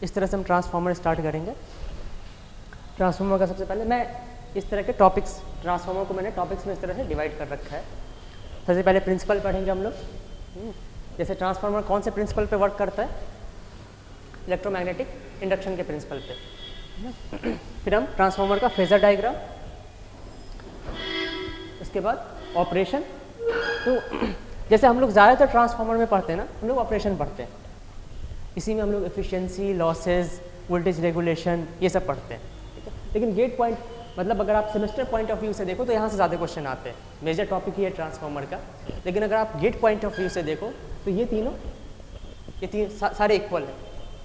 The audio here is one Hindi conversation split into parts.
इस तरह से हम ट्रांसफार्मर स्टार्ट करेंगे। ट्रांसफार्मर का सबसे पहले मैं इस तरह के टॉपिक्स, ट्रांसफार्मर को मैंने टॉपिक्स में इस तरह से डिवाइड कर रखा है। सबसे पहले प्रिंसिपल पढ़ेंगे हम लोग, जैसे ट्रांसफार्मर कौन से प्रिंसिपल पे वर्क करता है, इलेक्ट्रोमैग्नेटिक इंडक्शन के प्रिंसिपल पे। फिर हम ट्रांसफार्मर का फेजर डायग्राम, उसके बाद ऑपरेशन। तो जैसे हम लोग ज़्यादातर ट्रांसफार्मर में पढ़ते हैं ना, हम लोग ऑपरेशन पढ़ते हैं, इसी में हम लोग एफिशिएंसी, लॉसेज, वोल्टेज रेगुलेशन ये सब पढ़ते हैं, ठीक है। लेकिन गेट पॉइंट मतलब अगर आप सेमेस्टर पॉइंट ऑफ व्यू से देखो तो यहाँ से ज़्यादा क्वेश्चन आते हैं। मेजर टॉपिक ही है ट्रांसफार्मर का, लेकिन अगर आप गेट पॉइंट ऑफ व्यू से देखो तो ये तीन सारे इक्वल है।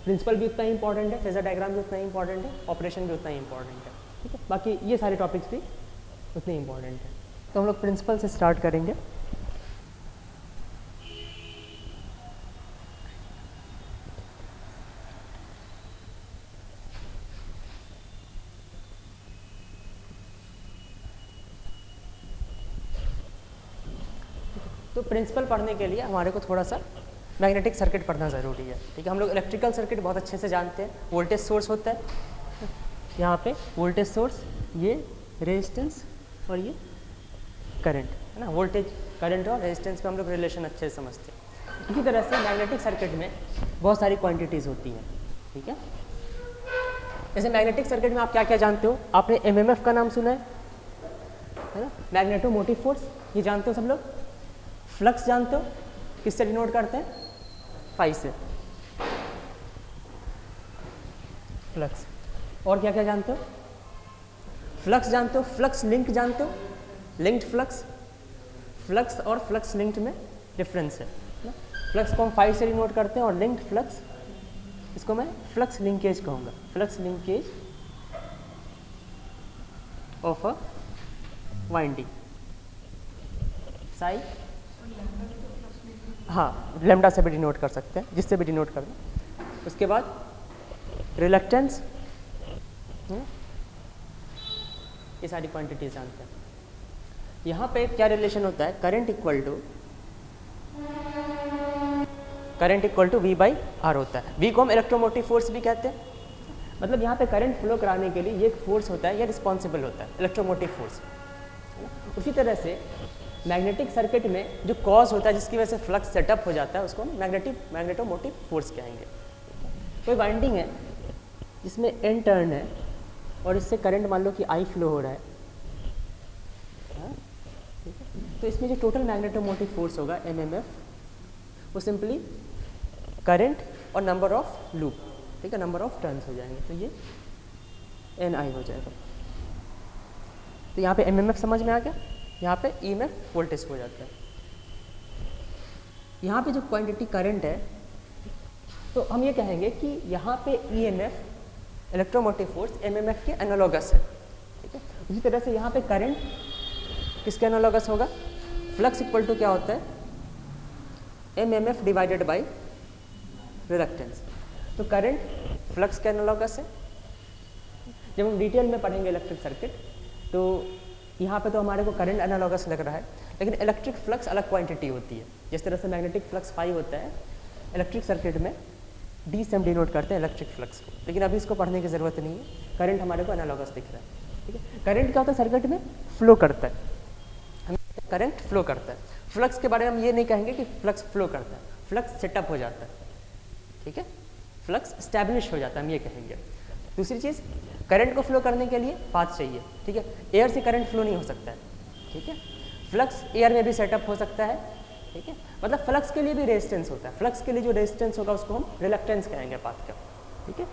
प्रिंसिपल भी उतना ही इंपॉर्टेंट है, फेजर डायग्राम भी उतना ही इंपॉर्टेंट है, ऑपरेशन भी उतना ही इंपॉर्टेंट है, ठीक है। बाकी ये सारे टॉपिक्स भी उतने इंपॉर्टेंट हैं। तो हम लोग प्रिंसिपल से स्टार्ट करेंगे। तो प्रिंसिपल पढ़ने के लिए हमारे को थोड़ा सा मैग्नेटिक सर्किट पढ़ना ज़रूरी है, ठीक है। हम लोग इलेक्ट्रिकल सर्किट बहुत अच्छे से जानते हैं। वोल्टेज सोर्स होता है, यहाँ पे वोल्टेज सोर्स, ये रेजिस्टेंस और ये करंट है ना। वोल्टेज, करंट और रेजिस्टेंस पे हम लोग रिलेशन अच्छे से समझते हैं। इसी तरह से मैग्नेटिक सर्किट में बहुत सारी क्वांटिटीज़ होती हैं, ठीक है। जैसे मैग्नेटिक सर्किट में आप क्या क्या जानते हो, आपने एमएमएफ का नाम सुना है ना, मैग्नेटोमोटिव फोर्स, ये जानते हो सब लोग। फ्लक्स जानते हो, किससे डिनोट करते हैं, फाई से, फ्लक्स। और क्या क्या जानते हो, फ्लक्स जानते हो, फ्लक्स लिंक जानते हो, लिंक्ड फ्लक्स। फ्लक्स और फ्लक्स लिंक्ड में डिफरेंस है ना। फ्लक्स को हम फाई से डिनोट करते हैं और लिंक्ड फ्लक्स, इसको मैं फ्लक्स लिंकेज कहूँगा, flux linkage of a winding Sai. हाँ, लेमडा से भी डिनोट कर सकते हैं, जिससे भी डिनोट कर दें। उसके बाद रिलक्टेंस, ये सारी क्वांटिटीज जानते हैं। यहाँ पे क्या रिलेशन होता है, current equal to V by R होता है। V को हम इलेक्ट्रोमोटिव फोर्स भी कहते हैं। मतलब यहाँ पे करंट फ्लो कराने के लिए ये एक फोर्स होता है, ये रिस्पॉन्सिबल होता है, इलेक्ट्रोमोटिव फोर्स। उसी तरह से मैग्नेटिक सर्किट में जो कॉज होता है जिसकी वजह से फ्लक्स सेटअप हो जाता है, उसको हम मैग्नेटोमोटिव फोर्स कहेंगे। कोई वाइंडिंग है जिसमें एन टर्न है और इससे करंट मान लो कि आई फ्लो हो रहा है, तो इसमें जो टोटल मैग्नेटोमोटिव फोर्स होगा एमएमएफ, वो सिंपली करंट और नंबर ऑफ लूप, ठीक है, नंबर ऑफ टर्न्स हो जाएंगे, तो ये एन आई हो जाएगा। तो यहाँ पे एमएमएफ समझ में आ गया, यहाँ पे ईएमएफ वोल्टेज हो जाता है। यहाँ पे जो क्वांटिटी करंट है, तो हम ये कहेंगे कि यहाँ पे ईएमएफ इलेक्ट्रोमोटिव फोर्स एमएमएफ के एनालॉगस है, ठीक है। उसी तरह से यहाँ पे करंट किसके एनालॉगस होगा, फ्लक्स इक्वल टू क्या होता है, एमएमएफ डिवाइडेड बाई रिलक्टेंस। तो करंट फ्लक्स के एनालॉगस है। जब हम डिटेल में पढ़ेंगे इलेक्ट्रिक सर्किट, तो यहाँ पे तो हमारे को करंट एनालॉगस लग रहा है, लेकिन इलेक्ट्रिक फ्लक्स अलग क्वांटिटी होती है। जिस तरह से मैग्नेटिक फ्लक्स फाई होता है, इलेक्ट्रिक सर्किट में डी से हम डिनोट करते हैं इलेक्ट्रिक फ्लक्स को, लेकिन अभी इसको पढ़ने की ज़रूरत नहीं है। करंट हमारे को एनालॉगस दिख रहा है, ठीक है। करंट क्या होता है, सर्किट में फ्लो करता है, करंट फ्लो करता है। फ्लक्स के बारे में हम ये नहीं कहेंगे कि फ्लक्स फ्लो करता है, फ्लक्स सेटअप हो जाता है, ठीक है, फ्लक्स स्टैब्लिश हो जाता है, हम ये कहेंगे। दूसरी चीज़, करंट को फ्लो करने के लिए पाथ चाहिए, ठीक है। एयर से करंट फ्लो नहीं हो सकता है, ठीक है। फ्लक्स एयर में भी सेटअप हो सकता है, ठीक है। मतलब फ्लक्स के लिए भी रेजिस्टेंस होता है, फ्लक्स के लिए जो रेजिस्टेंस होगा उसको हम रिलक्टेंस कहेंगे पाथ का, ठीक है।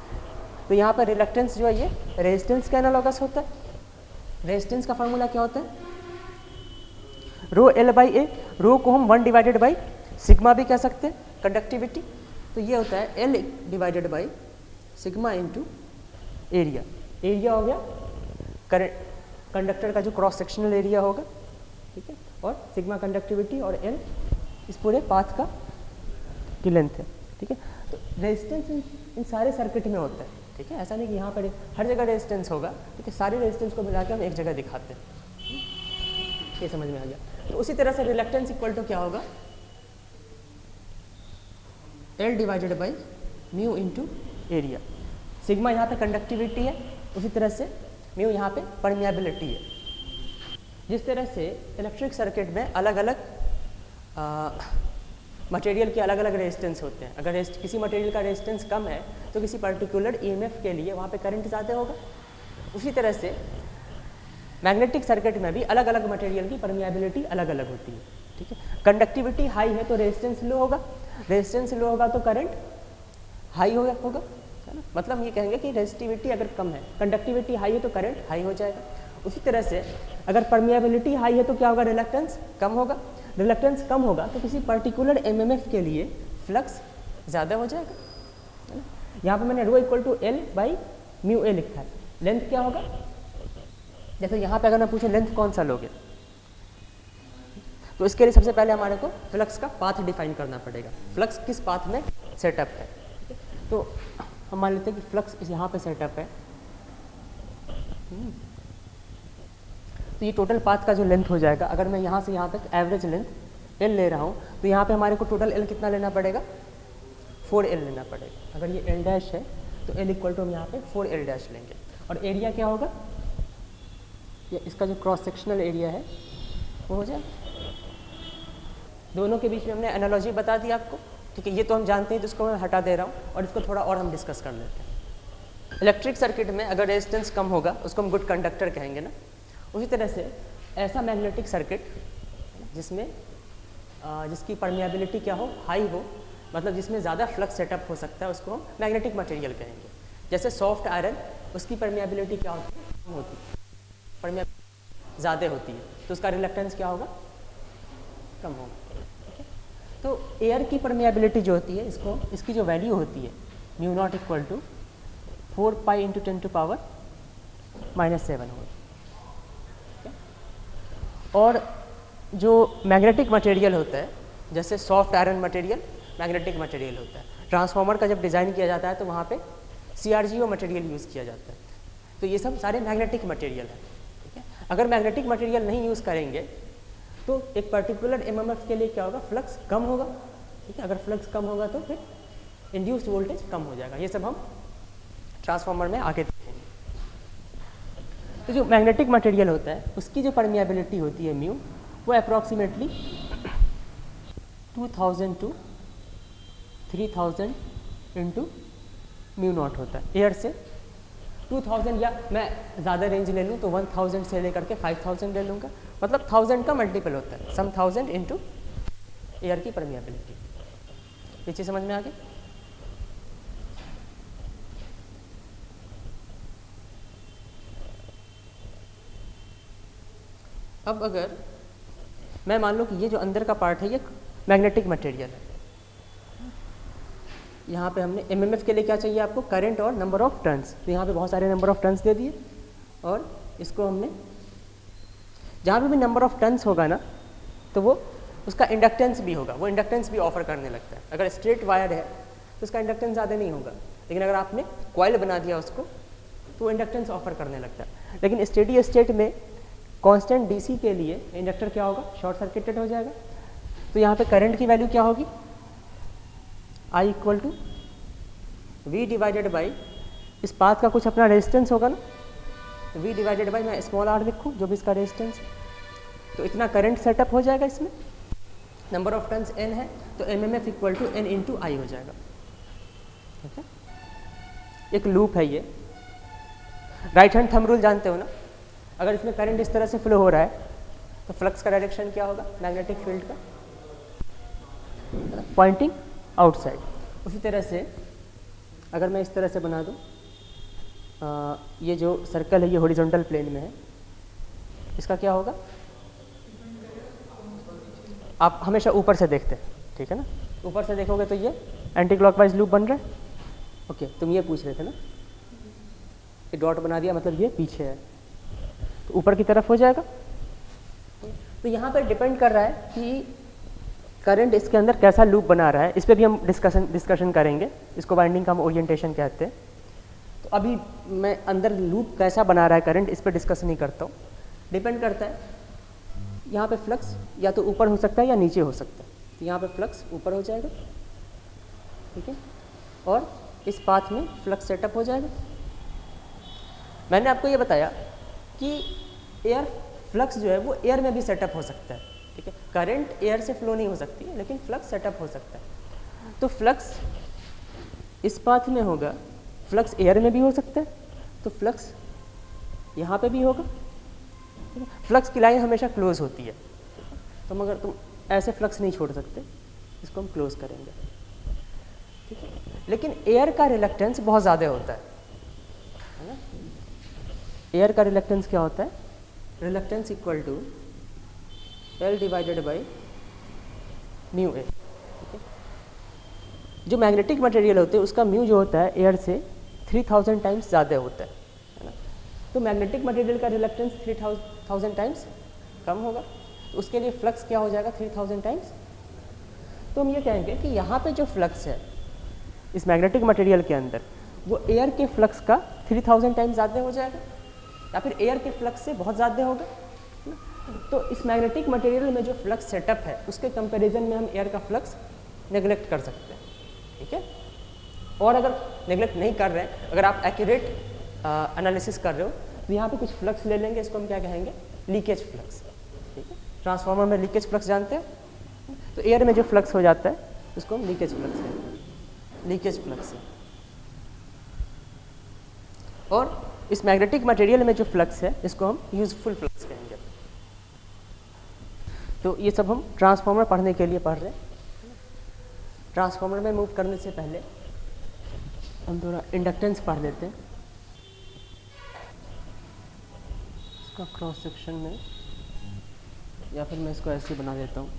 तो यहाँ पर रिलक्टेंस जो है ये रेजिस्टेंस का एनालॉगस होता है। रेजिस्टेंस का फार्मूला क्या होता है, रो एल बाई ए। रो को हम 1 डिवाइडेड बाई सिग्मा भी कह सकते हैं, कंडक्टिविटी। तो ये होता है L divided by sigma into area. Area हो गया करंट कंडक्टर का जो क्रॉस सेक्शनल एरिया होगा, ठीक है, और सिग्मा कंडक्टिविटी और एल इस पूरे पाथ का की लेंथ है, ठीक है। तो रेजिस्टेंस इन सारे सर्किट में होता है, ठीक है। ऐसा नहीं कि यहाँ पर हर जगह रेजिस्टेंस होगा, ठीक है। सारे रेजिस्टेंस को मिला के हम एक जगह दिखाते हैं, ये समझ में आ गया। तो उसी तरह से रिलक्टेंस इक्वल टू क्या होगा, L divided by mu into area, sigma यहाँ पे कंडक्टिविटी है, उसी तरह से म्यू यहाँ पे परमिएबिलिटी है। जिस तरह से इलेक्ट्रिक सर्किट में अलग अलग मटेरियल के अलग अलग रेजिस्टेंस होते हैं, अगर किसी मटेरियल का रेजिस्टेंस कम है तो किसी पर्टिकुलर ईएमएफ के लिए वहाँ पे करंट ज़्यादा होगा। उसी तरह से मैग्नेटिक सर्किट में भी अलग अलग मटेरियल की परमिएबिलिटी अलग अलग होती है, ठीक है। कंडक्टिविटी हाई है तो रेजिस्टेंस लो होगा, रेजिस्टेंस लो होगा तो करंट हाई होगा, है ना। मतलब ये कहेंगे कि रेजिस्टिविटी अगर कम है, कंडक्टिविटी हाई है तो करंट हाई हो जाएगा। उसी तरह से अगर परमिएबिलिटी हाई है तो क्या होगा, रिलक्टेंस कम होगा, रिलक्टेंस कम होगा तो किसी पर्टिकुलर एमएमएफ के लिए फ्लक्स ज़्यादा हो जाएगा, है ना। यहाँ पे मैंने rho equal to l by mu a लिखा है। लेंथ क्या होगा, जैसे यहाँ पे अगर मैं पूछूँ लेंथ कौन सा लोगे, तो इसके लिए सबसे पहले हमारे को फ्लक्स का पाथ डिफाइन करना पड़ेगा, फ्लक्स किस पाथ में सेटअप है। तो हम मान लेते हैं कि फ्लक्स इस यहाँ पे सेटअप है, तो ये टोटल पाथ का जो लेंथ हो जाएगा, अगर मैं यहाँ से यहाँ तक एवरेज लेंथ एल ले रहा हूँ तो यहाँ पे हमारे को टोटल एल कितना लेना पड़ेगा, 4L लेना पड़ेगा। अगर ये एल डैश है तो एल इक्वल टू हम यहाँ पे 4L डैश लेंगे। और एरिया क्या होगा, ये इसका जो क्रॉस सेक्शनल एरिया है वो हो जाए। दोनों के बीच में हमने एनालॉजी बता दी आपको, ठीक है। ये तो हम जानते हैं, तो इसको मैं हटा दे रहा हूँ और इसको थोड़ा और हम डिस्कस कर लेते हैं। इलेक्ट्रिक सर्किट में अगर रेजिस्टेंस कम होगा उसको हम गुड कंडक्टर कहेंगे ना। उसी तरह से ऐसा मैग्नेटिक सर्किट जिसमें जिसकी परमिएबिलिटी क्या हो, हाई हो, मतलब जिसमें ज़्यादा फ्लक्स सेटअप हो सकता है, उसको हम मैग्नेटिक मटेरियल कहेंगे। जैसे सॉफ्ट आयरन, उसकी परमिएबिलिटी क्या होती है, कम होती है, परमिएबिलिटी ज़्यादा होती है, तो उसका रिलक्टेंस क्या होगा, कम होगा, ठीक है। तो एयर की परमिएबिलिटी जो होती है, इसकी जो वैल्यू होती है mu not equal to 4 pi into 10 to power -7 होगा। और जो मैग्नेटिक मटेरियल होता है, जैसे soft iron material magnetic material होता है। ट्रांसफार्मर का जब डिज़ाइन किया जाता है तो वहाँ पे CRGO मटेरियल यूज़ किया जाता है। तो ये सब सारे मैग्नेटिक मटेरियल है, ठीक है। अगर मैग्नेटिक मटेरियल नहीं यूज़ करेंगे तो एक पर्टिकुलर एमएमएफ के लिए क्या होगा, फ्लक्स कम होगा, ठीक है। अगर फ्लक्स कम होगा तो फिर इंड्यूस्ड वोल्टेज कम हो जाएगा। ये सब हम ट्रांसफार्मर में आगे देखेंगे। तो जो मैग्नेटिक मटेरियल होता है उसकी जो परमिएबिलिटी होती है म्यू, वो approximately 2000 to 3000 into mu not होता है। एयर से 2000, या मैं ज़्यादा रेंज ले लूँ तो 1000 से लेकर के 5000 ले लूँगा, मतलब 1000 का मल्टीपल होता है, सम 1000 इंटू एयर की परमिएबिलिटी। ये चीज़ समझ में आ गई। अब अगर मैं मान लूँ कि ये जो अंदर का पार्ट है ये मैग्नेटिक मटेरियल है, यहाँ पे हमने एमएमएफ के लिए क्या चाहिए आपको, करंट और नंबर ऑफ टर्न्स। तो यहाँ पे बहुत सारे नंबर ऑफ टर्न्स दे दिए और इसको हमने जहाँ पे भी नंबर ऑफ टर्न्स होगा ना तो वो उसका इंडक्टेंस भी होगा, वो इंडक्टेंस भी ऑफर करने लगता है। अगर स्ट्रेट वायर है तो उसका इंडक्टेंस ज़्यादा नहीं होगा, लेकिन अगर आपने कॉइल बना दिया उसको तो वो इंडक्टेंस ऑफर करने लगता है। लेकिन स्टेडी स्टेट में कांस्टेंट डीसी के लिए इंडक्टर क्या होगा, शॉर्ट सर्किटेड हो जाएगा। तो यहाँ पे करंट की वैल्यू क्या होगी, I equal to V divided by, इस पाथ का कुछ अपना रेजिस्टेंस होगा ना, तो V डिवाइडेड बाई मैं स्मॉल r लिखूँ जो भी इसका रेजिस्टेंस है, तो इतना करंट सेटअप हो जाएगा। इसमें नंबर ऑफ टर्न्स n है तो MMF equal to n into I हो जाएगा, ठीक है। एक लूप है ये, राइट हैंड थंब रूल जानते हो ना। अगर इसमें करंट इस तरह से फ्लो हो रहा है तो फ्लक्स का डायरेक्शन क्या होगा, मैग्नेटिक फील्ड का पॉइंटिंग आउटसाइड। उसी तरह से अगर मैं इस तरह से बना दूं, ये जो सर्कल है ये हॉरिजॉन्टल प्लेन में है, इसका क्या होगा, आप हमेशा ऊपर से देखते हैं, ठीक है ना। ऊपर से देखोगे तो ये एंटी क्लॉकवाइज लूप बन रहा है। ओके, तुम ये पूछ रहे थे ना, ये डॉट बना दिया मतलब ये पीछे है, तो ऊपर की तरफ हो जाएगा। तो यहाँ पर डिपेंड कर रहा है कि करंट इसके अंदर कैसा लूप बना रहा है, इस पर भी हम डिस्कशन करेंगे। इसको वाइंडिंग का हम ओरिएंटेशन कहते हैं। तो अभी मैं अंदर लूप कैसा बना रहा है करंट, इस पर डिस्कस नहीं करता हूँ। डिपेंड करता है, यहाँ पे फ्लक्स या तो ऊपर हो सकता है या नीचे हो सकता है। तो यहाँ पे फ्लक्स ऊपर हो जाएगा, ठीक है, और इस पाथ में फ्लक्स सेटअप हो जाएगा। मैंने आपको ये बताया कि एयर फ्लक्स जो है वो एयर में भी सेटअप हो सकता है, ठीक है। करंट एयर से फ्लो नहीं हो सकती है, लेकिन फ्लक्स सेटअप हो सकता है। तो फ्लक्स इस पाथ में होगा, फ्लक्स एयर में भी हो सकता है, तो फ्लक्स यहाँ पे भी होगा। फ्लक्स की लाइन हमेशा क्लोज होती है, तो मगर तुम ऐसे फ्लक्स नहीं छोड़ सकते, इसको हम क्लोज करेंगे, ठीक है। लेकिन एयर का रिलक्टेंस बहुत ज़्यादा होता है ना। एयर का रिलक्टेंस क्या होता है? Reluctance equal to L divided by mu a, ठीक है। जो मैग्नेटिक मटेरियल होते हैं उसका म्यू जो होता है एयर से 3000 टाइम्स ज़्यादा होता है ना। तो मैग्नेटिक मटेरियल का रिलक्टेंस 3000 टाइम्स कम होगा, तो उसके लिए फ्लक्स क्या हो जाएगा? 3000 टाइम्स। तो हम ये कहेंगे कि यहाँ पे जो फ्लक्स है इस मैग्नेटिक मटेरियल के अंदर, वो एयर के फ्लक्स का 3000 टाइम्स ज़्यादा हो जाएगा, या फिर एयर के फ्लक्स से बहुत ज़्यादा होगा। तो इस मैग्नेटिक मटेरियल में जो फ्लक्स सेटअप है उसके कंपैरिजन में हम एयर का फ्लक्स नेगलेक्ट कर सकते हैं, ठीक है। और अगर नेगलेक्ट नहीं कर रहे हैं, अगर आप एक्यूरेट एनालिसिस कर रहे हो, तो यहाँ पे कुछ फ्लक्स ले लेंगे, इसको हम क्या कहेंगे? लीकेज फ्लक्स, ठीक है। ट्रांसफार्मर में लीकेज फ्लक्स जानते हैं, तो एयर में जो फ्लक्स हो जाता है उसको हम लीकेज फ्लक्स कहेंगे, लीकेज फ्लक्स है। और इस मैग्नेटिक मटेरियल में जो फ्लक्स है इसको हम यूजफुल फ्लक्स कहेंगे। तो ये सब हम ट्रांसफार्मर पढ़ने के लिए पढ़ रहे हैं। ट्रांसफार्मर में मूव करने से पहले हम थोड़ा इंडक्टेंस पढ़ लेते हैं। इसका क्रॉस सेक्शन में, या फिर मैं इसको ऐसे बना देता हूँ।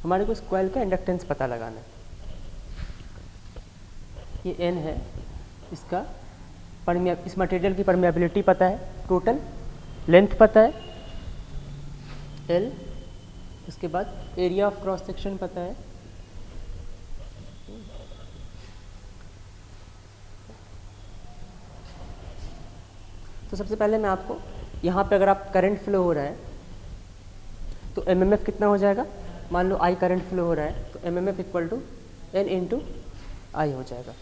हमारे को इस कॉइल का इंडक्टेंस पता लगाना है। ये N है, इसका इस मटेरियल की परमेबिलिटी पता है, टोटल लेंथ पता है L, उसके बाद एरिया ऑफ क्रॉस सेक्शन पता है, तो सबसे पहले मैं आपको यहाँ पे अगर आप करंट फ्लो हो रहा है तो MMF कितना हो जाएगा? मान लो I करंट फ्लो हो रहा है, तो MMF equal to N into I हो जाएगा।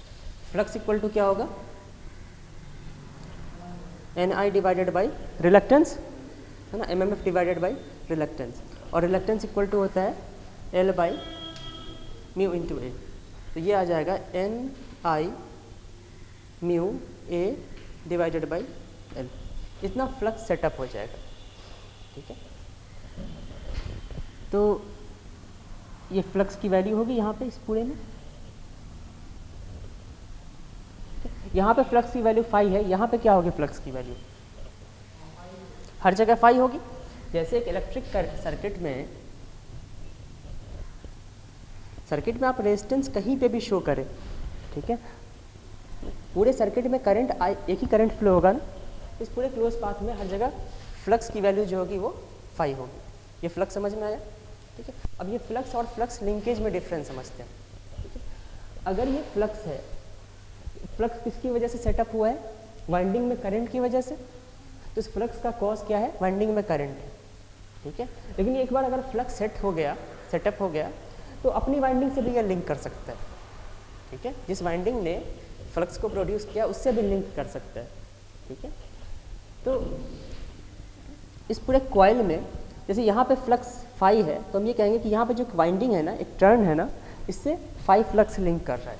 फ्लक्स इक्वल टू क्या होगा? NI डिवाइडेड बाई रिलक्टेंस, है ना, MMF डिवाइडेड बाई रिलक्टेंस, और रिलक्टेंस इक्वल टू होता है L बाई म्यू इंटू ए। तो ये आ जाएगा NI mu A divided by L। इतना फ्लक्स सेटअप हो जाएगा, ठीक है। तो ये फ्लक्स की वैल्यू होगी यहाँ पे इस पूरे में। यहाँ पे फ्लक्स की वैल्यू फाई है, यहाँ पे क्या होगी फ्लक्स की वैल्यू? हर जगह फाई होगी। जैसे एक इलेक्ट्रिक सर्किट में आप रेजिस्टेंस कहीं पे भी शो करें, ठीक है, पूरे सर्किट में करंट एक ही करंट फ्लो होगा ना, इस पूरे क्लोज पाथ में हर जगह फ्लक्स की वैल्यू जो होगी वो फाई होगी। ये फ्लक्स समझ में आया, ठीक है। अब ये फ्लक्स और फ्लक्स लिंकेज में डिफरेंस समझते हैं, ठीक है। अगर ये फ्लक्स है, फ्लक्स किसकी वजह से सेटअप हुआ है? वाइंडिंग में करंट की वजह से। तो इस फ्लक्स का कॉज क्या है? वाइंडिंग में करंट है, ठीक है। लेकिन एक बार अगर फ्लक्स सेटअप हो गया तो अपनी वाइंडिंग से भी यह लिंक कर सकता है, ठीक है। जिस वाइंडिंग ने फ्लक्स को प्रोड्यूस किया उससे भी लिंक कर सकता है, ठीक है। तो इस पूरे कॉइल में जैसे यहाँ पे फ्लक्स फाई है, तो हम ये कहेंगे कि यहाँ पे जो वाइंडिंग है ना, एक टर्न है ना, इससे फाई फ्लक्स लिंक कर रहा है,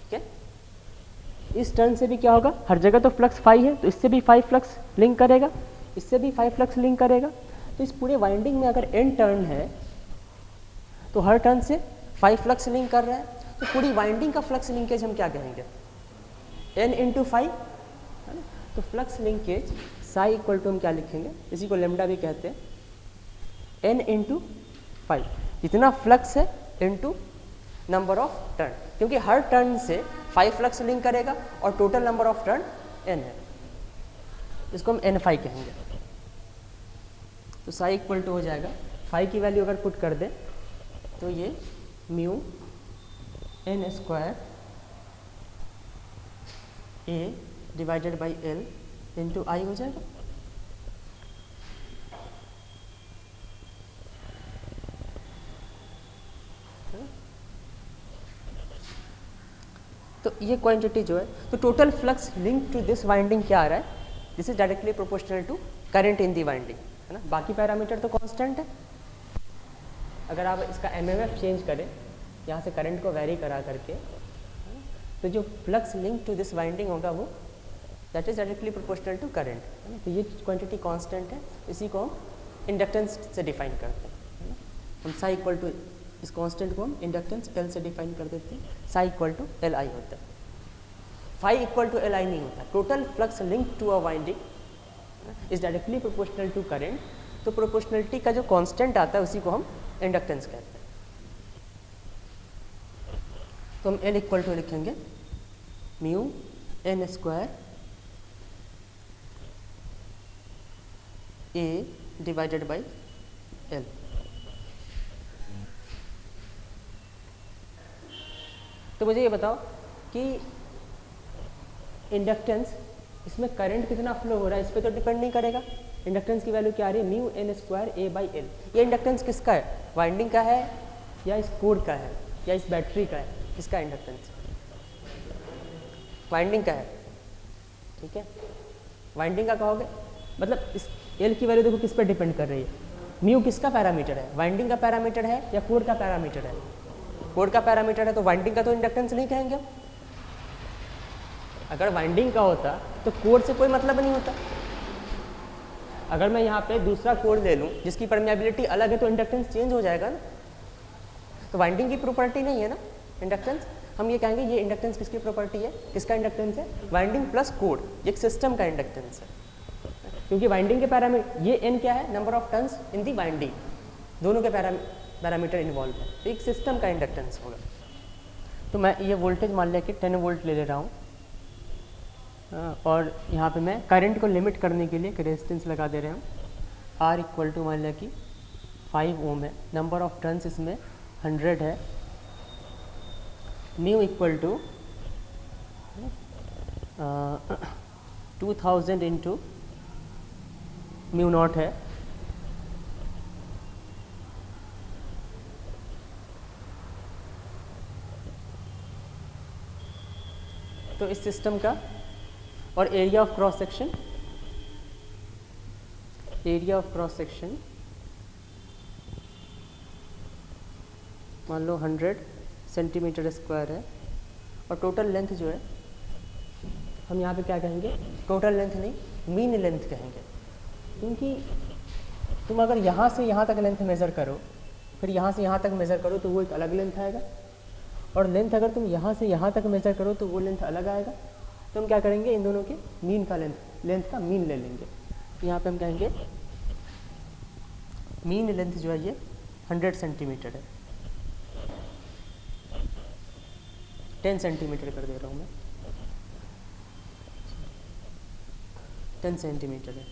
ठीक है। इस टर्न से भी क्या होगा? हर जगह तो फ्लक्स फाई है, तो इससे भी फाई फ्लक्स लिंक करेगा, इससे भी फाई फ्लक्स लिंक करेगा। तो इस पूरे वाइंडिंग में अगर n टर्न है तो हर टर्न से फाई फ्लक्स लिंक कर रहा है, तो पूरी वाइंडिंग का फ्लक्स लिंकेज हम क्या कहेंगे? n इंटू फाई, है ना। तो flux linkage psi equal to हम क्या लिखेंगे? इसी को लेमडा भी कहते हैं, n इंटू फाई। जितना फ्लक्स है इंटू नंबर ऑफ टर्न, क्योंकि हर टर्न से फाई फ्लक्स लिंक करेगा और total number of turn n है, इसको हम n फाई कहेंगे। तो साई इक्वल टू हो जाएगा, फाई की वैल्यू अगर पुट कर दें तो ये mu n square a divided by L into I हो जाएगा। ये क्वांटिटी जो है, तो total flux link to this winding क्या आ रहा है, this is directly proportional to current in the winding, है ना। बाकी पैरामीटर तो कांस्टेंट है। अगर आप इसका एमएमएफ चेंज करें यहाँ से करंट को वेरी करा करके, तो जो flux link to this winding होगा वो that is directly proportional to current, है ना। तो ये क्वांटिटी कांस्टेंट है, इसी को हम इंडक्टेंस से डिफाइन करते हैं, हम साई इक्वल टू, इस कांस्टेंट को हम इंडक्टेंस एल से डिफाइन कर देते हैं, psi equal to L I होता है, phi equal to L I नहीं होता। Total flux link to a winding is directly proportional to current, तो प्रोपोर्शनलिटी का जो कांस्टेंट आता है उसी को हम इंडक्टेंस कहते हैं। तो हम एल इक्वल टू लिखेंगे mu N square A divided by L. तो मुझे ये बताओ कि इंडक्टेंस, इसमें करंट कितना फ्लो हो रहा है इस पर तो डिपेंड नहीं करेगा। इंडक्टेंस की वैल्यू क्या आ रही है, mu N square A by L. ये इंडक्टेंस किसका है, वाइंडिंग का है या इस कोड का है या इस बैटरी का है, किसका इंडक्टेंस, वाइंडिंग का है, ठीक है। वाइंडिंग का कहोगे मतलब इस एल की वैल्यू देखो किस पर डिपेंड कर रही है, म्यू किसका पैरामीटर है, वाइंडिंग का पैरामीटर है या कोड का पैरामीटर है। कोड का पैरामीटर है तो वाइंडिंग का तो इंडक्टेंस नहीं कहेंगे हम। अगर वाइंडिंग का होता तो कोड से कोई मतलब नहीं होता। अगर मैं यहाँ पे दूसरा कोड ले लूँ जिसकी परमेबिलिटी अलग है तो इंडक्टेंस चेंज हो जाएगा ना। तो वाइंडिंग की प्रॉपर्टी नहीं है ना इंडक्टेंस, हम ये कहेंगे ये इंडक्टेंस किसकी प्रॉपर्टी है, किसका इंडक्टेंस है, वाइंडिंग प्लस कोड, ये एक सिस्टम का इंडक्टेंस है। क्योंकि वाइंडिंग के पैरामीटर, ये एन क्या है, number of turns in the winding, दोनों के पैरामीटर इन्वॉल्व है, तो एक सिस्टम का इंडक्टेंस होगा। तो मैं ये वोल्टेज मान लिया कि 10 वोल्ट ले रहा हूँ, और यहाँ पे मैं करंट को लिमिट करने के लिए एक रेजिस्टेंस लगा दे रहे हूँ। आर इक्वल टू मान लिया कि 5 ओम है, नंबर ऑफ टर्न्स इसमें 100 है, mu equal to 2000 into mu not है। तो इस सिस्टम का और area of cross section, area of cross section मान लो 100 सेंटीमीटर स्क्वायर है, और टोटल लेंथ जो है हम यहाँ पे क्या कहेंगे, टोटल लेंथ नहीं मीन लेंथ कहेंगे। क्योंकि तुम अगर यहाँ से यहाँ तक लेंथ मेज़र करो फिर यहाँ से यहाँ तक मेज़र करो तो वो एक अलग लेंथ आएगा, और लेंथ अगर तुम यहाँ से यहाँ तक मेज़र करो तो वो लेंथ अलग आएगा। तो हम क्या करेंगे, इन दोनों के मीन का लेंथ का मीन ले लेंगे। यहाँ पे हम कहेंगे मीन लेंथ जो है ये 100 सेंटीमीटर है, 10 सेंटीमीटर कर दे रहा हूँ मैं, 10 सेंटीमीटर है।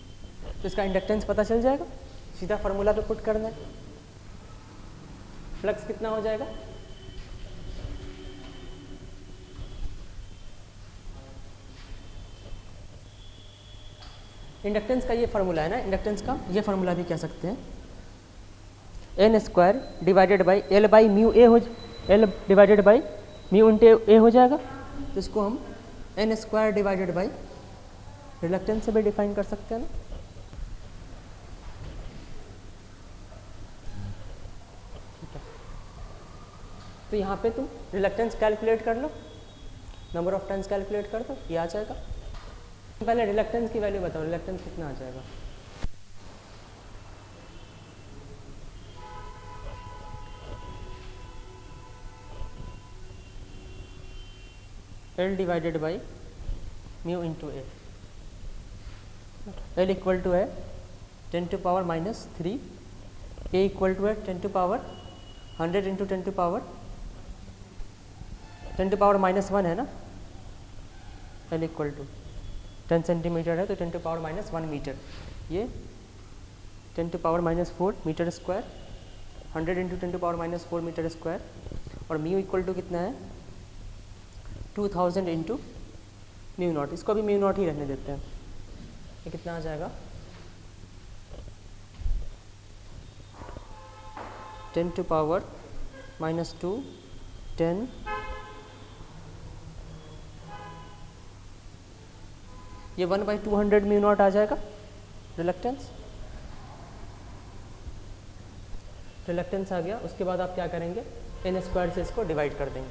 तो इसका इंडक्टेंस पता चल जाएगा, सीधा फार्मूला पे पुट करना है। फ्लक्स कितना हो जाएगा, इंडक्टेंस का ये फार्मूला है ना, इंडक्टेंस का ये फार्मूला भी कह सकते हैं, n square divided by l by mu a हो, l divided by mu into a हो जाएगा। तो इसको हम n square divided by reluctance से भी डिफाइन कर सकते हैं ना। ठीक है, तो यहाँ पे तुम रिलक्टेंस कैलकुलेट कर लो, नंबर ऑफ टर्न्स कैलकुलेट कर दो, ये आ जाएगा। पहले रिलक्टेंस की वैल्यू बताओ, रिलक्टेंस कितना आ जाएगा, L divided by mu into A. L equal to है 10 to power -3, A equal to है 10 to power 100 into 10 to power -1 है ना। एल इक्वल टू 10 सेंटीमीटर है तो 10 टू पावर -1 मीटर, ये 10 to power -4 metre square, 100 into 10 to power -4 metre square, और म्यू इक्वल टू कितना है 2000 इंटू म्यू नॉट। इसको भी म्यू नॉट ही रहने देते हैं। ये कितना आ जाएगा, 10 टू पावर -2 10 ये 1/200 म्यू नॉट आ जाएगा रिलक्टेंस। रिलक्टेंस आ गया, उसके बाद आप क्या करेंगे, n स्क्वायर से इसको डिवाइड कर देंगे।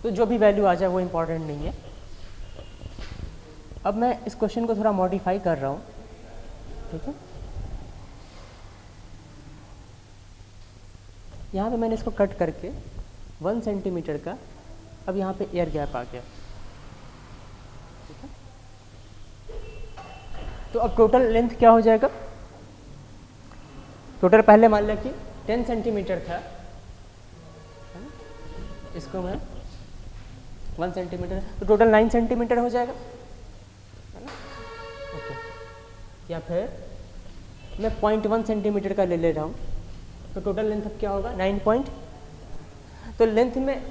तो जो भी वैल्यू आ जाए वो इम्पॉर्टेंट नहीं है। अब मैं इस क्वेश्चन को थोड़ा मॉडिफाई कर रहा हूँ, ठीक है। यहाँ पे मैंने इसको कट करके 1 सेंटीमीटर का अब यहाँ पे एयर गैप आ गया, ठीक है। तो अब टोटल लेंथ क्या हो जाएगा, टोटल पहले मान लिया कि 10 सेंटीमीटर था, इसको मैं 1 सेंटीमीटर, तो टोटल 9 सेंटीमीटर हो जाएगा, है ना। ओके, या फिर मैं 0.1 सेंटीमीटर का ले रहा हूँ, तो टोटल लेंथ अब क्या होगा 9 तो लेंथ में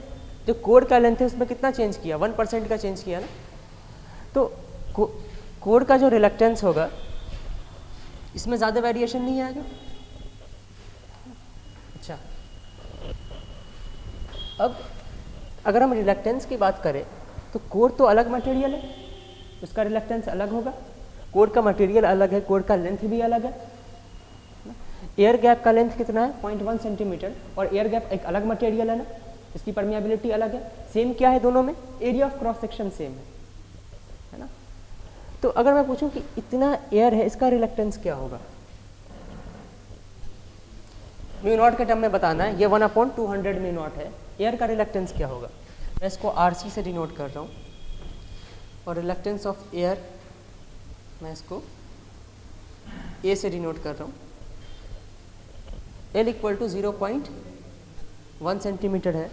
जो कोड का लेंथ है उसमें कितना चेंज किया, 1% का चेंज किया ना। तो कोड का जो रिलक्टेंस होगा इसमें ज़्यादा वेरिएशन नहीं आएगा। अच्छा, अब अगर हम रिलक्टेंस की बात करें तो कोड तो अलग मटेरियल है, उसका रिलक्टेंस अलग होगा, कोड का मटेरियल अलग है, कोड का लेंथ भी अलग है। एयर गैप का लेंथ कितना है 0.1 सेंटीमीटर, और एयर गैप एक अलग मटेरियल है ना, इसकी परमिएबिलिटी अलग है। सेम क्या है दोनों में, area of cross section same है ना। तो अगर मैं पूछूं कि इतना एयर है, इसका रिलक्टेंस क्या होगा, म्यू नॉट के टर्म में बताना है, ये 1/200 म्यू नॉट है, एयर का रिलक्टेंस क्या होगा। मैं इसको RC से डिनोट कर रहा हूँ, और रिलक्टेंस ऑफ एयर मैं इसको A से डिनोट कर रहा हूँ। L = 0.1 सेंटीमीटर है,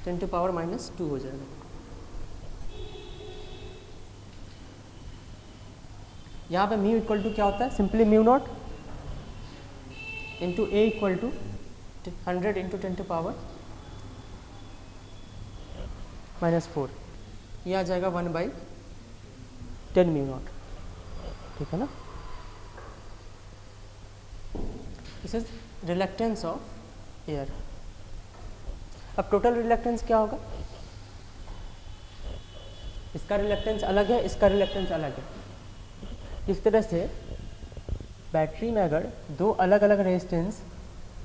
10⁻⁻² हो जाएगा। यहाँ पे म्यू इक्वल टू क्या होता है, simply mu naught into A = 100 × 10⁻⁻⁴, ये आ जाएगा 1/10 म्यू नॉट, ठीक है ना। This is reluctance of air. अब टोटल रिलक्टेंस क्या होगा, इसका रिलक्टेंस अलग है, इसका रिलक्टेंस अलग है। इस तरह से बैटरी में अगर दो अलग अलग रेजिस्टेंस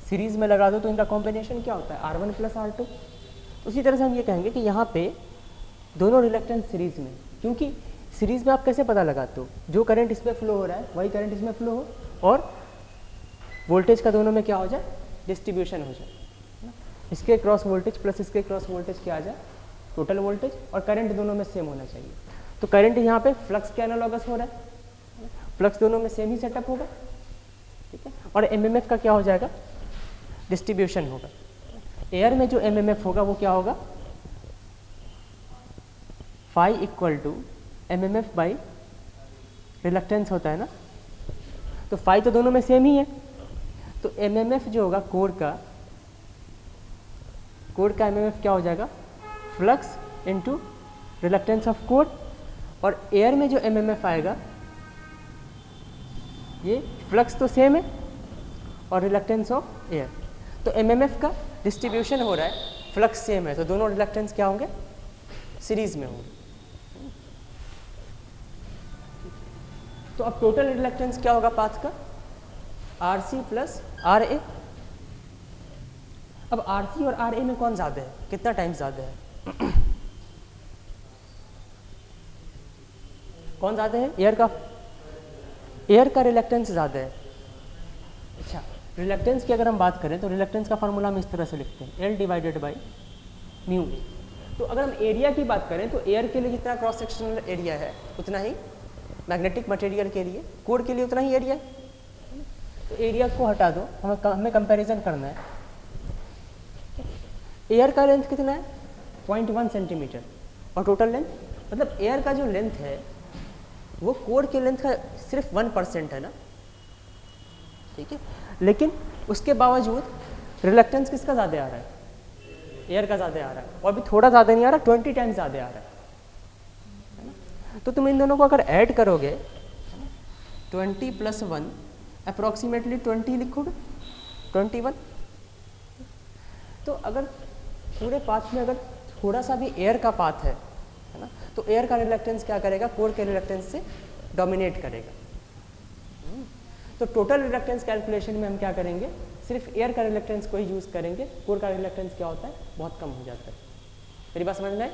सीरीज में लगा दो तो इनका कॉम्बिनेशन क्या होता है, R1 + R2। उसी तरह से हम ये कहेंगे कि यहाँ पे दोनों रिलक्टेंस सीरीज में, क्योंकि सीरीज में आप कैसे पता लगाते हो, जो करंट इसमें फ्लो हो रहा है वही करंट इसमें फ्लो हो, और वोल्टेज का दोनों में क्या हो जाए, डिस्ट्रीब्यूशन हो जाए। इसके क्रॉस वोल्टेज प्लस इसके क्रॉस वोल्टेज क्या आ जाए, टोटल वोल्टेज, और करंट दोनों में सेम होना चाहिए। तो करंट यहाँ पे फ्लक्स के एनालॉगस हो रहा है, फ्लक्स दोनों में सेम ही सेटअप होगा, ठीक है। और एमएमएफ का क्या हो जाएगा, डिस्ट्रीब्यूशन होगा। एयर में जो एमएमएफ होगा वो क्या होगा, फाई = एमएमएफ बाई रिलक्टेंस होता है ना। तो फाई तो दोनों में सेम ही है, तो एमएमएफ जो होगा कोड का एमएमएफ क्या हो जाएगा, flux into reluctance of code. और एयर में जो एमएमएफ आएगा, ये फ्लक्स तो सेम है और रिलक्टेंस ऑफ एयर, तो एमएमएफ का डिस्ट्रीब्यूशन हो रहा है, फ्लक्स सेम है, तो दोनों रिलक्टेंस क्या होंगे, सीरीज में होंगे। तो अब टोटल रिलक्टेंस क्या होगा पाथ का, RC + RA। अब RC और RA में कौन ज़्यादा है, कितना टाइम ज़्यादा है कौन ज़्यादा है, एयर का रिलक्टेंस ज़्यादा है। अच्छा, रिलक्टेंस की अगर हम बात करें तो रिलक्टेंस का फार्मूला हम इस तरह से लिखते हैं, L / μ। तो अगर हम एरिया की बात करें तो एयर के लिए जितना क्रॉस सेक्शनल एरिया है उतना ही मैग्नेटिक मटेरियल के लिए, कोड के लिए उतना ही एरिया है। तो एरिया को हटा दो, हमें कंपैरिजन करना है। एयर का लेंथ कितना है 0.1 सेंटीमीटर, और टोटल लेंथ, मतलब एयर का जो लेंथ है वो कोड के लेंथ का सिर्फ 1% है ना, ठीक है। लेकिन उसके बावजूद रिलक्टेंस किसका ज़्यादा आ रहा है, एयर का ज़्यादा आ रहा है, और अभी थोड़ा ज़्यादा नहीं आ रहा, 20 टाइम्स ज़्यादा आ रहा है ना। तो तुम इन दोनों को अगर ऐड करोगे 20 + 1 अप्रॉक्सीमेटली 20 लिखोगे, 21। तो अगर पूरे पाथ में अगर थोड़ा सा भी एयर का पाथ है ना, तो एयर का रिलक्टेंस क्या करेगा, कोर के रिलक्टेंस से डोमिनेट करेगा। तो टोटल रिलक्टेंस कैलकुलेशन में हम क्या करेंगे, सिर्फ एयर का रिलक्टेंस को ही यूज़ करेंगे। कोर का रिलक्टेंस क्या होता है, बहुत कम हो जाता है। मेरी बात समझ में आई?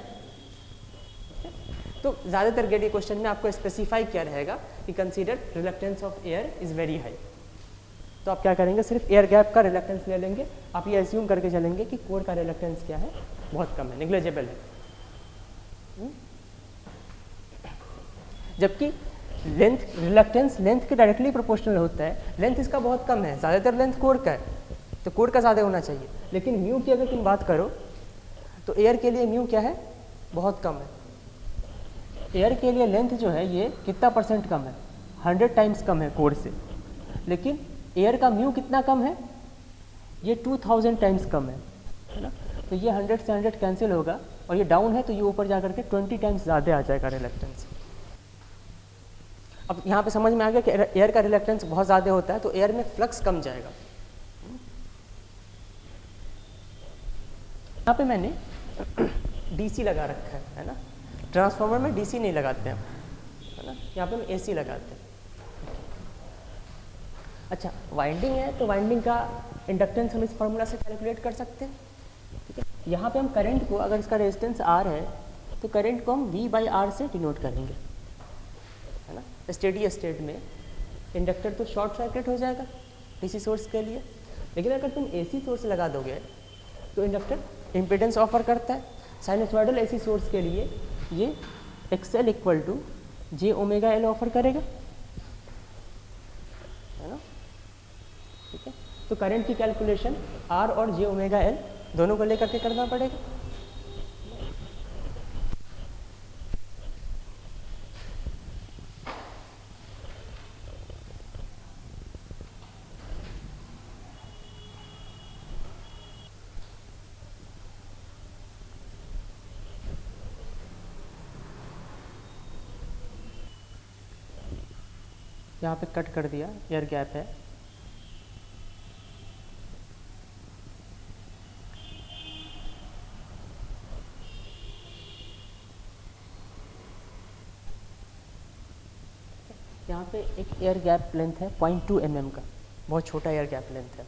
तो ज़्यादातर गेडी क्वेश्चन में आपको स्पेसिफाई किया रहेगा कि consider reluctance of air is very high. तो आप क्या करेंगे, सिर्फ एयर गैप का रिलक्टेंस ले लेंगे। आप ये एज्यूम करके चलेंगे कि कोर का रिलक्टेंस क्या है, बहुत कम है, निग्लेजेबल है। जबकि लेंथ, रिलक्टेंस लेंथ के डायरेक्टली प्रोपोर्शनल होता है। लेंथ इसका बहुत कम है, ज़्यादातर लेंथ कोर का है, तो कोर का ज़्यादा होना चाहिए। लेकिन म्यू की अगर तुम बात करो तो एयर के लिए म्यू क्या है, बहुत कम है। एयर के लिए लेंथ जो है ये कितना परसेंट कम है, 100 टाइम्स कम है कोर से। लेकिन एयर का म्यू कितना कम है, ये 2000 टाइम्स कम है ना। तो ये 100 से 100 कैंसिल होगा और ये डाउन है, तो ये ऊपर जा करके 20 टाइम्स ज़्यादा आ जाएगा रिलक्टेंस। अब यहाँ पे समझ में आ गया कि एयर का रिलक्टेंस बहुत ज़्यादा होता है तो एयर में फ्लक्स कम जाएगा। यहाँ पे मैंने डीसी लगा रखा है ना। ट्रांसफार्मर में डीसी नहीं लगाते हैं, है ना, यहाँ पे हम एसी लगाते हैं। अच्छा, वाइंडिंग है तो वाइंडिंग का इंडक्टेंस हम इस फार्मूला से कैलकुलेट कर सकते हैं। ठीक है, यहाँ पे हम करंट को, अगर इसका रेजिस्टेंस आर है तो करंट को हम V/R से डिनोट करेंगे, है ना। स्टेडी स्टेट में इंडक्टर तो शॉर्ट सर्किट हो जाएगा डीसी सोर्स के लिए। लेकिन अगर तुम एसी सोर्स लगा दोगे तो इंडक्टर इम्पीडेंस ऑफर करता है। साइनसॉइडल एसी सोर्स के लिए ये XL = jωL ऑफर करेगा, है ना। ठीक है, तो करंट की कैलकुलेशन R और jωL दोनों को लेकर के करना पड़ेगा। यहाँ पे कट कर दिया, एयर गैप है। यहाँ पे एक एयर गैप लेंथ है 0.2 mm का, बहुत छोटा एयर गैप लेंथ है।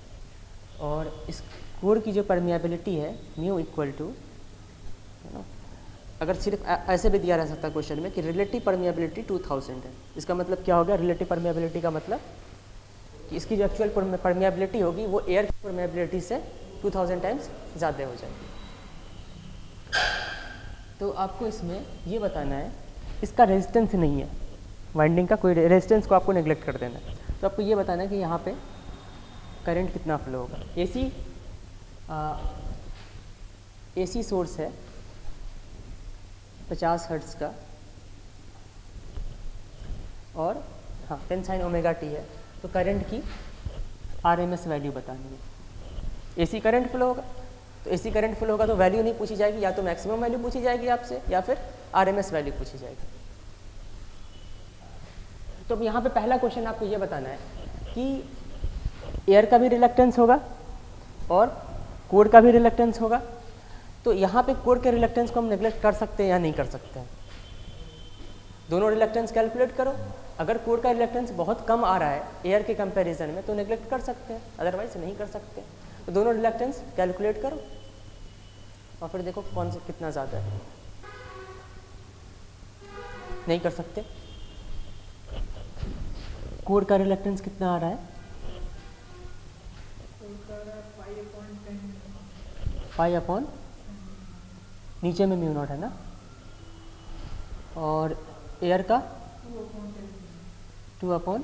और इस कोर की जो परमिएबिलिटी है म्यू इक्वल टू, है ना, अगर सिर्फ ऐसे भी दिया रह सकता है क्वेश्चन में कि रिलेटिव परमिएबिलिटी 2000 है। इसका मतलब क्या हो गया, रिलेटिव परमिएबिलिटी का मतलब कि इसकी जो एक्चुअल परमिएबिलिटी होगी वो एयर की परमिएबिलिटी से 2000 टाइम्स ज़्यादा हो जाएगी। तो आपको इसमें ये बताना है, इसका रेजिस्टेंस नहीं है, वाइंडिंग का कोई रेजिस्टेंस को आपको नेग्लेक्ट कर देना है। तो आपको ये बताना है कि यहाँ पे करंट कितना फ्लो होगा। एसी सोर्स है 50 हर्ट्ज़ का और हाँ 10 sin ωt है, तो करंट की RMS वैल्यू बतानी है। एसी करंट फ्लो होगा, तो एसी करंट फ्लो होगा तो वैल्यू नहीं पूछी जाएगी, या तो मैक्सिमम वैल्यू पूछी जाएगी आपसे या फिर RMS वैल्यू पूछी जाएगी। तो अब यहाँ पे पहला क्वेश्चन आपको ये बताना है कि एयर का भी रिलक्टेंस होगा और कोर का भी रिलक्टेंस होगा। तो यहाँ पे कोर के रिलक्टेंस को हम नेग्लेक्ट कर सकते हैं या नहीं कर सकते हैं। दोनों रिलक्टेंस कैलकुलेट करो। अगर कोर का रिलक्टेंस बहुत कम आ रहा है एयर के कंपैरिजन में तो नेग्लेक्ट कर सकते हैं, अदरवाइज नहीं कर सकते। तो दोनों रिलक्टेंस कैलकुलेट करो और फिर देखो कौन सा कितना ज़्यादा है। नहीं कर सकते। कोर का रिलक्टेंस कितना आ रहा है, 5/, नीचे में म्यू नॉट है ना, और एयर का 2/,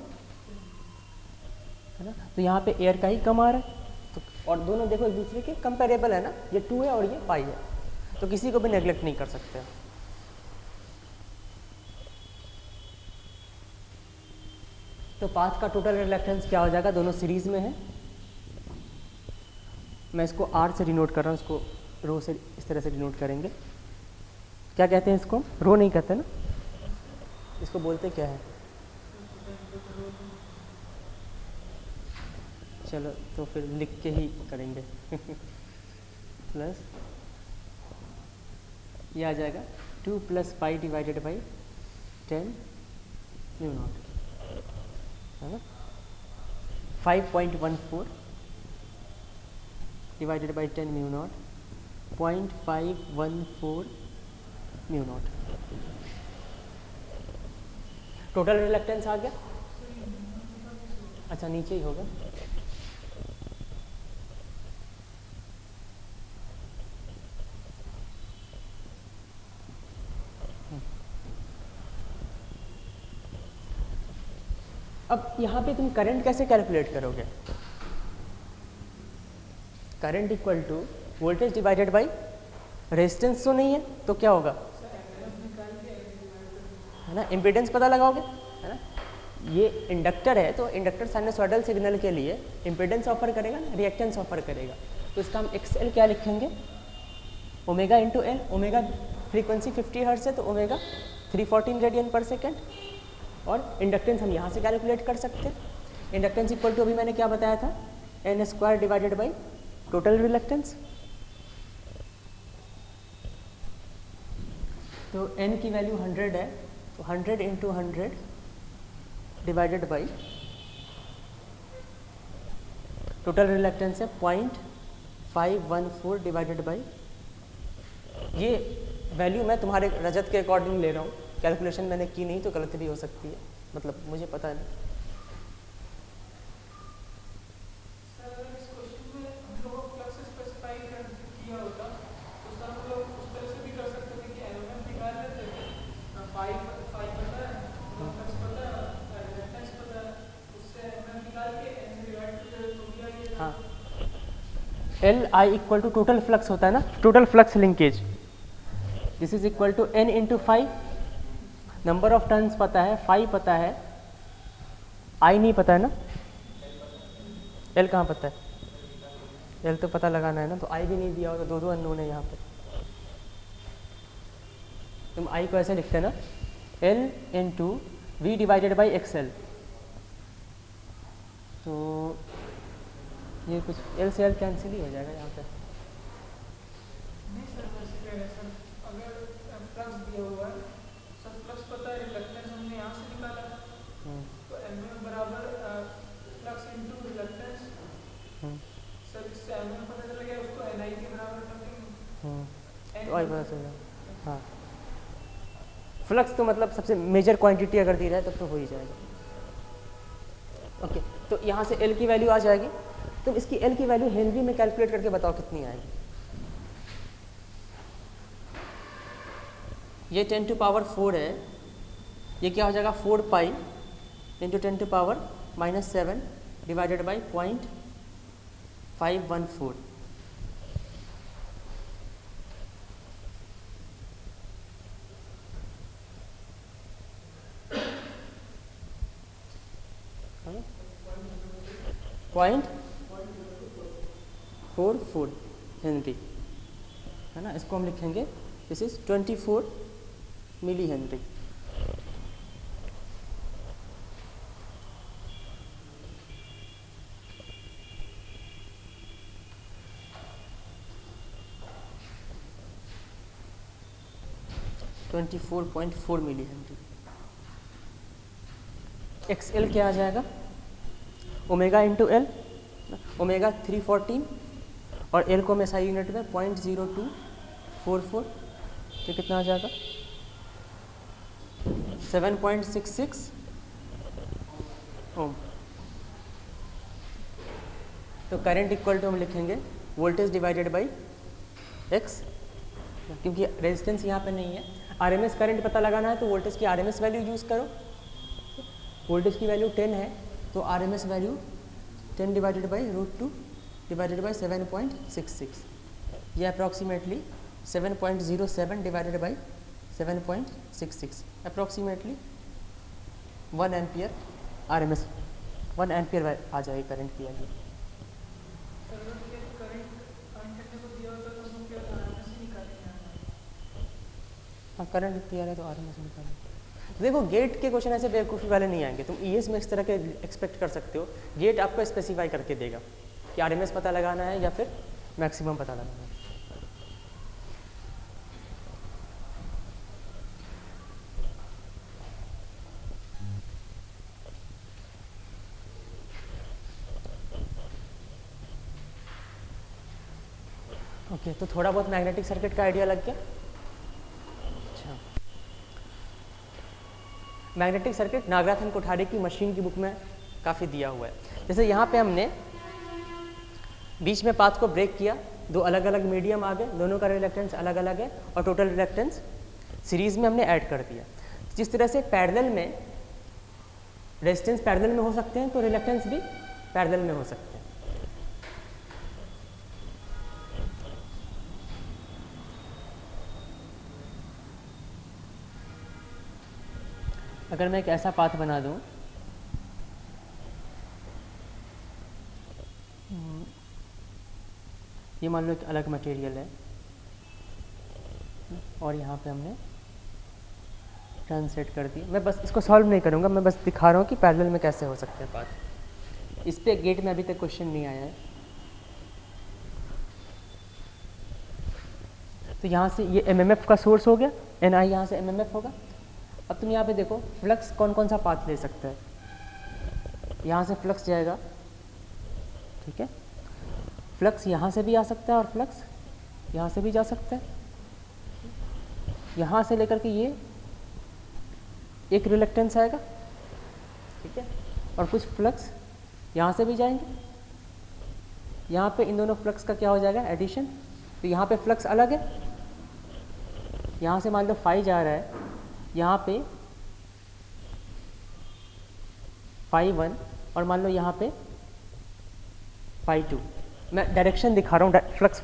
है ना। तो यहाँ पे एयर का ही कम आ रहा है, तो और दोनों देखो एक दूसरे के कंपेरेबल है ना, ये 2 है और ये 5 है, तो किसी को भी नेग्लेक्ट नहीं कर सकते। तो पाथ का टोटल रिलक्टेंस क्या हो जाएगा, दोनों सीरीज में है। मैं इसको R से डिनोट कर रहा हूँ, इसको रो से इस तरह से डिनोट करेंगे। क्या कहते हैं इसको, रो नहीं कहते ना, इसको बोलते क्या है, चलो तो फिर लिख के ही करेंगे प्लस ये आ जाएगा 2 + pi divided by 10 mu not, है ना। 5.14 divided by 10 mu naught, 0.514 mu naught. Total reluctance आ गया। अच्छा नीचे ही होगा। अब यहाँ पे तुम करंट कैसे कैलकुलेट करोगे? Current equal to voltage divided by resistance तो नहीं है, तो क्या होगा, है ना, इम्पीडेंस पता लगाओगे, है ना। ये इंडक्टर है तो इंडक्टर साइनसॉइडल सिग्नल के लिए इम्पीडेंस ऑफर करेगा ना, रिएक्टेंस ऑफर करेगा। तो इसका हम XL क्या लिखेंगे, omega into L. Omega frequency 50 hertz है तो ओमेगा 314 रेडियन पर सेकेंड। और इंडक्टेंस हम यहाँ से कैलकुलेट कर सकते हैं। इंडक्टेंस इक्वल टू अभी मैंने क्या बताया था, n² divided by total reluctance. तो n की वैल्यू 100 है तो 100 into 100 divided by total reluctance है 0.514 डिवाइडेड बाई, ये वैल्यू मैं तुम्हारे रजत के अकॉर्डिंग ले रहा हूँ, कैलकुलेशन मैंने की नहीं तो गलती भी हो सकती है, मतलब मुझे पता नहीं। हाँ, LI equal to total flux होता है ना, total flux linkage. This is equal to N into 5, number of turns पता है, 5 पता है, I नहीं पता है ना, L कहाँ पता है, L तो पता लगाना है ना, तो I भी नहीं दिया हो तो दो अननोन है यहाँ पे। तुम I को ऐसे लिखते हैं ना, L into V divided by XL। तो ये कुछ L से L कैंसिल ही हो जाएगा यहाँ पे। नहीं सर, वैसे कह रहे सर, अगर फ्लक्स दिया हुआ है, सर फ्लक्स पता है, रिलक्टेंस हमने यहाँ से निकाला, तो mm बराबर फ्लक्स इंटू रिलक्टेंस, सर इससे mm पता चल गया, उसको ni के बराबर कर देंगे। तो आई पता चल जाएगा। हाँ, फ्लक्स तो मतलब सबसे मेजर क्वांटिटी अगर दी रहा है तब तो हो ही जाएगा। ओके, तो यहाँ से L की वैल्यू आ जाएगी। तुम इसकी L की वैल्यू हेनरी में कैलकुलेट करके बताओ कितनी आएगी। ये 10 टू पावर 4 है, ये क्या हो जाएगा 4 pi into 10 to power -7 divided by 0.514। .44 henry, है ना। इसको हम लिखेंगे, this is 24 milli henry. $24.4 milli henry. XL क्या आ जाएगा, ओमेगा इंटू एल, ओमेगा 314 और एल को मैं SI यूनिट में 0.0244, तो कितना आ जाएगा 7.66 ओम। तो करंट इक्वल टू हम लिखेंगे वोल्टेज डिवाइडेड बाई एक्स, क्योंकि रेजिस्टेंस यहाँ पे नहीं है। आरएमएस करंट पता लगाना है तो वोल्टेज की आरएमएस वैल्यू यूज़ करो। वोल्टेज की वैल्यू 10 है तो RMS value 10 divided by √2 divided by 7.66, ये approximately 7.07 divided by 7.66, approximately 1 ampere RMS 1 ampere आ जाएगी करंट की वैल्यू। हाँ, करंट क्लियर है तो आरएमएस निकालें। देखो गेट के क्वेश्चन ऐसे बेवकूफ़ी वाले नहीं आएंगे, तुम ईएस में इस तरह के एक्सपेक्ट कर सकते हो। गेट आपको स्पेसिफाई करके देगा कि आरएमएस पता लगाना है या फिर मैक्सिमम पता लगाना है। ओके, तो थोड़ा बहुत मैग्नेटिक सर्किट का आइडिया लग गया। अच्छा, मैग्नेटिक सर्किट नागराथन कोठारी की मशीन की बुक में काफ़ी दिया हुआ है। जैसे यहाँ पे हमने बीच में पाथ को ब्रेक किया, दो अलग अलग मीडियम आ गए, दोनों का रिलक्टेंस अलग अलग है और टोटल रिलक्टेंस सीरीज में हमने ऐड कर दिया। जिस तरह से पैरेलल में रेजिस्टेंस पैरेलल में हो सकते हैं, तो रिलक्टेंस भी पैरेलल में हो सकते हैं। अगर मैं एक ऐसा पाथ बना दूं, ये मान लो एक अलग मटेरियल है और यहाँ पे हमने टर्न सेट कर दी। मैं बस इसको सॉल्व नहीं करूँगा, मैं बस दिखा रहा हूँ कि पैरेलल में कैसे हो सकते हैं पाथ। इस पे गेट में अभी तक क्वेश्चन नहीं आया है। तो यहाँ से ये एमएमएफ का सोर्स हो गया, एनआई यहाँ से एमएमएफ होगा। अब तुम यहाँ पे देखो फ्लक्स कौन कौन सा पाथ ले सकता है। यहाँ से फ्लक्स जाएगा, ठीक है, फ्लक्स यहाँ से भी आ सकता है और फ्लक्स यहाँ से भी जा सकता है। यहाँ से लेकर के ये एक रिलक्टेंस आएगा, ठीक है, और कुछ फ्लक्स यहाँ से भी जाएंगे। यहाँ पे इन दोनों फ्लक्स का क्या हो जाएगा, एडिशन। तो यहाँ पे फ्लक्स अलग है, यहाँ से मान लो फाई जा रहा है, यहाँ पे फाई 1 और मान लो यहाँ पे फाई 2। मैं डायरेक्शन दिखा रहा हूँ, फ्लक्स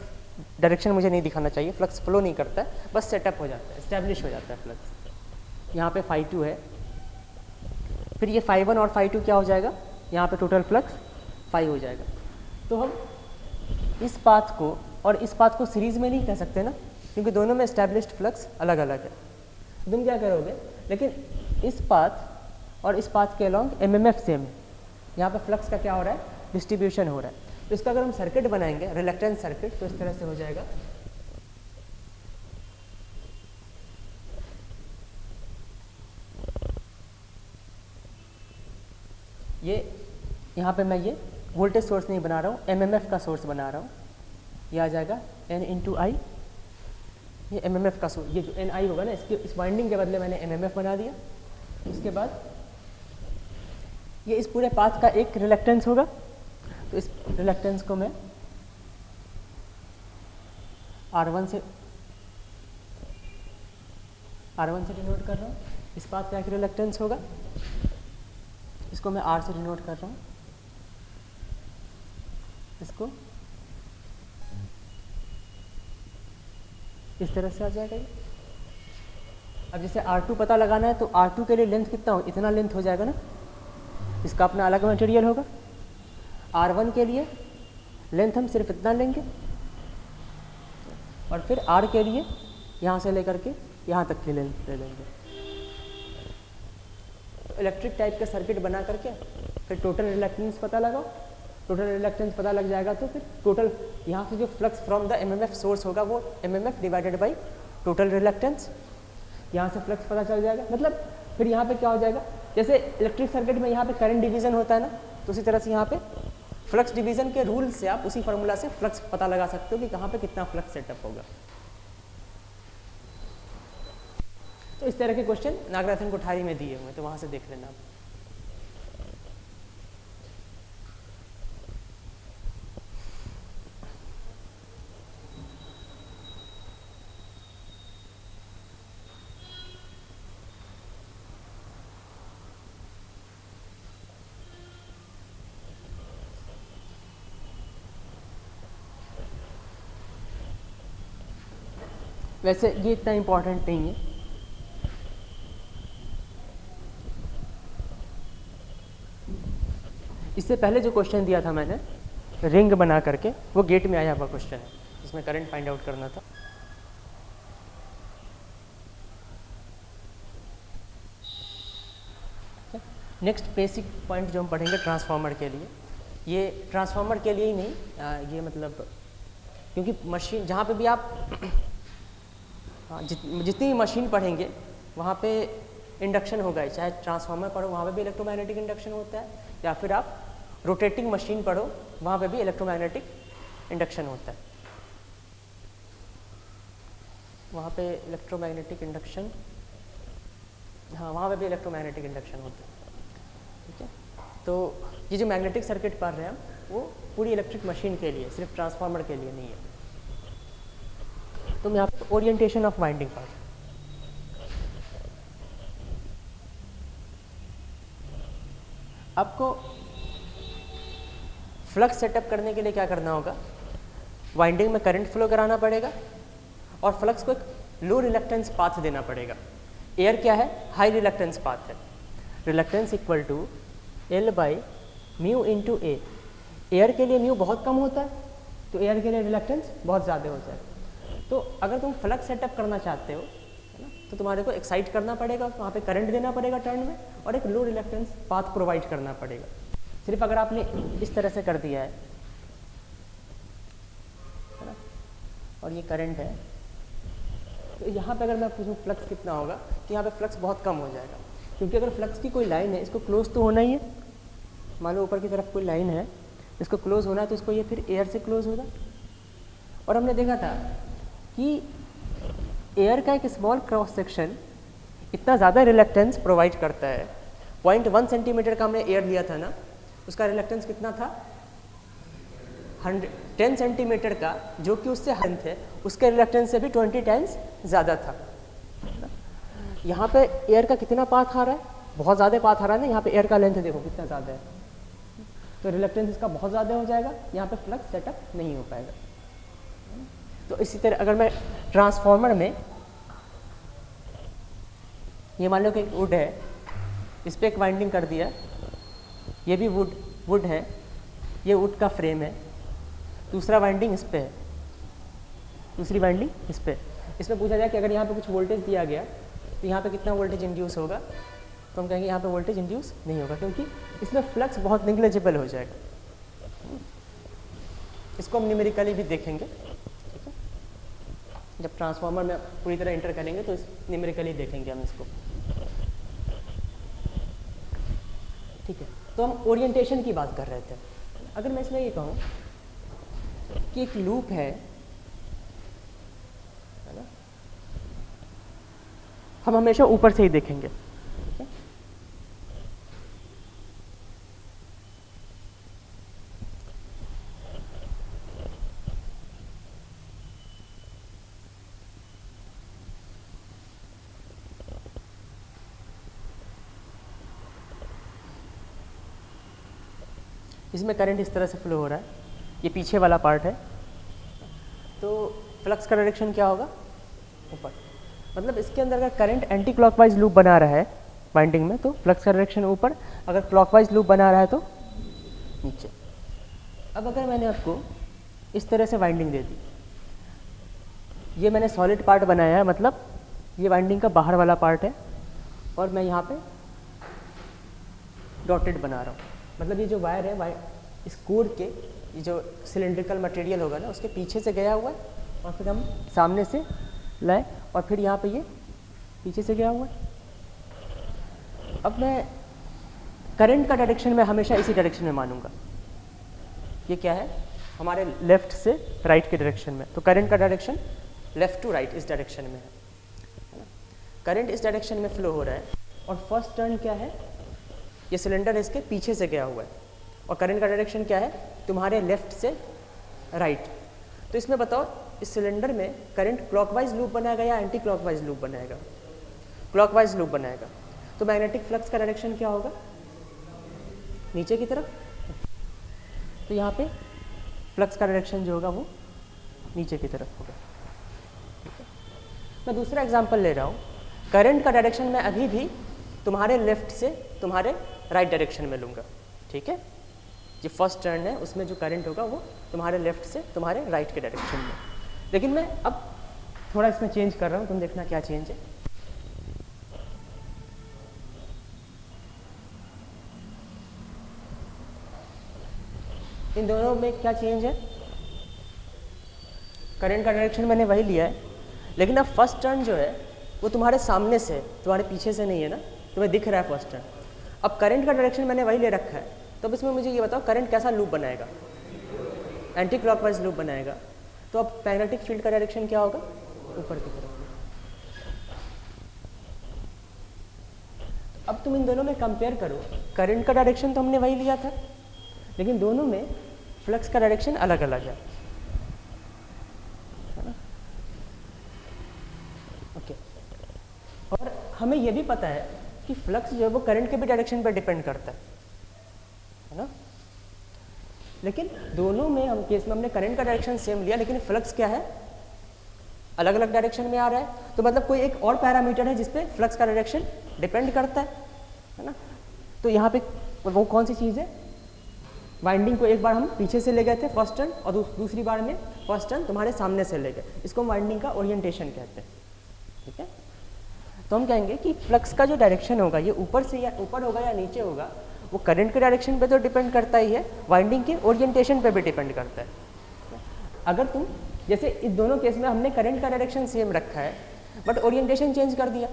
डायरेक्शन मुझे नहीं दिखाना चाहिए, फ्लक्स फ्लो नहीं करता है, बस सेटअप हो जाता है, एस्टेब्लिश हो जाता है फ्लक्स। यहाँ पे फाई 2 है, फिर ये फाई 1 और फाई 2 क्या हो जाएगा, यहाँ पे टोटल फ्लक्स फाई हो जाएगा। तो हम इस पाथ को और इस पाथ को सीरीज में नहीं कह सकते ना, क्योंकि दोनों में एस्टेब्लिश्ड फ्लक्स अलग अलग है। तुम क्या करोगे, लेकिन इस पाथ और इस पाथ के अलॉन्ग एमएमएफ सेम है, यहाँ पे फ्लक्स का क्या हो रहा है, डिस्ट्रीब्यूशन हो रहा है। तो इसका अगर हम सर्किट बनाएंगे, रिलक्टेंस सर्किट, तो इस तरह से हो जाएगा। ये यहाँ पे मैं ये वोल्टेज सोर्स नहीं बना रहा हूँ, एमएमएफ का सोर्स बना रहा हूँ। ये आ जाएगा N × I, ये एमएमएफ का सोर्स, ये जो NI होगा ना, इसके इस वाइंडिंग के बदले मैंने एमएमएफ बना दिया। उसके बाद ये इस पूरे पाथ का एक रिलक्टेंस होगा, तो इस रिलक्टेंस को मैं R1 से डिनोट कर रहा हूँ। इस पाथ का एक रिलक्टेंस होगा, इसको मैं R से डिनोट कर रहा हूँ। इसको इस तरह से आ जाएगा ये। अब जैसे R2 पता लगाना है, तो R2 के लिए लेंथ कितना हो, इतना लेंथ हो जाएगा ना, इसका अपना अलग मटेरियल होगा। R1 के लिए लेंथ हम सिर्फ इतना लेंगे और फिर R के लिए यहाँ से लेकर के यहाँ तक की लेंथ ले लेंगे। इलेक्ट्रिक टाइप का सर्किट बना करके फिर टोटल रिलक्टेंस पता लगाओ। टोटल रिलक्टेंस पता लग जाएगा तो फिर टोटल यहाँ से जो flux from the MMF source होगा वो MMF divided by total reluctance, यहाँ से फ्लक्स पता चल जाएगा। मतलब फिर यहाँ पे क्या हो जाएगा, जैसे इलेक्ट्रिक सर्किट में यहाँ पे करंट डिवीजन होता है ना, तो उसी तरह से यहाँ पे फ्लक्स डिवीजन के रूल से आप उसी फार्मूला से फ्लक्स पता लगा सकते हो कि कहाँ पे कितना फ्लक्स सेटअप होगा। तो इस तरह के क्वेश्चन नागराथन कोठारी में दिए हुए हैं, तो वहाँ से देख लेना आप। वैसे ये इतना इम्पोर्टेंट नहीं है, इससे पहले जो क्वेश्चन दिया था मैंने रिंग बना करके, वो गेट में आया हुआ क्वेश्चन है, जिसमें करंट फाइंड आउट करना था। नेक्स्ट बेसिक पॉइंट जो हम पढ़ेंगे ट्रांसफार्मर के लिए, ये ट्रांसफार्मर के लिए ही नहीं, ये मतलब क्योंकि मशीन जहाँ पे भी आप जितनी भी मशीन पढ़ेंगे वहाँ पे इंडक्शन होगा, चाहे ट्रांसफार्मर पढ़ो वहाँ पे भी इलेक्ट्रोमैग्नेटिक इंडक्शन होता है, या फिर आप रोटेटिंग मशीन पढ़ो वहाँ पे भी इलेक्ट्रोमैग्नेटिक इंडक्शन होता है। वहाँ पे इलेक्ट्रोमैग्नेटिक इंडक्शन, हाँ वहाँ पे भी इलेक्ट्रोमैग्नेटिक इंडक्शन होता है, ठीक है। तो ये जो मैग्नेटिक सर्किट पढ़ रहे हैं हम, वो पूरी इलेक्ट्रिक मशीन के लिए, सिर्फ ट्रांसफार्मर के लिए नहीं है। तो यहाँ पे ओरिएंटेशन ऑफ वाइंडिंग पार्ट, आपको फ्लक्स सेटअप करने के लिए क्या करना होगा, वाइंडिंग में करंट फ्लो कराना पड़ेगा और फ्लक्स को एक लो रिलक्टेंस पाथ देना पड़ेगा। एयर क्या है, हाई रिलक्टेंस पाथ है। Reluctance equal to L by mu into A. Air के लिए म्यू बहुत कम होता है, तो एयर के लिए रिलक्टेंस बहुत ज़्यादा हो जाएगा। तो अगर तुम फ्लक्स सेटअप करना चाहते हो, है ना, तो तुम्हारे को एक्साइट करना पड़ेगा, वहाँ पे करंट देना पड़ेगा टर्न में, और एक लो रिलक्टेंस पाथ प्रोवाइड करना पड़ेगा। सिर्फ अगर आपने इस तरह से कर दिया है ना, और ये करंट है, तो यहाँ पे अगर मैं पूछूँ फ्लक्स कितना होगा, तो यहाँ पे फ्लक्स बहुत कम हो जाएगा, क्योंकि अगर फ्लक्स की कोई लाइन है, इसको क्लोज तो होना ही है। मान लो ऊपर की तरफ कोई लाइन है, इसको क्लोज होना है, तो इसको ये फिर एयर से क्लोज होगा। और हमने देखा था कि एयर का एक स्मॉल क्रॉस सेक्शन इतना ज़्यादा रिलक्टेंस प्रोवाइड करता है। 0.1 सेंटीमीटर का हमने एयर लिया था ना, उसका रिलक्टेंस कितना था, 10 सेंटीमीटर का, जो कि उससे लेंथ है, उसके रिलक्टेंस से भी 20 टाइम्स ज़्यादा था। यहाँ पे एयर का कितना पाथ आ रहा है, बहुत ज़्यादा पाथ आ रहा है ना, यहाँ पे एयर का लेंथ देखो कितना ज़्यादा है, तो रिलक्टेंस इसका बहुत ज़्यादा हो जाएगा, यहाँ पे फ्लक्स सेटअप नहीं हो पाएगा। तो इसी तरह अगर मैं ट्रांसफार्मर में, ये मान लो कि एक वुड है, इस पर एक वाइंडिंग कर दिया, ये भी वुड है, ये वुड का फ्रेम है, दूसरा वाइंडिंग इस पे है, दूसरी वाइंडिंग इस पे। इसमें पूछा जाए कि अगर यहाँ पे कुछ वोल्टेज दिया गया, तो यहाँ पे कितना वोल्टेज इंड्यूस होगा, तो हम कहेंगे यहाँ पे वोल्टेज इंड्यूस नहीं होगा, क्योंकि इसमें फ्लक्स बहुत निग्लेजिबल हो जाएगा। इसको हम न्यूमेरिकली भी देखेंगे, ठीक है, जब ट्रांसफार्मर में पूरी तरह इंटर करेंगे तो न्यूमेरिकली देखेंगे हम इसको, ठीक है। तो हम ओरिएंटेशन की बात कर रहे थे। अगर मैं इसमें ये कहूँ कि एक लूप है ना, हम हमेशा ऊपर से ही देखेंगे, ठीक है? इसमें करंट इस तरह से फ्लो हो रहा है, ये पीछे वाला पार्ट है, तो फ्लक्स का डायरेक्शन क्या होगा, ऊपर। मतलब इसके अंदर अगर करंट एंटी क्लॉकवाइज लूप बना रहा है वाइंडिंग में, तो फ्लक्स का डायरेक्शन ऊपर, अगर क्लॉकवाइज लूप बना रहा है तो नीचे। अब अगर मैंने आपको इस तरह से वाइंडिंग दे दी, ये मैंने सॉलिड पार्ट बनाया है, मतलब ये वाइंडिंग का बाहर वाला पार्ट है, और मैं यहाँ पे डॉटेड बना रहा हूँ, मतलब ये जो वायर है, इस कोर के, ये जो सिलेंड्रिकल मटेरियल होगा ना, उसके पीछे से गया हुआ है, और फिर हम सामने से लाए, और फिर यहाँ पे ये पीछे से गया हुआ है। अब मैं करंट का डायरेक्शन में हमेशा इसी डायरेक्शन में मानूंगा। ये क्या है, हमारे लेफ्ट से राइट के डायरेक्शन में, तो करंट का डायरेक्शन लेफ्ट टू राइट इस डायरेक्शन में है ना। करंट इस डायरेक्शन में फ्लो हो रहा है, और फर्स्ट टर्न क्या है, ये सिलेंडर इसके पीछे से गया हुआ है, और करंट का डायरेक्शन क्या है, तुम्हारे लेफ्ट से राइट। तो इसमें बताओ, इस सिलेंडर में करंट क्लॉकवाइज लूप बनाएगा या एंटी क्लॉकवाइज लूप बनाएगा, क्लॉकवाइज लूप बनाएगा। तो मैग्नेटिक फ्लक्स का डायरेक्शन क्या होगा, नीचे की तरफ। तो यहाँ पे फ्लक्स का डायरेक्शन जो होगा वो नीचे की तरफ होगा। मैं दूसरा एग्जांपल ले रहा हूँ, करंट का डायरेक्शन मैं अभी भी तुम्हारे लेफ्ट से तुम्हारे राइट डायरेक्शन में लूँगा, ठीक है। जो फर्स्ट टर्न है उसमें जो करंट होगा वो तुम्हारे लेफ्ट से तुम्हारे राइट के डायरेक्शन में। लेकिन मैं अब थोड़ा इसमें चेंज कर रहा हूँ, तुम देखना क्या चेंज है। इन दोनों में क्या चेंज है, करंट का डायरेक्शन मैंने वही लिया है, लेकिन अब फर्स्ट टर्न जो है वो तुम्हारे सामने से, तुम्हारे पीछे से नहीं है ना, तुम्हें दिख रहा है फर्स्ट टर्न। अब करंट का डायरेक्शन मैंने वही ले रखा है, तो अब इसमें मुझे ये बताओ करंट कैसा लूप बनाएगा, एंटी क्लॉकवाइज लूप बनाएगा। तो अब मैग्नेटिक फील्ड का डायरेक्शन क्या होगा, ऊपर की तरफ। अब तुम इन दोनों में कंपेयर करो, करंट का डायरेक्शन तो हमने वही लिया था, लेकिन दोनों में फ्लक्स का डायरेक्शन अलग अलग है ना? ओके, और हमें यह भी पता है कि फ्लक्स जो है वो करंट के भी डायरेक्शन पर डिपेंड करता है ना? लेकिन दोनों में हम केस में हमने करंट का डायरेक्शन सेम लिया, लेकिन फ्लक्स क्या है, अलग अलग डायरेक्शन में आ रहा है। तो मतलब कोई एक और पैरामीटर है जिसपे फ्लक्स का डायरेक्शन डिपेंड करता है ना? तो यहाँ पे वो कौन सी चीज़ है, वाइंडिंग को एक बार हम पीछे से ले गए थे फर्स्ट टर्न, और दूसरी बार में फर्स्ट टर्न तुम्हारे सामने से ले गए, इसको हम वाइंडिंग का ओरिएंटेशन कहते हैं। ठीक है, तो हम कहेंगे कि फ्लक्स का जो डायरेक्शन होगा ये ऊपर से या ऊपर होगा या नीचे होगा, वो करंट के डायरेक्शन पे तो डिपेंड करता ही है, वाइंडिंग के ओरिएंटेशन पे भी डिपेंड करता है। अगर तुम जैसे इस दोनों केस में हमने करंट का डायरेक्शन सेम रखा है बट ओरिएंटेशन चेंज कर दिया,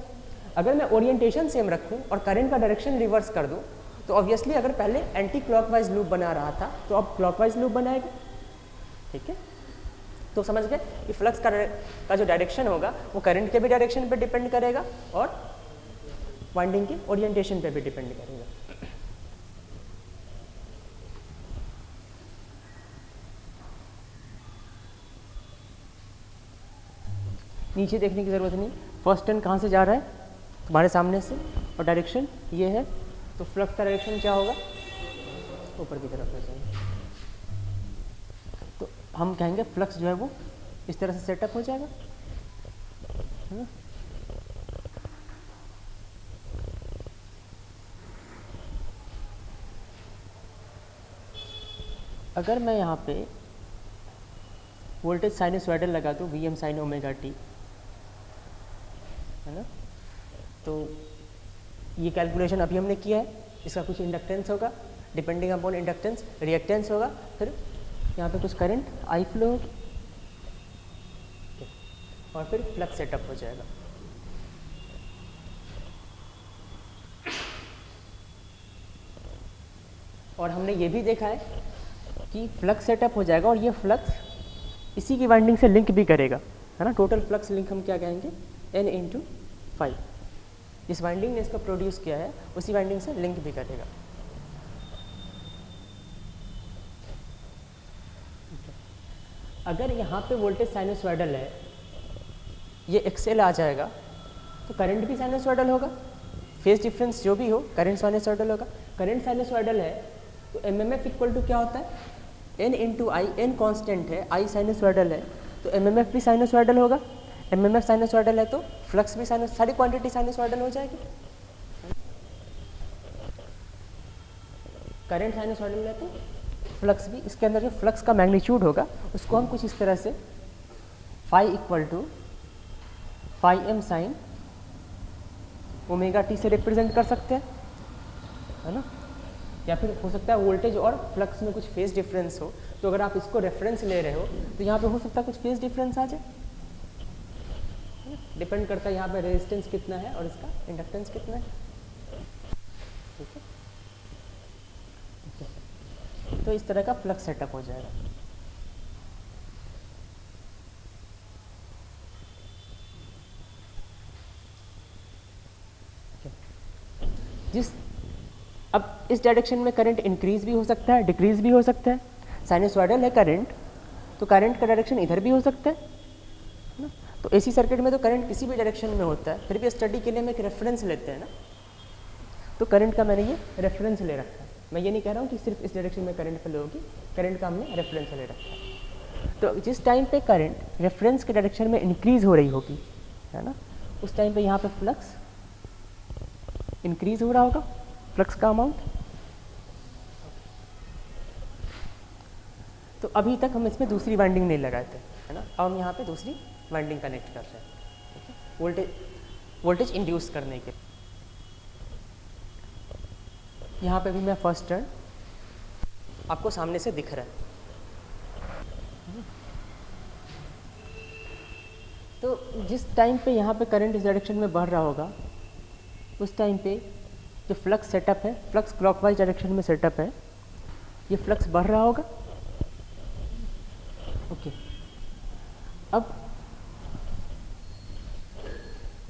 अगर मैं ओरिएंटेशन सेम रखूं और करंट का डायरेक्शन रिवर्स कर दूं तो ऑब्वियसली अगर पहले एंटी क्लॉकवाइज लूप बना रहा था तो अब क्लॉकवाइज लूप बनाएगा। ठीक है, तो समझ गए कि फ्लक्स का जो डायरेक्शन होगा वो करंट के भी डायरेक्शन पे डिपेंड करेगा और वाइंडिंग के ओरिएंटेशन पे भी डिपेंड करेगा। नीचे देखने की ज़रूरत नहीं, फर्स्ट टर्न कहाँ से जा रहा है, तुम्हारे सामने से, और डायरेक्शन ये है, तो फ्लक्स का डायरेक्शन क्या होगा, ऊपर की तरफ है। तो हम कहेंगे फ्लक्स जो है वो इस तरह से सेटअप हो जाएगा, है ना? अगर मैं यहाँ पे वोल्टेज साइनसॉइडल लगा दूँ Vm sin ओमेगा t, है ना, तो ये कैलकुलेशन अभी हमने किया है, इसका कुछ इंडक्टेंस होगा, डिपेंडिंग अपॉन इंडक्टेंस रिएक्टेंस होगा, फिर यहाँ पे कुछ करंट आई फ्लो होगी और फिर फ्लक्स सेटअप हो जाएगा। और हमने ये भी देखा है कि फ्लक्स सेटअप हो जाएगा और ये फ्लक्स इसी की वाइंडिंग से लिंक भी करेगा, है ना। टोटल फ्लक्स लिंक हम क्या कहेंगे, N/5। जिस वाइंडिंग ने इसको प्रोड्यूस किया है उसी वाइंडिंग से लिंक भी करेगा। अगर यहाँ पे वोल्टेज साइनसॉइडल है, ये XL आ जाएगा तो करंट भी साइनसॉइडल होगा, फेज डिफरेंस जो भी हो करंट साइनसॉइडल होगा। करंट साइनसॉइडल है तो MMF इक्वल टू क्या होता है, N/I। N कांस्टेंट है, I साइनसॉइडल है तो MMF भी साइनसॉइडल होगा। MMF साइनसॉइडल है तो फ्लक्स भी सारी क्वांटिटी साइनसॉइडल हो जाएगी। करंट साइनसॉइडल है तो फ्लक्स भी, इसके अंदर जो फ्लक्स का मैग्नीट्यूड होगा उसको हम कुछ इस तरह से phi equal to m sin omega t से रिप्रेजेंट कर सकते हैं, है ना। या फिर हो सकता है वोल्टेज और फ्लक्स में कुछ फेज डिफरेंस हो, तो अगर आप इसको रेफरेंस ले रहे हो तो यहाँ पे हो सकता है कुछ फेज डिफरेंस आ जाए, डिपेंड करता है यहाँ पे रेजिस्टेंस कितना है और इसका इंडक्टेंस कितना है। ठीक है, तो इस तरह का फ्लक्स सेटअप हो जाएगा। अब इस डायरेक्शन में करंट इंक्रीज भी हो सकता है, डिक्रीज भी हो सकता है। साइनसॉइडल है करंट तो करंट का डायरेक्शन इधर भी हो सकता है ना। तो AC सर्किट में तो करंट किसी भी डायरेक्शन में होता है, फिर भी स्टडी के लिए हम एक रेफरेंस लेते हैं ना, तो करंट का मैंने ये रेफरेंस ले रखा है। मैं ये नहीं कह रहा हूँ कि सिर्फ इस डायरेक्शन में करंट फ्लो होगी, करंट का हमने रेफरेंस ले रखा है। तो जिस टाइम पे करंट रेफरेंस के डायरेक्शन में इंक्रीज हो रही होगी, है ना, उस टाइम पे यहाँ पे फ्लक्स इंक्रीज हो रहा होगा, फ्लक्स का अमाउंट। तो अभी तक हम इसमें दूसरी वाइंडिंग नहीं लगाए थे, है ना। अब हम यहाँ पे दूसरी वाइंडिंग कनेक्ट कर रहे हैं, ठीक है, वोल्टेज इंड्यूस करने के। यहाँ पे भी मैं फर्स्ट टर्न आपको सामने से दिख रहा है, तो जिस टाइम पे यहाँ पे करंट इस डायरेक्शन में बढ़ रहा होगा उस टाइम पे जो फ्लक्स सेटअप है, फ्लक्स क्लॉकवाइज डायरेक्शन में सेटअप है, ये फ्लक्स बढ़ रहा होगा। ओके, अब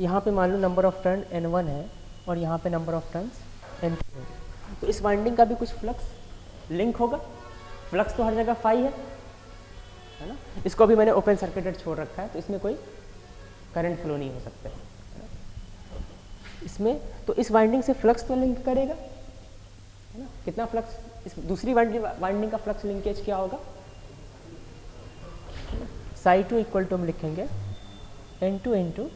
यहाँ पे मान लो नंबर ऑफ टर्न N1 है और यहाँ पे नंबर ऑफ टर्न्स N2 होगा। तो इस वाइंडिंग का भी कुछ फ्लक्स लिंक होगा। फ्लक्स तो हर जगह फाई है ना। इसको भी मैंने ओपन सर्किटेड छोड़ रखा है, तो इसमें कोई करंट फ्लो नहीं हो सकता है ना इसमें। तो इस वाइंडिंग से फ्लक्स तो लिंक करेगा है ना। कितना फ्लक्स, इस दूसरी वाइंडिंग का फ्लक्स लिंकेज क्या होगा, psi2 इक्वल टू हम लिखेंगे N2 ×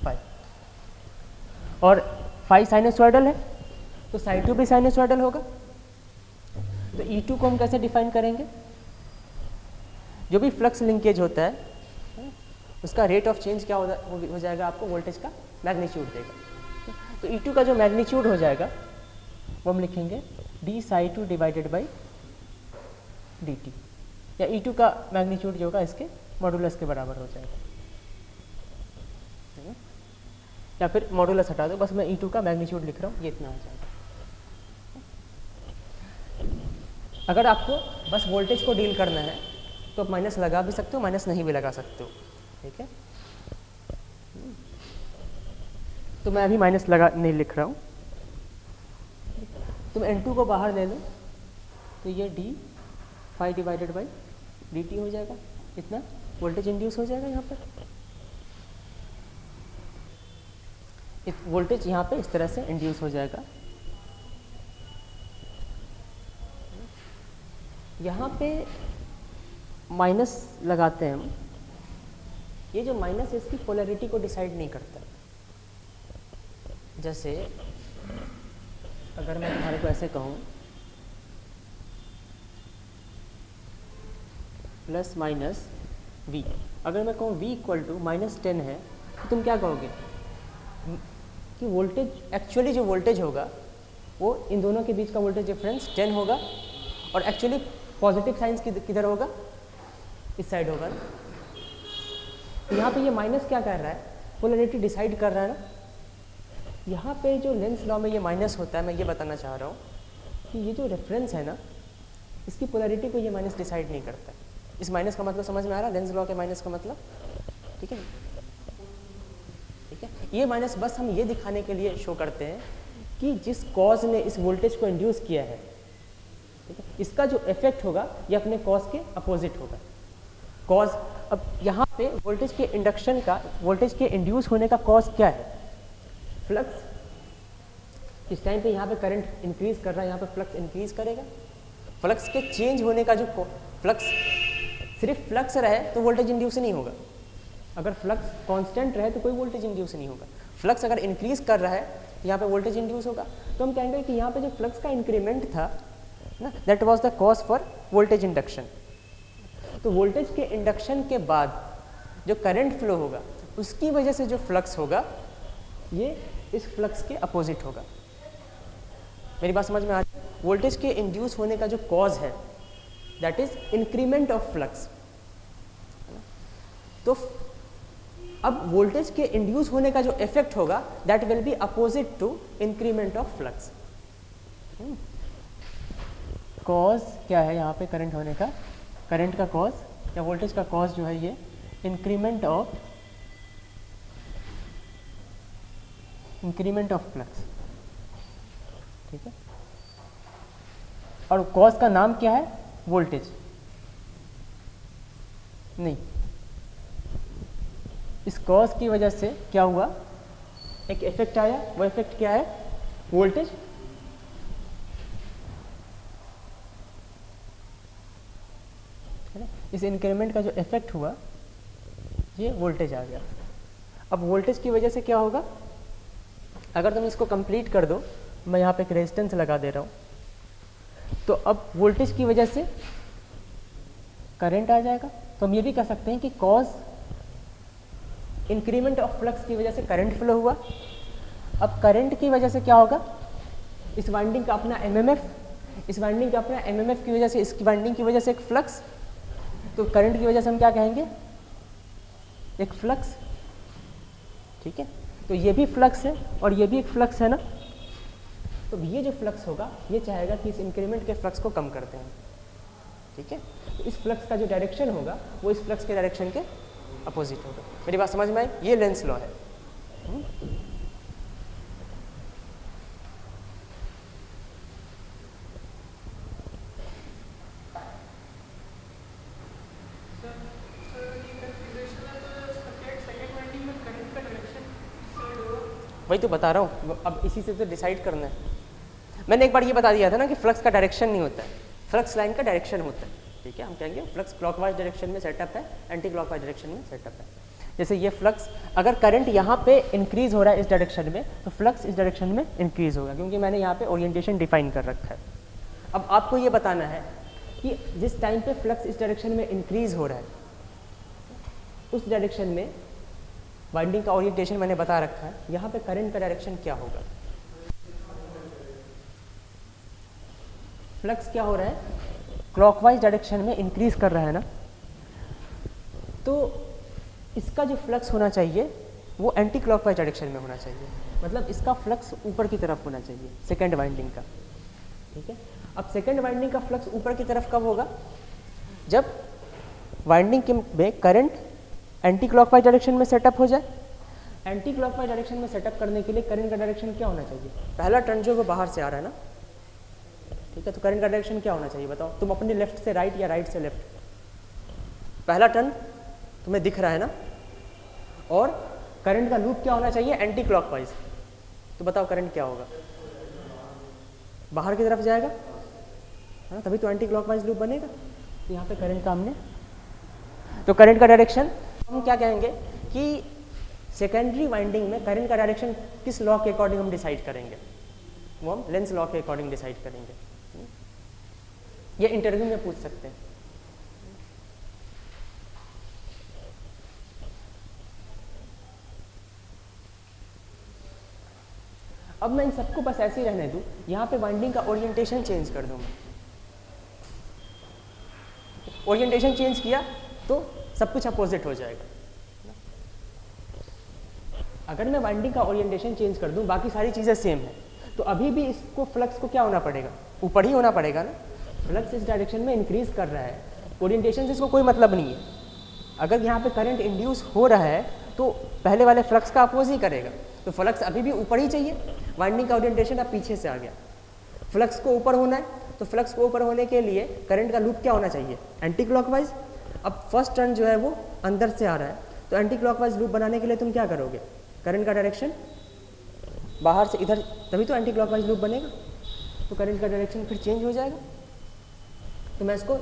phi, और phi साइनसॉइडल है तो psi2 भी साइनसॉइडल होगा। तो E2 को हम कैसे डिफाइन करेंगे, जो भी फ्लक्स लिंकेज होता है उसका रेट ऑफ चेंज क्या हो जाएगा, आपको वोल्टेज का मैग्नीट्यूड देगा। तो E2 का जो मैग्नीट्यूड हो जाएगा वो हम लिखेंगे d psi2 divided by dt, या E2 का मैग्नीट्यूड जो होगा इसके मॉडुलस के बराबर हो जाएगा, या फिर मॉडुलस हटा दो, बस मैं E2 का मैग्नीट्यूड लिख रहा हूँ, ये इतना हो जाएगा। अगर आपको बस वोल्टेज को डील करना है तो आप माइनस लगा भी सकते हो, माइनस नहीं भी लगा सकते हो, ठीक है। तो मैं अभी माइनस लगा नहीं लिख रहा हूँ। तुम N2 को बाहर ले लो तो ये d phi divided by dt हो जाएगा, इतना वोल्टेज इंड्यूस हो जाएगा यहाँ पर। वोल्टेज यहाँ पे इस तरह से इंड्यूस हो जाएगा। यहाँ पे माइनस लगाते हैं हम, ये जो माइनस है इसकी पोलैरिटी को डिसाइड नहीं करता। जैसे अगर मैं तुम्हारे को ऐसे कहूँ प्लस माइनस v, अगर मैं कहूँ v इक्वल टू -10 है तो तुम क्या कहोगे कि वोल्टेज, एक्चुअली जो वोल्टेज होगा वो इन दोनों के बीच का वोल्टेज डिफरेंस 10 होगा, और एक्चुअली पॉजिटिव साइंस किधर होगा, इस साइड होगा ना। तो यहाँ पे ये माइनस क्या कर रहा है, पोलैरिटी डिसाइड कर रहा है ना। यहाँ पे जो लेंस लॉ में ये माइनस होता है, मैं ये बताना चाह रहा हूँ कि ये जो रेफरेंस है ना, इसकी पोलैरिटी को ये माइनस डिसाइड नहीं करता। इस माइनस का मतलब समझ में आ रहा है, लेंस लॉ के माइनस का मतलब, ठीक है ठीक है। ये माइनस बस हम ये दिखाने के लिए शो करते हैं कि जिस कॉज ने इस वोल्टेज को इंड्यूस किया है, ठीक है, इसका जो इफेक्ट होगा ये अपने कॉज के अपोजिट होगा। कॉज, अब यहाँ पे वोल्टेज के इंडक्शन का, वोल्टेज के इंड्यूस होने का कॉज क्या है, फ्लक्स। इस टाइम पे यहाँ पे करंट इंक्रीज कर रहा है, यहाँ पे फ्लक्स इंक्रीज करेगा। फ्लक्स के चेंज होने का जो फ्लक्स, सिर्फ फ्लक्स रहे तो वोल्टेज इंड्यूस नहीं होगा। अगर फ्लक्स कांस्टेंट रहे तो कोई वोल्टेज इंड्यूस नहीं होगा। फ्लक्स अगर इंक्रीज कर रहा है तो यहाँ पे वोल्टेज इंड्यूस होगा। तो हम कहेंगे कि यहाँ पे जो फ्लक्स का इंक्रीमेंट था ना, that was the cause for voltage induction. तो वोल्टेज के इंडक्शन के बाद जो करंट फ्लो होगा उसकी वजह से जो फ्लक्स होगा ये इस फ्लक्स के अपोजिट होगा। मेरी बात समझ में आ रही है? वोल्टेज के इंड्यूस होने का जो कॉज है that is increment of flux. तो अब वोल्टेज के इंड्यूस होने का जो इफेक्ट होगा that will be opposite to increment of flux. Cause क्या है यहाँ पे करंट होने का, करंट का कॉज या वोल्टेज का कॉज जो है ये इंक्रीमेंट ऑफ फ्लक्स, ठीक है। और कॉज का नाम क्या है, वोल्टेज नहीं। इस कॉज की वजह से क्या हुआ, एक इफेक्ट आया, वो इफेक्ट क्या है, वोल्टेज। इस इंक्रीमेंट का जो इफेक्ट हुआ ये वोल्टेज आ गया। अब वोल्टेज की वजह से क्या होगा, अगर तुम इसको कंप्लीट कर दो, मैं यहाँ पे एक रेजिस्टेंस लगा दे रहा हूँ, तो अब वोल्टेज की वजह से करंट आ जाएगा। तो हम ये भी कह सकते हैं कि कॉज इंक्रीमेंट ऑफ फ्लक्स की वजह से करंट फ्लो हुआ। अब करंट की वजह से क्या होगा, इस वाइंडिंग का अपना एमएमएफ, इस वाइंडिंग का अपना एमएमएफ की वजह से, इसकी वाइंडिंग की वजह से एक फ्लक्स। तो करंट की वजह से हम क्या कहेंगे, एक फ्लक्स, ठीक है। तो ये भी फ्लक्स है और ये भी एक फ्लक्स है ना। तो ये जो फ्लक्स होगा ये चाहेगा कि इस इंक्रीमेंट के फ्लक्स को कम करते हैं, ठीक है। तो इस फ्लक्स का जो डायरेक्शन होगा वो इस फ्लक्स के डायरेक्शन के अपोजिट होगा। मेरी बात समझ में आई, ये लेंस लॉ है। वही तो बता रहा हूँ, अब इसी से तो डिसाइड करना है। मैंने एक बार ये बता दिया था ना कि फ्लक्स का डायरेक्शन नहीं होता है, फ्लक्स लाइन का डायरेक्शन होता है। ठीक है, हम कहेंगे फ्लक्स क्लॉकवाइज डायरेक्शन में सेटअप है, एंटी क्लॉकवाइज डायरेक्शन में सेटअप है। जैसे ये फ्लक्स, अगर करंट यहाँ पे इंक्रीज हो रहा है इस डायरेक्शन में, तो फ्लक्स इस डायरेक्शन में इंक्रीज होगा, क्योंकि मैंने यहाँ पे ओरिएंटेशन डिफाइन कर रखा है। अब आपको ये बताना है कि जिस टाइम पे फ्लक्स इस डायरेक्शन में इंक्रीज हो रहा है, उस डायरेक्शन में वाइंडिंग का ओरिएंटेशन मैंने बता रखा है, यहाँ पे करंट का डायरेक्शन क्या होगा। फ्लक्स क्या हो रहा है, क्लॉकवाइज डायरेक्शन में इंक्रीज कर रहा है ना, तो इसका जो फ्लक्स होना चाहिए वो एंटी क्लॉकवाइज डायरेक्शन में होना चाहिए, मतलब इसका फ्लक्स ऊपर की तरफ होना चाहिए सेकेंड वाइंडिंग का। ठीक है, अब सेकेंड वाइंडिंग का फ्लक्स ऊपर की तरफ कब होगा, जब वाइंडिंग के में करंट एंटी क्लॉकवाइज डायरेक्शन में सेटअप हो जाए। एंटी क्लॉकवाइज डायरेक्शन में सेटअप करने के लिए करंट का डायरेक्शन क्या होना चाहिए, पहला टर्न जो वो बाहर से आ रहा है ना, ठीक है, तो करंट का डायरेक्शन क्या होना चाहिए बताओ, तुम अपने लेफ्ट से राइट या राइट से लेफ्ट, पहला टर्न तुम्हें दिख रहा है ना, और करंट का लूप क्या होना चाहिए एंटी क्लॉकवाइज, तो बताओ करंट क्या होगा, बाहर की तरफ जाएगा है ना, तभी तो एंटी क्लॉकवाइज लूप बनेगा। तो यहाँ पे करंट का हमने, तो करंट का डायरेक्शन हम क्या कहेंगे कि सेकेंडरी वाइंडिंग में करंट का डायरेक्शन किस लॉ के अकॉर्डिंग हम डिसाइड करेंगे, वो हम लेंस लॉ के अकॉर्डिंग डिसाइड करेंगे। ये इंटरव्यू में पूछ सकते हैं। अब मैं इन सबको बस ऐसे ही रहने दूं, यहाँ पे वाइंडिंग का ओरिएंटेशन चेंज कर दूं मैं, ओरिएंटेशन चेंज किया तो सब कुछ अपोजिट हो जाएगा। अगर मैं वाइंडिंग का ओरिएंटेशन चेंज कर दूं, बाकी सारी चीज़ें सेम है, तो अभी भी इसको फ्लक्स को क्या होना पड़ेगा, ऊपर ही होना पड़ेगा ना, फ्लक्स इस डायरेक्शन में इंक्रीज कर रहा है, ओरिएंटेशन से इसको कोई मतलब नहीं है। अगर यहाँ पे करंट इंड्यूस हो रहा है तो पहले वाले फ्लक्स का अपोज ही करेगा, तो फ्लक्स अभी भी ऊपर ही चाहिए, वाइंडिंग का ओरिएंटेशन अब पीछे से आ गया, फ्लक्स को ऊपर होना है, तो फ्लक्स को ऊपर होने के लिए करंट का लूप क्या होना चाहिए एंटी क्लॉकवाइज। अब फर्स्ट टर्न जो है वो अंदर से आ रहा है, तो एंटी क्लॉकवाइज लूप बनाने के लिए तुम क्या करोगे, करंट का डायरेक्शन बाहर से इधर, तभी तो एंटी क्लॉकवाइज लूप बनेगा, तो करंट का डायरेक्शन फिर चेंज हो जाएगा। तो मैं इसको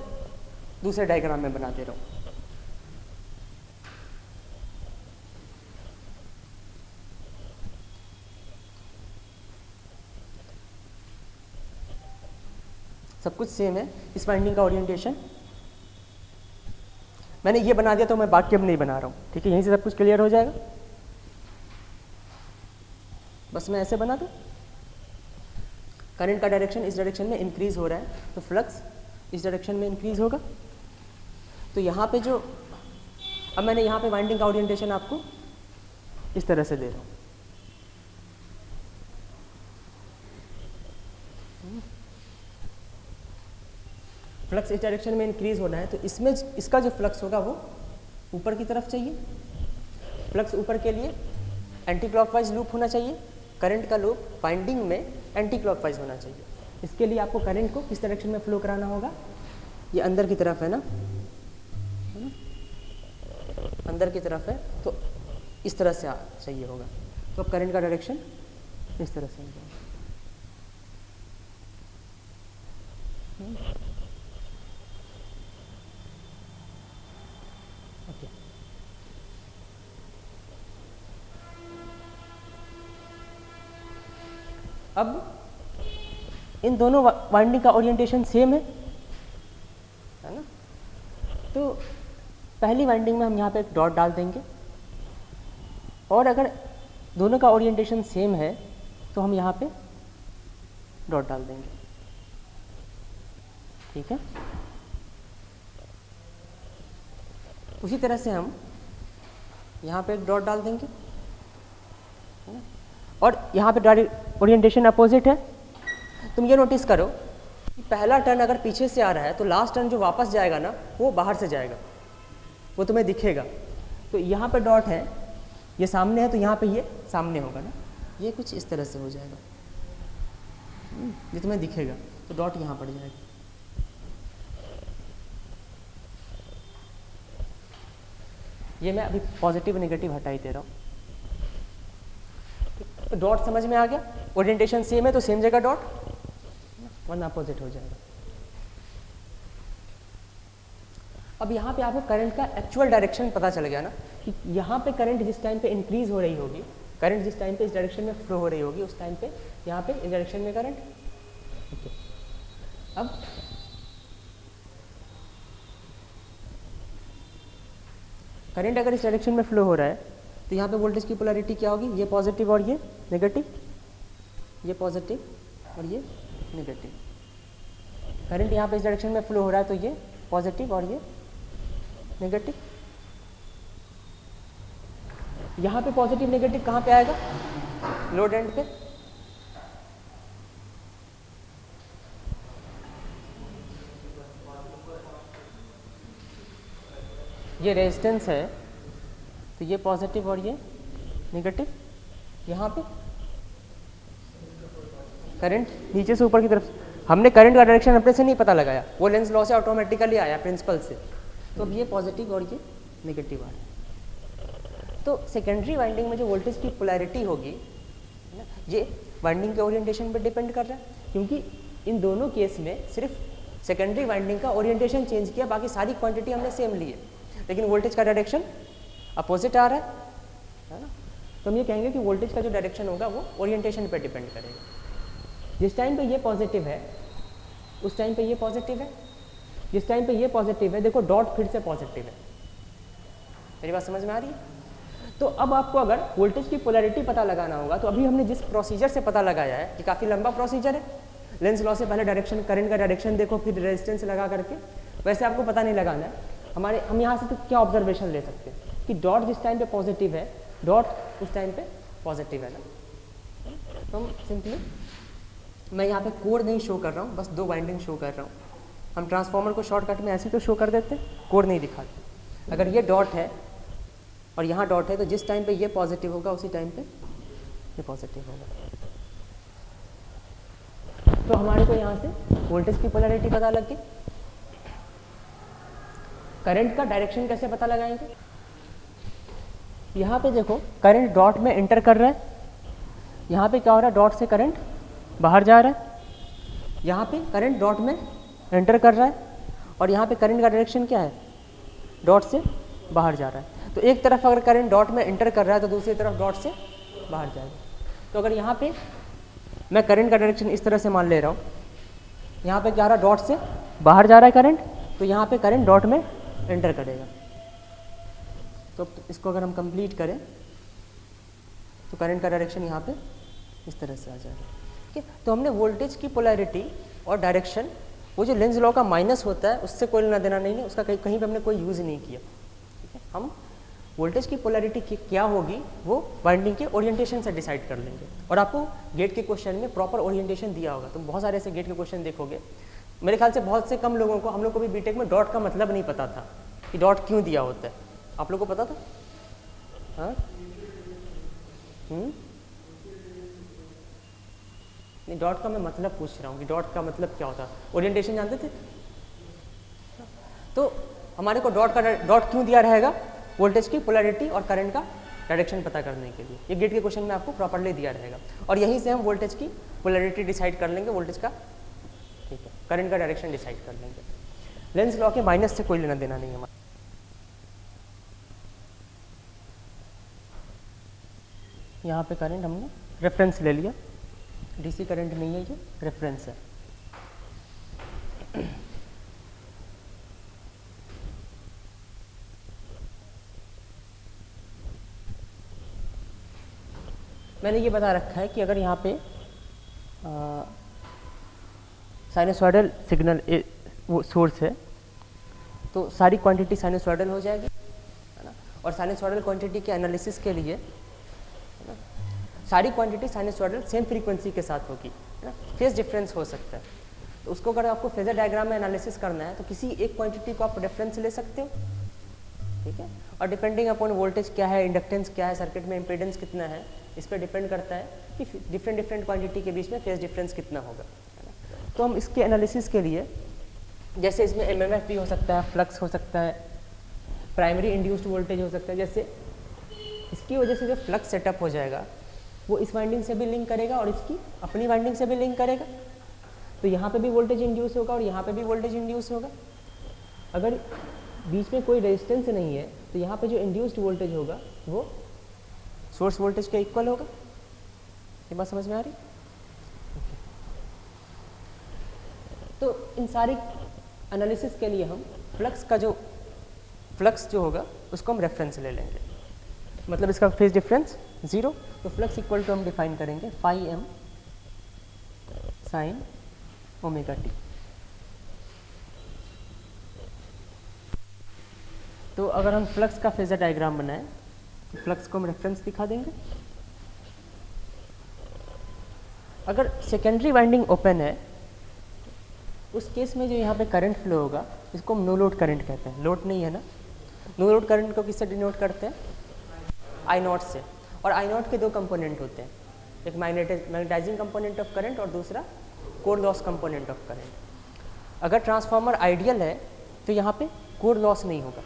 दूसरे डायग्राम में बना दे रहा हूँ। सब कुछ सेम है, इस वाइंडिंग का ओरिएंटेशन मैंने ये बना दिया, तो मैं बाकी अब नहीं बना रहा हूँ। ठीक है, यहीं से सब कुछ क्लियर हो जाएगा, बस मैं ऐसे बना दूँ, करंट का डायरेक्शन इस डायरेक्शन में इंक्रीज हो रहा है, तो फ्लक्स इस डायरेक्शन में इंक्रीज होगा। तो यहाँ पे जो, अब मैंने यहाँ पे वाइंडिंग का ओरिएंटेशन आपको इस तरह से दे रहा हूँ। फ्लक्स इस डायरेक्शन में इंक्रीज होना है, तो इसमें इसका जो फ्लक्स होगा वो ऊपर की तरफ चाहिए। फ्लक्स ऊपर के लिए एंटी क्लॉकवाइज लूप होना चाहिए, करंट का लूप वाइंडिंग में एंटी क्लॉकवाइज होना चाहिए। इसके लिए आपको करंट को किस डायरेक्शन में फ्लो कराना होगा, ये अंदर की तरफ है ना, अंदर की तरफ है, तो इस तरह से चाहिए होगा, तो अब करंट का डायरेक्शन इस तरह से होगा। अब इन दोनों वाइंडिंग का ओरिएंटेशन सेम है ना, तो पहली वाइंडिंग में हम यहाँ पे एक डॉट डाल देंगे, और अगर दोनों का ओरिएंटेशन सेम है तो हम यहाँ पे डॉट डाल देंगे। ठीक है, उसी तरह से हम यहाँ पे एक डॉट डाल देंगे, है ना, और यहाँ पे ओरिएंटेशन अपोजिट है। तुम ये नोटिस करो कि पहला टर्न अगर पीछे से आ रहा है तो लास्ट टर्न जो वापस जाएगा ना वो बाहर से जाएगा, वो तुम्हें दिखेगा। तो यहाँ पे डॉट है, ये सामने है, तो यहाँ पे ये सामने होगा ना, ये कुछ इस तरह से हो जाएगा, ये तुम्हें दिखेगा, तो डॉट यहाँ पड़ जाएगा। ये मैं अभी पॉजिटिव नेगेटिव हटा ही दे रहा हूँ। तो डॉट समझ में आ गया, ओरिएंटेशन सेम है तो सेम जगह डॉट, वरना अपोजिट हो जाएगा। अब यहाँ पे आपको करंट का एक्चुअल डायरेक्शन पता चल गया ना, कि यहाँ पे करंट जिस टाइम पे इंक्रीज हो रही होगी, करंट जिस टाइम पे इस डायरेक्शन में फ्लो हो रही होगी, उस टाइम पे यहाँ पे इस डायरेक्शन में करंट। ओके, अब करंट अगर इस डायरेक्शन में फ्लो हो रहा है तो यहाँ पे वोल्टेज की पोलैरिटी क्या होगी, ये पॉजिटिव और ये नेगेटिव, ये पॉजिटिव और ये नेगेटिव। करंट यहाँ पे इस डायरेक्शन में फ्लो हो रहा है तो ये पॉजिटिव और ये नेगेटिव। यहाँ पे पॉजिटिव नेगेटिव कहाँ पे आएगा, लोड एंड पे। ये रेजिस्टेंस है तो ये पॉजिटिव और ये नेगेटिव। यहाँ पे करंट नीचे से ऊपर की तरफ, हमने करंट का डायरेक्शन अपने से नहीं पता लगाया, वो लेंस लॉ से ऑटोमेटिकली आया, प्रिंसिपल से। तो अब ये पॉजिटिव और ये नेगेटिव आ रहा है। तो सेकेंडरी वाइंडिंग में जो वोल्टेज की पोलैरिटी होगी ना, ये वाइंडिंग के ओरिएंटेशन पे डिपेंड कर रहा है, क्योंकि इन दोनों केस में सिर्फ सेकेंडरी वाइंडिंग का ओरिएंटेशन चेंज किया, बाकी सारी क्वांटिटी हमने सेम ली है, लेकिन वोल्टेज का डायरेक्शन अपोजिट आ रहा है ना। तो हम ये कहेंगे कि वोल्टेज का जो डायरेक्शन होगा वो ओरिएंटेशन पे डिपेंड करेगा। जिस टाइम पे ये पॉजिटिव है उस टाइम पे ये पॉजिटिव है, जिस टाइम पे ये पॉजिटिव है, देखो डॉट फिर से पॉजिटिव है। मेरी बात समझ में आ रही है? तो अब आपको अगर वोल्टेज की पोलैरिटी पता लगाना होगा, तो अभी हमने जिस प्रोसीजर से पता लगाया है कि काफ़ी लंबा प्रोसीजर है, लेंस लॉ से पहले डायरेक्शन, करंट का डायरेक्शन देखो, फिर रेजिस्टेंस लगा करके, वैसे आपको पता नहीं लगाना है। हम यहाँ से तो क्या ऑब्जर्वेशन ले सकते हैं कि डॉट जिस टाइम पे पॉजिटिव है, डॉट उस टाइम पे पॉजिटिव है ना। तो हम सिंपली, मैं यहाँ पे कोड नहीं शो कर रहा हूँ, बस दो वाइंडिंग शो कर रहा हूँ। हम ट्रांसफार्मर को शॉर्टकट में ऐसे तो शो कर देते, कोड नहीं दिखाते। अगर ये डॉट है और यहाँ डॉट है, तो जिस टाइम पे ये पॉजिटिव होगा उसी टाइम पे ये पॉजिटिव होगा। तो हमारे को यहाँ से वोल्टेज की पोलैरिटी पता लग गई। करंट का डायरेक्शन कैसे पता लगाएंगे? यहाँ पे देखो, करंट डॉट में एंटर कर रहा है, यहाँ पे क्या हो रहा है, डॉट से करंट बाहर जा रहा है, यहाँ पे करंट डॉट में एंटर कर रहा है, और यहाँ पे करंट का डायरेक्शन क्या है, डॉट से बाहर जा रहा है। तो एक तरफ अगर करंट डॉट में एंटर कर रहा है तो दूसरी तरफ डॉट से बाहर जाएगा। तो अगर यहाँ पे मैं करंट का डायरेक्शन इस तरह से मान ले रहा हूँ, यहाँ पे क्या रहा, डॉट से बाहर जा रहा है करंट, तो यहाँ पे करंट डॉट में एंटर करेगा। तो इसको अगर हम कंप्लीट करें तो करंट का डायरेक्शन यहाँ पे इस तरह से आ जाएगा। ठीक है, तो हमने वोल्टेज की पोलैरिटी और डायरेक्शन, वो जो लेंस लॉ का माइनस होता है उससे कोई लेना देना नहीं है, उसका कहीं पे हमने कोई यूज़ नहीं किया। ठीक है, हम वोल्टेज की पोलैरिटी क्या होगी वो वाइंडिंग के ओरिएंटेशन से डिसाइड कर लेंगे। और आपको गेट के क्वेश्चन में प्रॉपर ओरिएंटेशन दिया होगा, तो बहुत सारे ऐसे गेट के क्वेश्चन देखोगे। मेरे ख्याल से बहुत से कम लोगों को, हम लोग को भी बीटेक में डॉट का मतलब नहीं पता था कि डॉट क्यों दिया होता है। आप लोग को पता था? हाँ, नहीं, डॉट का मैं मतलब पूछ रहा हूँ कि डॉट का मतलब क्या होता है। ओरिएंटेशन जानते थे? तो हमारे को डॉट क्यों दिया रहेगा? वोल्टेज की पोलैरिटी और करंट का डायरेक्शन पता करने के लिए। ये गेट के क्वेश्चन में आपको प्रॉपर्ली दिया रहेगा, और यहीं से हम वोल्टेज की पोलैरिटी डिसाइड कर लेंगे, वोल्टेज का, ठीक है, करंट का डायरेक्शन डिसाइड कर लेंगे। लेंस लॉ के माइनस से कोई लेना देना नहीं है हमारा। यहाँ पे करंट हमने रेफरेंस ले लिया, डीसी करंट नहीं है, ये रेफरेंस है। मैंने ये बता रखा है कि अगर यहाँ पे साइनसॉइडल सिग्नल वो सोर्स है तो सारी क्वांटिटी साइनसॉइडल हो जाएगी, है ना। और साइनसॉइडल क्वांटिटी के एनालिसिस के लिए, है ना, सारी क्वांटिटी साइनसॉइडल सेम फ्रीक्वेंसी के साथ होगी, है ना। फेज डिफरेंस हो सकता है, तो उसको अगर आपको फेजर डायग्राम में एनालिसिस करना है तो किसी एक क्वांटिटी को आप रेफरेंस ले सकते हो, ठीक है। और डिपेंडिंग अपॉन वोल्टेज क्या है, इंडक्टेंस क्या है, सर्किट में इम्पीडेंस कितना है, इस पर डिपेंड करता है कि डिफरेंट क्वांटिटी के बीच में फेज डिफरेंस कितना होगा, है ना। तो हम इसके एनालिसिस के लिए, जैसे इसमें एमएमएफ भी हो सकता है, फ्लक्स हो सकता है, प्राइमरी इंड्यूस्ड वोल्टेज हो सकता है, जैसे इसकी वजह से जो फ्लक्स सेटअप हो जाएगा वो इस वाइंडिंग से भी लिंक करेगा और इसकी अपनी वाइंडिंग से भी लिंक करेगा। तो यहाँ पे भी वोल्टेज इंड्यूस होगा और यहाँ पे भी वोल्टेज इंड्यूस होगा। अगर बीच में कोई रेजिस्टेंस नहीं है तो यहाँ पे जो इंड्यूस्ड वोल्टेज होगा वो सोर्स वोल्टेज के इक्वल होगा। ये बात समझ में आ रही? तो इन सारी एनालिसिस के लिए हम फ्लक्स जो होगा उसको हम रेफरेंस ले लेंगे, मतलब इसका फेज डिफरेंस 0। तो फ्लक्स इक्वल टू हम डिफाइन करेंगे phi M sine omega T. तो अगर हम फ्लक्स का फेजर डायग्राम बनाएं तो फ्लक्स को हम रेफरेंस दिखा देंगे। अगर सेकेंडरी वाइंडिंग ओपन है उस केस में जो यहाँ पे करंट फ्लो होगा इसको हम नो लोड करंट कहते हैं। लोड नहीं है ना, नो लोड करंट को किससे डिनोट करते हैं? आई नॉट से। और आई नॉट के दो कंपोनेंट होते हैं, एक मैग्नेटाइजिंग कंपोनेंट ऑफ करंट और दूसरा core loss component of current. अगर ट्रांसफार्मर आइडियल है तो यहाँ पे कोर लॉस नहीं होगा।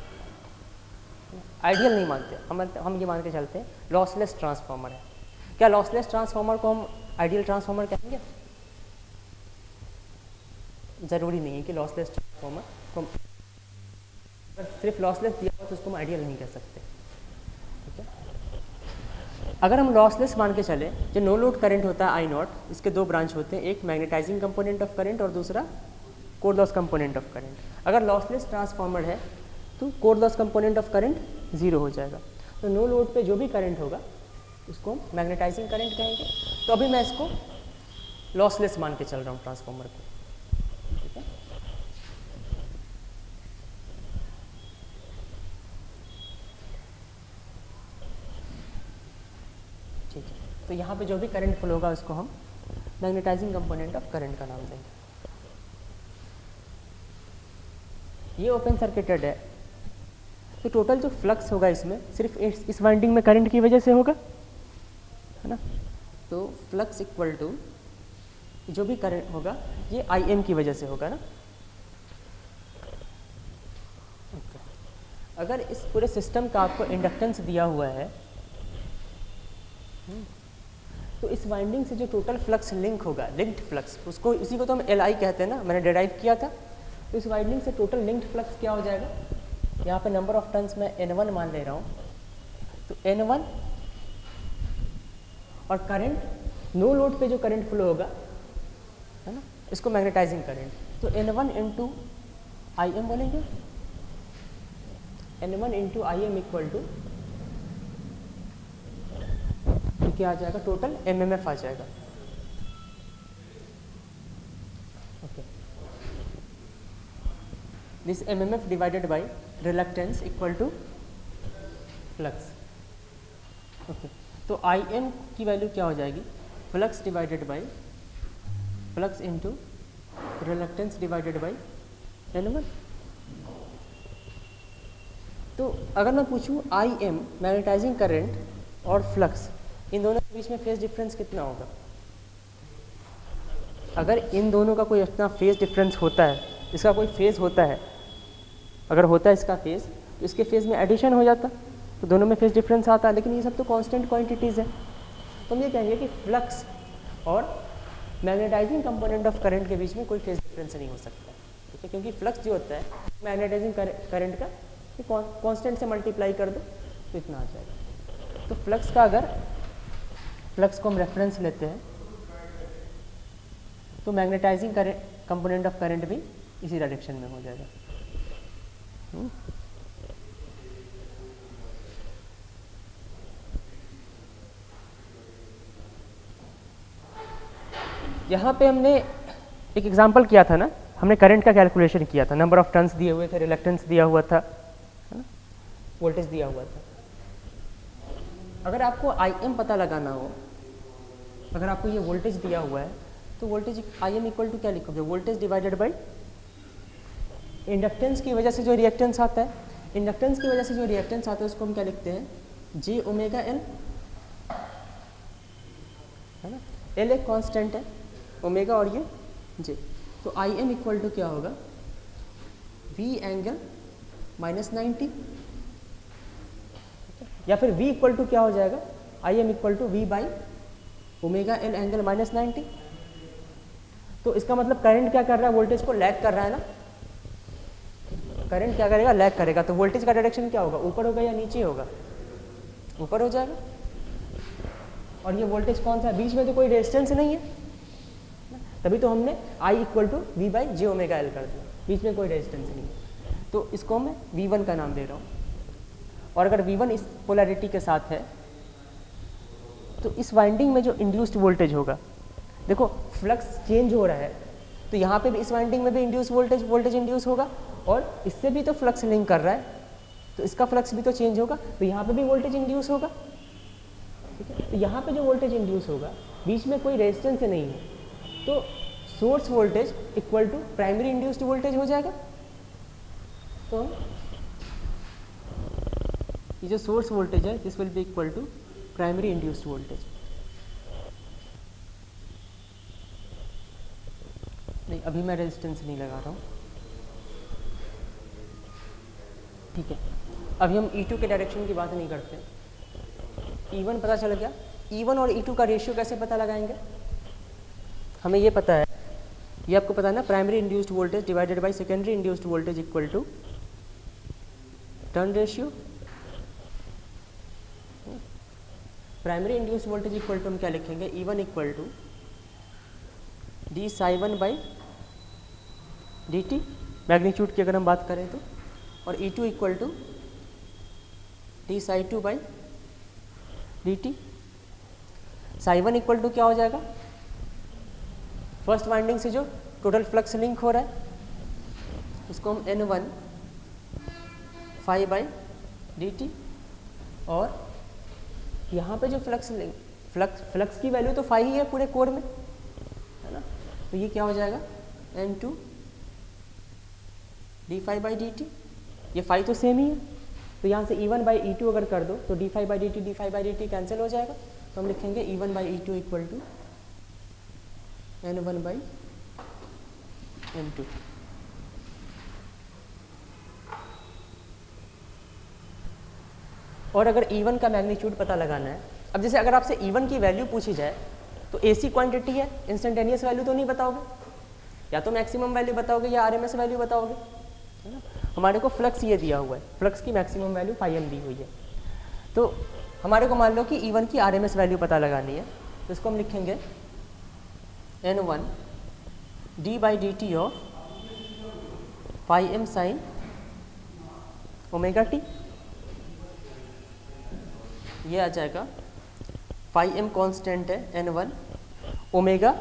आइडियल नहीं मानते हम ये मान के चलते हैं लॉसलेस ट्रांसफार्मर है। क्या लॉसलेस ट्रांसफार्मर को हम आइडियल ट्रांसफार्मर कहेंगे? ज़रूरी नहीं है कि लॉसलेस ट्रांसफार्मर को सिर्फ लॉसलेस दिया हो तो उसको हम आइडियल नहीं कह सकते। ठीक है, अगर हम लॉसलेस मान के चले, जो नो लोड करंट होता है आई नॉट, इसके दो ब्रांच होते हैं, एक मैग्नेटाइजिंग कंपोनेंट ऑफ करंट और दूसरा core loss component of current. अगर लॉसलेस ट्रांसफार्मर है तो core loss component of current 0 हो जाएगा। तो नो लोड पे जो भी करंट होगा उसको हम मैग्नेटाइजिंग करंट कहेंगे। तो अभी मैं इसको लॉसलेस मान के चल रहा हूँ ट्रांसफार्मर को। ठीक है, ठीक है। तो यहाँ पे जो भी करंट फ्लो होगा उसको हम मैग्नेटाइजिंग कंपोनेंट ऑफ करंट का नाम देंगे। ये ओपन सर्किटेड है तो टोटल जो फ्लक्स होगा इसमें सिर्फ इस वाइंडिंग में करंट की वजह से होगा, है ना। तो फ्लक्स इक्वल टू जो भी करंट होगा ये आई एम की वजह से होगा ना। okay. अगर इस पूरे सिस्टम का आपको इंडक्टेंस दिया हुआ है तो इस वाइंडिंग से जो टोटल फ्लक्स लिंक होगा, लिंक्ड फ्लक्स, उसको इसी को तो हम एल आई कहते हैं ना, मैंने डिराइव किया था। तो इस वाइंडिंग से टोटल लिंक्ड फ्लक्स क्या हो जाएगा? यहाँ पे नंबर ऑफ टर्न्स मैं N1 मान ले रहा हूँ। तो N1 और करंट, नो लोड पे जो करंट फ्लो होगा, है ना, इसको मैग्नेटाइजिंग करंट। तो N1 इंटू आई एम बोलेंगे, N1 into I M equal to क्या आ जाएगा? टोटल MMF आ जाएगा। Okay, this MMF divided by reluctance equal to flux. Okay, तो आई एम की वैल्यू क्या हो जाएगी? Flux divided by flux into reluctance divided by N1। तो अगर मैं पूछूं आई एम, मैग्नेटाइजिंग करंट और फ्लक्स, इन दोनों के बीच में फेज डिफरेंस कितना होगा? अगर इन दोनों का कोई इतना फेज डिफरेंस होता है, इसका कोई फेज होता है, अगर होता है इसका फेज, तो इसके फेज में एडिशन हो जाता, तो दोनों में फेज डिफरेंस आता है। लेकिन ये सब तो कांस्टेंट क्वांटिटीज़ है। तो हम ये कहेंगे कि फ्लक्स और मैग्नेटाइजिंग कंपोनेंट ऑफ करंट के बीच में कोई फेज डिफरेंस नहीं हो सकता। ठीक है, क्योंकि फ्लक्स जो होता है मैग्नेटाइजिंग करंट का कांस्टेंट से मल्टीप्लाई कर दो तो इतना आ जाएगा। तो फ्लक्स का, अगर फ्लक्स को हम रेफरेंस लेते हैं तो मैग्नेटाइजिंग कंपोनेंट ऑफ करंट भी इसी डायरेक्शन में हो जाएगा। यहाँ पे हमने एक एग्जांपल किया था ना, हमने करंट का कैलकुलेशन किया था, नंबर ऑफ टर्न्स दिए हुए थे, रिलक्टेंस दिया हुआ था, है ना, वोल्टेज दिया हुआ था। अगर आपको आई एम पता लगाना हो, अगर आपको ये वोल्टेज दिया हुआ है तो voltage I M equal to क्या लिखोगे? वोल्टेज डिवाइडेड बाई इंडक्टेंस की वजह से जो रिएक्टेंस आता है, इंडक्टेंस की वजह से जो रिएक्टेंस आता है उसको हम क्या लिखते हैं? जे ओमेगा एल, है ना। एल एक कांस्टेंट है, ओमेगा और ये जे। तो आई एम इक्वल टू क्या होगा? वी एंगल -90, या फिर V इक्वल टू क्या हो जाएगा? I M equal to V by omega L angle -90। तो इसका मतलब करंट क्या कर रहा है, वोल्टेज को लैग कर रहा है ना, करंट क्या करेगा, लैग करेगा। तो वोल्टेज का डायरेक्शन क्या होगा, ऊपर होगा या नीचे होगा, ऊपर हो जाएगा। और ये वोल्टेज कौन सा है, बीच में तो कोई रेजिस्टेंस नहीं है, तभी तो हमने I equal to V by J omega L कर दिया, बीच में कोई रेजिस्टेंस नहीं है। तो इसको मैं V1 का नाम दे रहा हूँ। और अगर V1 इस पोलैरिटी के साथ है तो इस वाइंडिंग में जो इंड्यूस्ड वोल्टेज होगा, देखो फ्लक्स चेंज हो रहा है, तो यहाँ पे भी इस वाइंडिंग में भी इंड्यूस वोल्टेज इंड्यूस होगा, और इससे भी तो फ्लक्स लिंक कर रहा है, तो इसका फ्लक्स भी तो चेंज होगा, तो यहाँ पे भी वोल्टेज इंड्यूस होगा। ठीक है, तो यहाँ पे जो वोल्टेज इंड्यूस होगा बीच में कोई रेजिस्टेंस नहीं है, तो source voltage equal to primary induced voltage हो जाएगा। तो ये जो सोर्स वोल्टेज है this will be equal to primary induced voltage. नहीं, अभी मैं रेजिस्टेंस नहीं लगा रहा हूँ। ठीक है, अभी हम E2 के डायरेक्शन की बात नहीं करते। E1 पता चल गया, E1 और E2 का रेशियो कैसे पता लगाएंगे, हमें ये पता है, ये आपको पता है ना, primary induced voltage divided by secondary induced voltage equal to turn ratio. Primary induced voltage equal to हम क्या लिखेंगे, E1 equal to D psi 1 by D T, magnitude की अगर हम बात करें तो, और E2 equal to D psi 2 by D T. Psi 1 equal to क्या हो जाएगा, फर्स्ट वाइंडिंग से जो टोटल फ्लक्स लिंक हो रहा है उसको हम N1 phi by D T, और यहाँ पे जो फ्लक्स की वैल्यू तो फाई ही है पूरे कोर में, है ना, तो ये क्या हो जाएगा N2 D phi by D T, ये फाई तो सेम ही है, तो यहाँ से E1 बाई E2 अगर कर दो तो D phi by D T cancel हो जाएगा, तो हम लिखेंगे E1 by E2 equal to N1 by N2। और अगर E1 का मैग्नीट्यूड पता लगाना है, अब जैसे अगर आपसे E1 की वैल्यू पूछी जाए तो AC क्वांटिटी है, इंस्टेंटेनियस वैल्यू तो नहीं बताओगे, या तो मैक्सिमम वैल्यू बताओगे या RMS वैल्यू बताओगे, है ना। हमारे को फ्लक्स ये दिया हुआ है, फ्लक्स की मैक्सिमम वैल्यू φm दी हुई है, तो हमारे को मान लो कि E1 की RMS वैल्यू पता लगानी है, तो इसको हम लिखेंगे N1 D by D T of φm sign omega T, ये आ जाएगा φm कांस्टेंट है N1 omega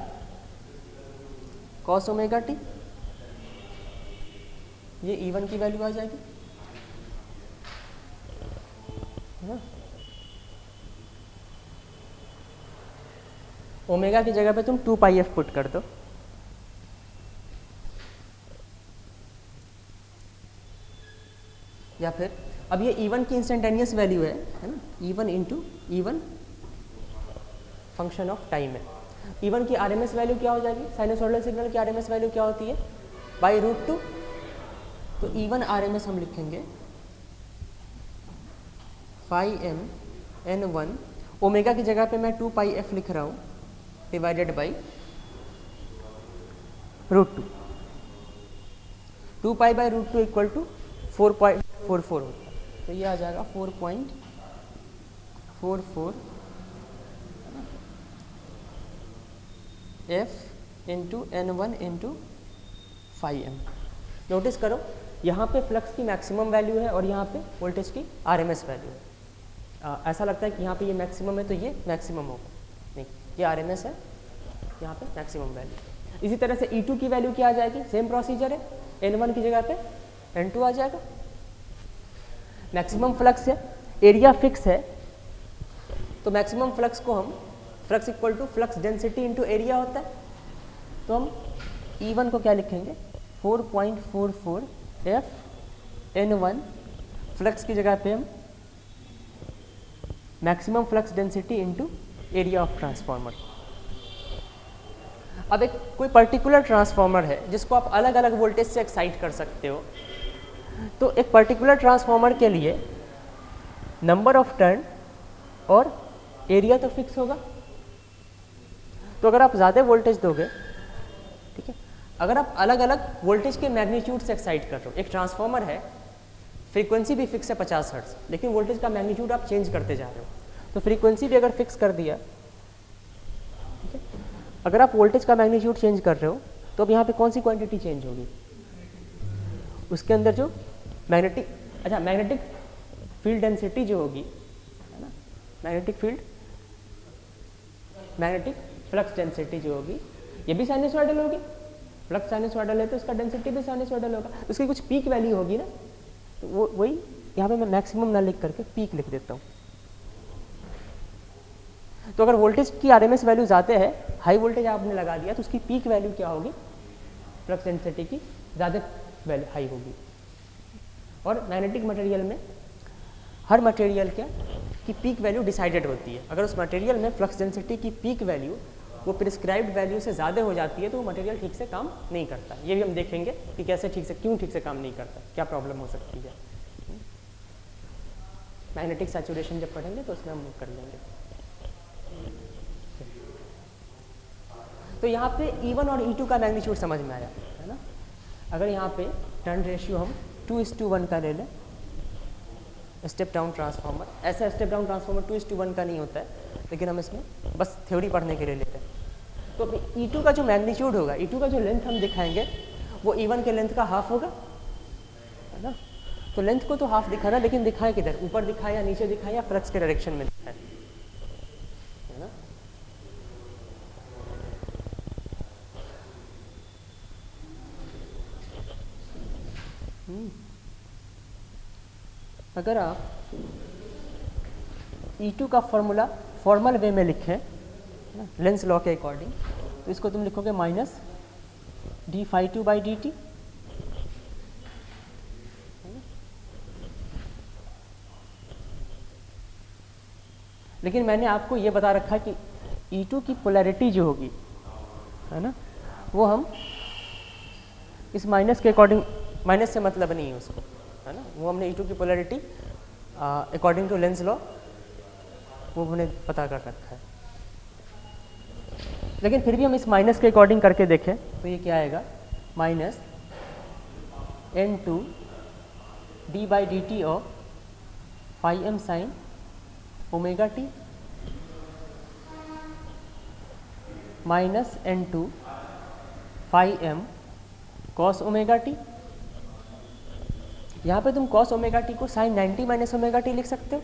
cos omega T, ये E1 की वैल्यू आ जाएगी, है ना। ओमेगा की जगह पे तुम 2 पाई एफ पुट कर दो, या फिर अब ये E1 की इंस्टेंटेनियस वैल्यू है ना, E1 into E1 function of time है। E1 की RMS वैल्यू क्या हो जाएगी, साइनसोइडल सिग्नल की RMS वैल्यू क्या होती है, बाई √2, तो E1 RMS हम लिखेंगे φm N1, ओमेगा की जगह पे मैं 2 पाई f लिख रहा हूँ, divided by √2, 2 pi by √2 equal to 4.44 होता है, तो ये आ जाएगा 4.44 f into N1 into φm। Notice करो यहाँ पे फ्लक्स की मैक्सिमम वैल्यू है और यहाँ पे वोल्टेज की RMS वैल्यू है। ऐसा लगता है कि यहाँ पे ये मैक्सिमम है तो ये मैक्सिमम होगा, नहीं, ये RMS है, यहाँ पे मैक्सिमम वैल्यू। इसी तरह से E2 की वैल्यू क्या आ जाएगी, सेम प्रोसीजर है, N1 की जगह पे N2 आ जाएगा। मैक्सिमम फ्लक्स है, एरिया फिक्स है, तो मैक्सिमम फ्लक्स को हम flux equal to flux density into area होता है, तो हम E1 को क्या लिखेंगे 4.44 f N1, फ्लक्स की जगह पे हम maximum flux density into area of transformer. अब एक कोई पर्टिकुलर ट्रांसफॉर्मर है जिसको आप अलग अलग वोल्टेज से एक्साइट कर सकते हो, तो एक पर्टिकुलर ट्रांसफॉर्मर के लिए नंबर ऑफ टर्न और एरिया तो फिक्स होगा, तो अगर आप ज़्यादा वोल्टेज दोगे, ठीक है, अगर आप अलग अलग वोल्टेज के मैग्नीट्यूड से एक्साइट कर रहे हो, एक ट्रांसफार्मर है, फ्रीक्वेंसी भी फिक्स है 50 हर्ट्ज, लेकिन वोल्टेज का मैग्नीट्यूड आप चेंज करते जा रहे हो, तो फ्रीक्वेंसी भी अगर फिक्स कर दिया, ठीक है, अगर आप वोल्टेज का मैग्नीट्यूड चेंज कर रहे हो तो अब यहाँ पे कौन सी क्वांटिटी चेंज होगी, उसके अंदर जो मैग्नेटिक फील्ड डेंसिटी जो होगी, है ना, मैग्नेटिक फ्लक्स डेंसिटी जो होगी, ये भी साइनसॉइडल होगी, फ्लक्स साइनसॉइडल है तो इसका डेंसिटी भी साइनसॉइडल होगा, उसकी कुछ पीक वैल्यू होगी ना, तो वो वही यहाँ पे मैं मैक्सिमम ना लिख करके पीक लिख देता हूँ। तो अगर वोल्टेज की आरएमएस वैल्यू ज़्यादा है, हाई वोल्टेज आपने लगा दिया, तो उसकी पीक वैल्यू क्या होगी, फ्लक्स डेंसिटी की ज़्यादा वैल्यू हाई होगी। और मैग्नेटिक मटेरियल में हर मटेरियल की पीक वैल्यू डिसाइडेड होती है। अगर उस मटेरियल में फ्लक्स डेंसिटी की पीक वैल्यू वो प्रिस्क्राइब्ड वैल्यू से ज़्यादा हो जाती है तो वो मटेरियल ठीक से काम नहीं करता। ये भी हम देखेंगे कि कैसे क्यों ठीक से काम नहीं करता, क्या प्रॉब्लम हो सकती है। मैग्नेटिक सैचुरेशन जब पढ़ेंगे तो उसमें हम कर लेंगे। तो यहाँ पे E1 और E2 का मैग्नीट्यूड समझ में आया, है ना। अगर यहाँ पे टर्न रेशियो हम 2:1 का ले लें, स्टेप डाउन ट्रांसफार्मर, ऐसा स्टेप डाउन ट्रांसफार्मर 2:1 का नहीं होता है, लेकिन हम इसमें बस थ्योरी पढ़ने के लिए लेते हैं। तो E2 का जो मैग्नीट्यूड होगा, E2 का जो लेंथ हम दिखाएंगे वो E1 के लेंथ का हाफ होगा, है ना। तो लेंथ को तो हाफ दिखाना, लेकिन दिखाएं किधर, ऊपर दिखाए या नीचे दिखाए या फ्लक्स के डायरेक्शन में दिखाए, है ना। अगर आप E2 का फॉर्मूला फॉर्मल वे में लिखें लेंस लॉ के अकॉर्डिंग, तो इसको तुम लिखोगे -d∅2/dt, लेकिन मैंने आपको ये बता रखा कि E2 की पोलैरिटी जो होगी, है ना, वो हम इस माइनस के अकॉर्डिंग, माइनस से मतलब नहीं है उसको, है ना, वो हमने E2 की polarity according to Lenz law वो हमने पता कर रखा है। लेकिन फिर भी हम इस माइनस के अकॉर्डिंग करके देखें तो ये क्या आएगा, -N2 d/dt of φm sin ω t -N2 φm cos ω t। यहाँ पे तुम cos ω t को sin 90 - ω t लिख सकते हो।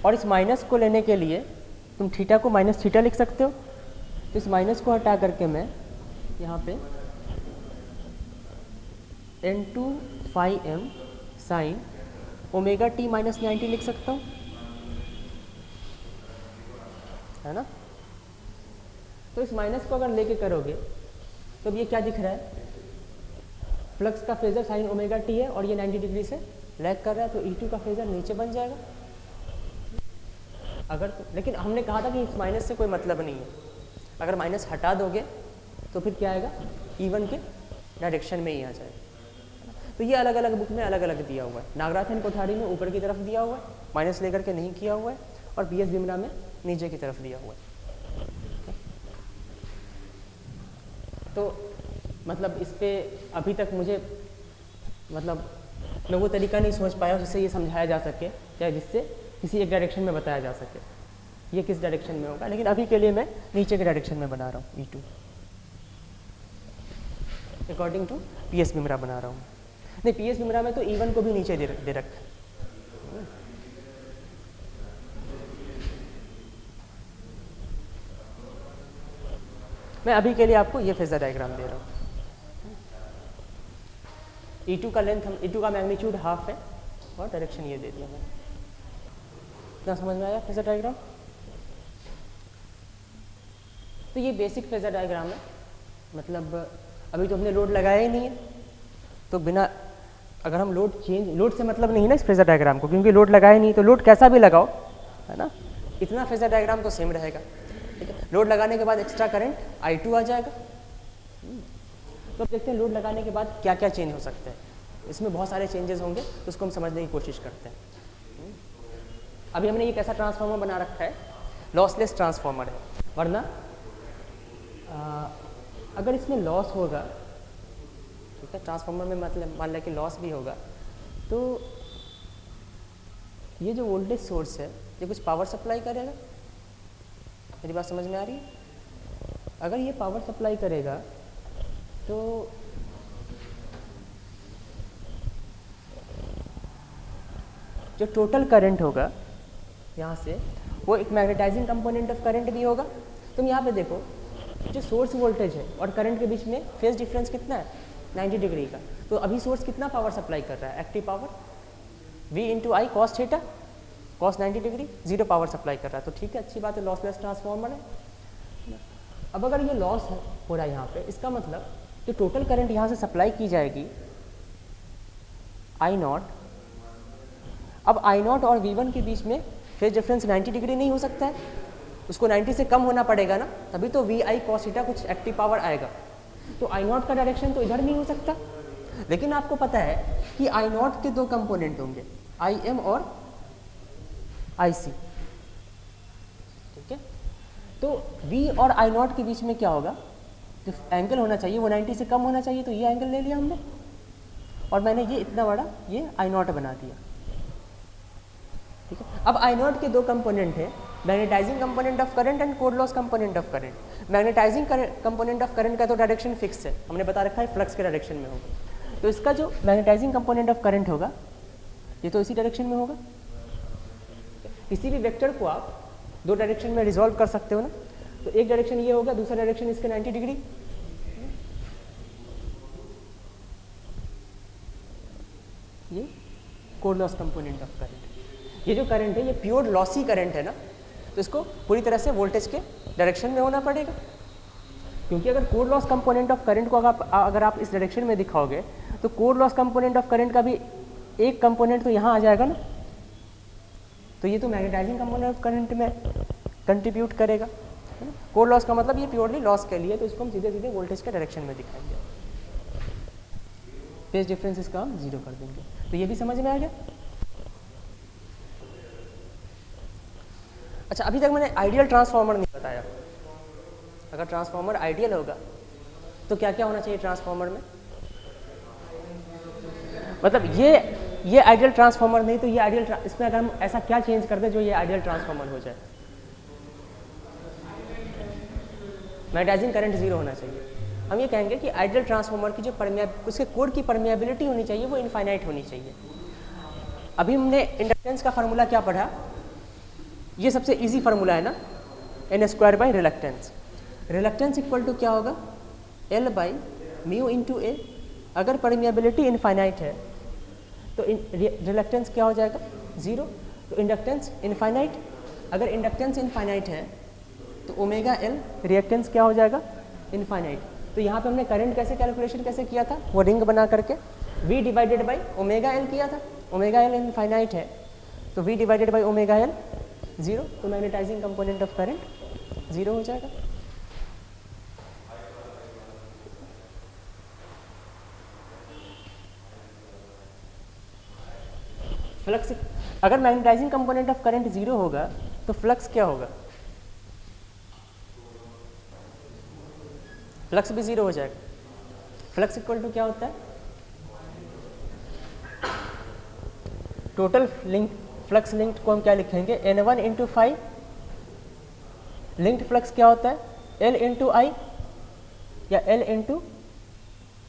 और इस माइनस को लेने के लिए तुम थीटा को -θ लिख सकते हो। तो इस माइनस को हटा करके मैं यहाँ पे N2 φm sin ω t -90 लिख सकता हूँ, है ना। तो इस माइनस को अगर लेके करोगे तो अब ये क्या दिख रहा है, फ्लक्स का फेजर sin ω t है और ये 90 डिग्री से लैग कर रहा है, तो E2 का फेजर नीचे बन जाएगा अगर तो। लेकिन हमने कहा था कि इस माइनस से कोई मतलब नहीं है, अगर माइनस हटा दोगे तो फिर क्या आएगा, E1 के डायरेक्शन में ही आ जाएगा। तो ये अलग अलग बुक में अलग अलग दिया हुआ है। नागराथन कोठारी में ऊपर की तरफ दिया हुआ है, माइनस लेकर के नहीं किया हुआ है, और BS बिमरा में नीचे की तरफ दिया हुआ है। तो मतलब इस पे अभी तक मुझे मतलब मैं वो तरीका नहीं सोच पाया जिससे ये समझाया जा सके, या जिससे किसी एक डायरेक्शन में बताया जा सके ये किस डायरेक्शन में होगा। लेकिन अभी के लिए मैं नीचे के डायरेक्शन में बना रहा हूँ, E2 according to PS Bimra बना रहा हूँ। नहीं, PS बिमरा में तो E1 को भी नीचे दे रखा है। मैं अभी के लिए आपको ये फेजर डायग्राम दे रहा हूँ। E2 का लेंथ, E2 का मैग्नीट्यूड हाफ है और डायरेक्शन ये दे दिया मैंने। क्या समझ में आया फेजर डायग्राम? तो ये बेसिक फेजर डायग्राम है। मतलब अभी तो हमने लोड लगाया ही नहीं है, तो बिना, अगर हम लोड से मतलब नहीं है ना इस फेजर डायग्राम को, क्योंकि लोड लगाया नहीं, तो लोड कैसा भी लगाओ, है ना, इतना फेजर डायग्राम तो सेम रहेगा। ठीक है, लोड लगाने के बाद एक्स्ट्रा करंट I2 आ जाएगा। तो अब देखते हैं लोड लगाने के बाद क्या क्या चेंज हो सकता है। इसमें बहुत सारे चेंजेस होंगे, तो उसको हम समझने की कोशिश करते हैं। अभी हमने ये कैसा ट्रांसफार्मर बना रखा है, लॉसलेस ट्रांसफार्मर है, वरना अगर इसमें लॉस होगा, ठीक है, ट्रांसफार्मर में मतलब मान लिया कि लॉस भी होगा, तो ये जो वोल्टेज सोर्स है ये कुछ पावर सप्लाई करेगा। मेरी बात समझ में आ रही है? अगर ये पावर सप्लाई करेगा तो जो टोटल करंट होगा यहाँ से वो एक मैग्नेटाइजिंग कंपोनेंट ऑफ करंट भी होगा। तुम यहाँ पे देखो, जो सोर्स वोल्टेज है और करंट के बीच में फेज डिफरेंस कितना है, 90 डिग्री का। तो अभी सोर्स कितना पावर सप्लाई कर रहा है, active power V into I cos theta, cos 90 degree, 0 power supply कर रहा है। तो ठीक है, अच्छी बात है, लॉसलेस ट्रांसफार्मर है। अब अगर ये लॉस हो रहा है यहाँ पे, इसका मतलब जो टोटल करंट यहाँ से सप्लाई की जाएगी I नॉट, अब I नॉट और V1 के बीच में फेज डिफरेंस 90 डिग्री नहीं हो सकता है, उसको 90 से कम होना पड़ेगा ना, तभी तो वी आई कॉस थीटा कुछ एक्टिव पावर आएगा। तो I नॉट का डायरेक्शन तो इधर नहीं हो सकता। लेकिन आपको पता है कि I नॉट के दो कंपोनेंट होंगे, IM और IC, ठीक है। तो V और I नॉट के बीच में क्या होगा, जो एंगल होना चाहिए वो 90 से कम होना चाहिए, तो ये एंगल ले लिया हमने और मैंने ये इतना बड़ा ये I नॉट बना दिया, ठीक है। अब I नॉट के दो कंपोनेंट है, magnetising component of current and core loss component of current. Magnetising component of current का तो डायरेक्शन फिक्स है, हमने बता रखा है फ्लक्स के डायरेक्शन में होगा। तो इसका जो मैग्नेटाइजिंग कंपोनेंट ऑफ करंट होगा ये तो इसी डायरेक्शन में होगा। किसी भी वेक्टर को आप दो डायरेक्शन में रिजॉल्व कर सकते हो ना, तो एक डायरेक्शन ये होगा, दूसरा डायरेक्शन इसके 90 डिग्री। ये core loss component of current. ये जो करंट है ये प्योर लॉसी करंट है ना, तो इसको पूरी तरह से वोल्टेज के डायरेक्शन में होना पड़ेगा, क्योंकि अगर core loss component of current को अगर आप इस डायरेक्शन में दिखाओगे तो core loss component of current का भी एक कंपोनेंट तो यहाँ आ जाएगा ना, तो ये तो मैग्नेटाइजिंग कंपोनेंट ऑफ करंट में कंट्रीब्यूट करेगा, है ना। कोर लॉस का मतलब ये प्योरली लॉस के लिए, तो इसको हम सीधे सीधे वोल्टेज के डायरेक्शन में दिखाएंगे, फेज डिफरेंस इसका हम 0 कर देंगे। तो ये भी समझ में आ गया। अच्छा, अभी तक मैंने आइडियल ट्रांसफार्मर नहीं बताया। अगर ट्रांसफार्मर आइडियल होगा तो क्या क्या होना चाहिए ट्रांसफार्मर में, मतलब ये आइडियल ट्रांसफार्मर नहीं तो ये आइडियल, इसमें अगर हम ऐसा क्या चेंज कर दें जो ये आइडियल ट्रांसफार्मर हो जाए। मैग्नेटाइजिंग करंट 0 होना चाहिए। हम ये कहेंगे कि आइडियल ट्रांसफार्मर की जो उसके कोर की परमिएबिलिटी होनी चाहिए वो इनफाइनाइट होनी चाहिए। अभी हमने इंडक्टेंस का फार्मूला क्या पढ़ा, ये सबसे इजी फार्मूला है ना, n² by reluctance. Reluctance equal to क्या होगा, L by mu into A. अगर परमिएबिलिटी इनफाइनाइट है तो रिलक्टेंस क्या हो जाएगा, 0। तो इंडक्टेंस इनफाइनाइट, अगर इंडक्टेंस इनफाइनाइट है तो ओमेगा L रिएक्टेंस क्या हो जाएगा, इनफाइनाइट। तो यहाँ पे हमने करंट कैसे कैलकुलेशन कैसे किया था, वो रिंग बना करके V divided by omega L किया था। ओमेगा L इनफाइनाइट है तो V divided by omega L 0, तो मैग्नेटाइजिंग कंपोनेंट ऑफ करंट 0 हो जाएगा। फ्लक्स, अगर मैग्नेटाइजिंग कंपोनेंट ऑफ करंट 0 होगा तो फ्लक्स क्या होगा, फ्लक्स भी 0 हो जाएगा। फ्लक्स इक्वल टू क्या होता है, टोटल लिंक फ्लक्स लिंक्ड को हम क्या लिखेंगे, N1 इंटू 5। लिंक्ड फ्लक्स क्या होता है, L इंटू आई या L इंटू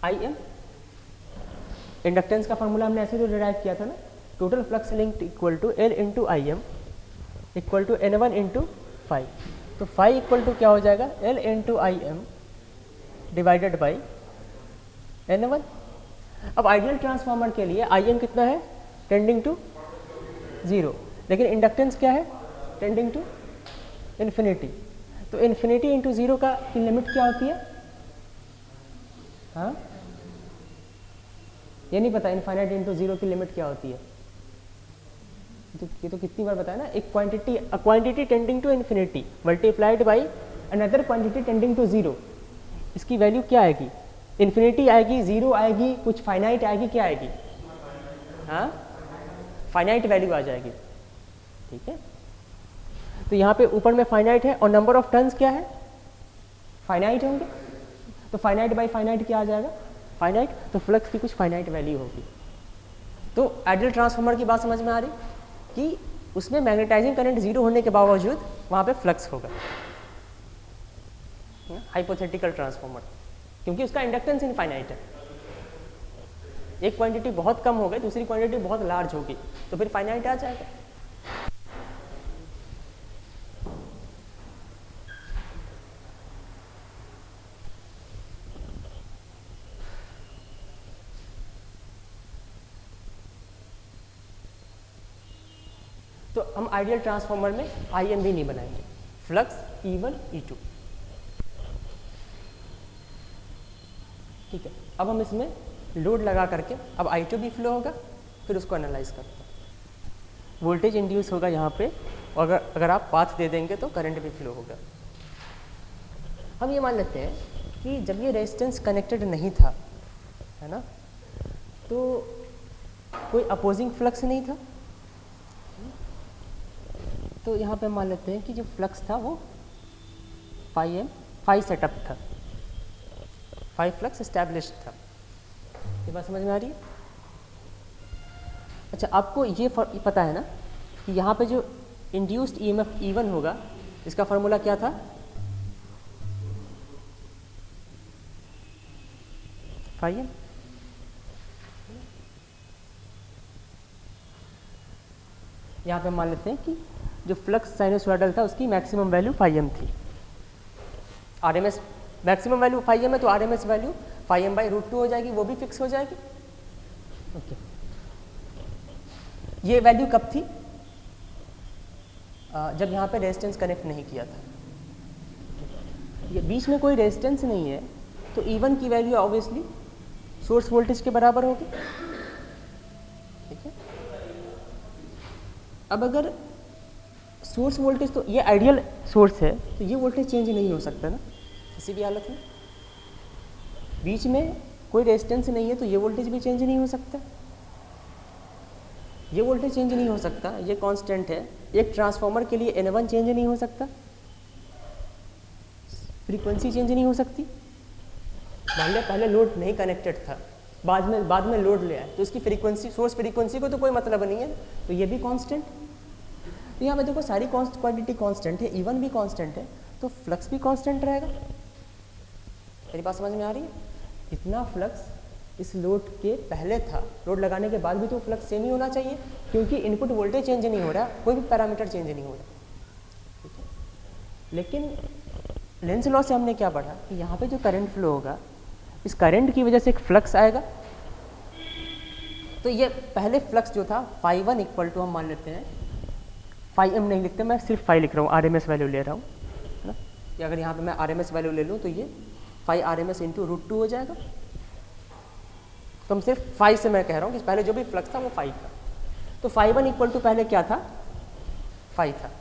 IM। इंडक्टेंस का फॉर्मूला हमने ऐसे तो डिराइव किया था ना, total flux linked equal to L into IM equal to N1 into 5। तो 5 इक्वल टू क्या हो जाएगा, L into IM divided by N1। अब आइडियल ट्रांसफार्मर के लिए IM कितना है, टेंडिंग टू 0, लेकिन इंडक्टेंस क्या है, टेंडिंग टू इन्फिनिटी। तो इन्फिनिटी इंटू 0 का की लिमिट क्या होती है, हाँ ये नहीं पता, इनफाइनाइट इंटू 0 की लिमिट क्या होती है, तो ये तो कितनी बार बताया ना, एक quantity tending to infinity multiplied by another quantity tending to 0, इसकी वैल्यू क्या आएगी, इन्फिनिटी आएगी, ज़ीरो आएगी, कुछ फाइनाइट आएगी, क्या आएगी? हाँ, फाइनाइट वैल्यू आ जाएगी। ठीक है, तो यहाँ पे ऊपर में फाइनाइट है और नंबर ऑफ टर्न्स क्या है? फाइनाइट होंगे, तो फाइनाइट बाई फाइनाइट क्या आ जाएगा? फाइनाइट, तो फ्लक्स की कुछ फाइनाइट वैल्यू होगी। तो आइडियल ट्रांसफार्मर की बात समझ में आ रही कि उसमें मैग्नेटाइजिंग करंट जीरो होने के बावजूद वहाँ पे फ्लक्स होगा, हाइपोथेटिकल ट्रांसफार्मर, क्योंकि उसका इंडक्टेंस इनफाइनाइट है। एक क्वांटिटी बहुत कम हो गई, दूसरी क्वांटिटी बहुत लार्ज होगी, तो फिर फाइनाइट आ जाएगा। तो हम आइडियल ट्रांसफार्मर में IM भी नहीं बनाएंगे, फ्लक्स E1 E2। ठीक है, अब हम इसमें लोड लगा करके अब I2 भी फ्लो होगा, फिर उसको एनालाइज करते हैं। वोल्टेज इंड्यूस होगा यहाँ पे, और अगर आप पाथ दे देंगे तो करंट भी फ्लो होगा। हम ये मान लेते हैं कि जब ये रेजिस्टेंस कनेक्टेड नहीं था, है ना, तो कोई अपोजिंग फ्लक्स नहीं था। तो यहाँ पे मान लेते हैं कि जो फ्लक्स था वो फाई सेटअप था, फाई फ्लक्स एस्टैब्लिश्ड था। ये बात समझ में आ रही है? अच्छा, आपको ये पता है ना कि यहाँ पे जो इंड्यूस्ड EMF E1 होगा, इसका फॉर्मूला क्या था? Phi M. यहाँ पे मान लेते हैं कि जो फ्लक्स साइनोसॉइडल था उसकी मैक्सिमम वैल्यू फाई एम थी। RMS maximum value phi M है, तो RMS value phi M by √2 हो जाएगी, वो भी फिक्स हो जाएगी। ओके, ये वैल्यू कब थी? जब यहाँ पे रेजिस्टेंस कनेक्ट नहीं किया था। ये बीच में कोई रेजिस्टेंस नहीं है, तो E1 की वैल्यू ऑब्वियसली सोर्स वोल्टेज के बराबर होगी। ठीक है, अब अगर सोर्स वोल्टेज, तो ये आइडियल सोर्स है, तो ये वोल्टेज चेंज नहीं हो सकता ना किसी भी हालत में। बीच में कोई रेजिस्टेंस नहीं है, तो ये वोल्टेज भी चेंज नहीं हो सकता। ये वोल्टेज चेंज नहीं हो सकता, ये कांस्टेंट है। एक ट्रांसफार्मर के लिए N1 चेंज नहीं हो सकता, फ्रीक्वेंसी चेंज नहीं हो सकती। पहले लोड नहीं कनेक्टेड था, बाद में लोड ले आए, तो इसकी फ्रीक्वेंसी, सोर्स फ्रीक्वेंसी को तो कोई मतलब नहीं है, तो ये भी कांस्टेंट। तो यहाँ पे देखो सारी क्वांटिटी कांस्टेंट है, E1 भी कांस्टेंट है, तो फ्लक्स भी कांस्टेंट रहेगा। मेरी बात समझ में आ रही है? इतना फ्लक्स इस लोड के पहले था, लोड लगाने के बाद भी तो फ्लक्स सेम ही होना चाहिए, क्योंकि इनपुट वोल्टेज चेंज नहीं हो रहा, कोई भी पैरामीटर चेंज नहीं हो रहा। ठीक है, लेकिन लेंस लॉ से हमने क्या पढ़ा कि यहाँ पे जो करंट फ्लो होगा, इस करंट की वजह से एक फ्लक्स आएगा। तो ये पहले फ्लक्स जो था φ1 इक्वल टू, हम मान लेते हैं φm नहीं लिखते, मैं सिर्फ फाई लिख रहा हूँ, RMS वैल्यू ले रहा हूँ, है ना। कि अगर यहाँ पे मैं RMS वैल्यू ले लूँ तो ये फाई RMS इंटू √2 हो जाएगा। तो हम सिर्फ फाई से मैं कह रहा हूँ कि पहले जो भी फ्लक्स था वो फाई था। तो φ1 इक्वल टू पहले क्या था? फाई था।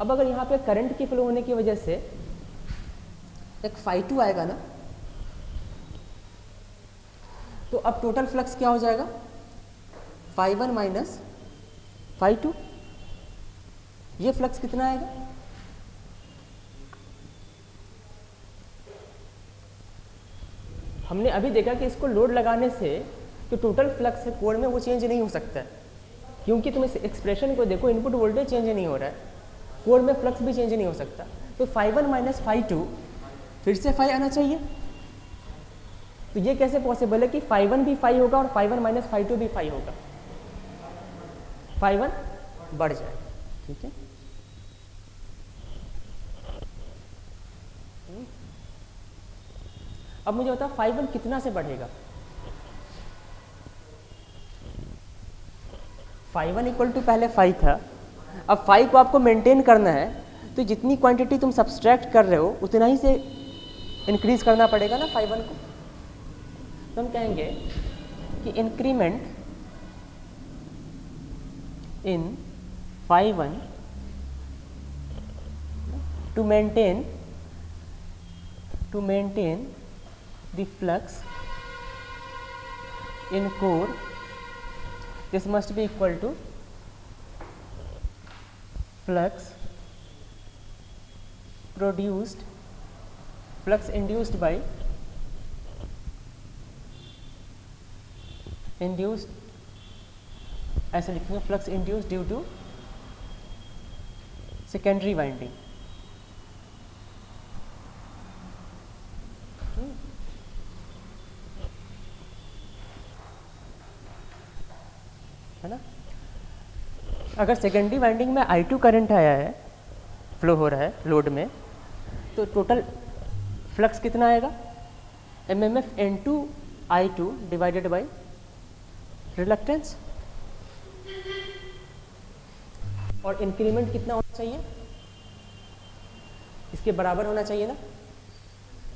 अब अगर यहाँ पे करंट की फ्लो होने की वजह से एक φ2 आएगा ना, तो अब टोटल फ्लक्स क्या हो जाएगा? φ1 माइनस φ2। ये फ्लक्स कितना आएगा? हमने अभी देखा कि इसको लोड लगाने से जो टोटल फ्लक्स है कोर में वो चेंज नहीं हो सकता है, क्योंकि तुम इस एक्सप्रेशन को देखो, इनपुट वोल्टेज चेंज नहीं हो रहा है, कोर में फ्लक्स भी चेंज नहीं हो सकता। तो φ1 माइनस φ2 फिर से फाई आना चाहिए। तो ये कैसे पॉसिबल है कि φ1 भी फाई होगा और φ1 माइनस φ2 भी फाई होगा? φ1 बढ़ जाएगा। ठीक है, अब मुझे बताओ φ1 कितना से बढ़ेगा? φ1 इक्वल टू पहले फाई था, अब फाई को आपको मेंटेन करना है, तो जितनी क्वांटिटी तुम सब्सट्रैक्ट कर रहे हो उतना ही से इंक्रीज करना पड़ेगा ना φ1 को। तो हम कहेंगे कि increment in φ1 to maintain to maintain the flux in core, this must be equal to flux induced by ऐसे लिखेंगे flux induced due to secondary winding. है ना? अगर सेकेंडरी वाइंडिंग में I2 करंट आया है, फ्लो हो रहा है लोड में, तो टोटल फ्लक्स कितना आएगा? MMF N2 I2 divided by reluctance. और इंक्रीमेंट कितना होना चाहिए? इसके बराबर होना चाहिए ना,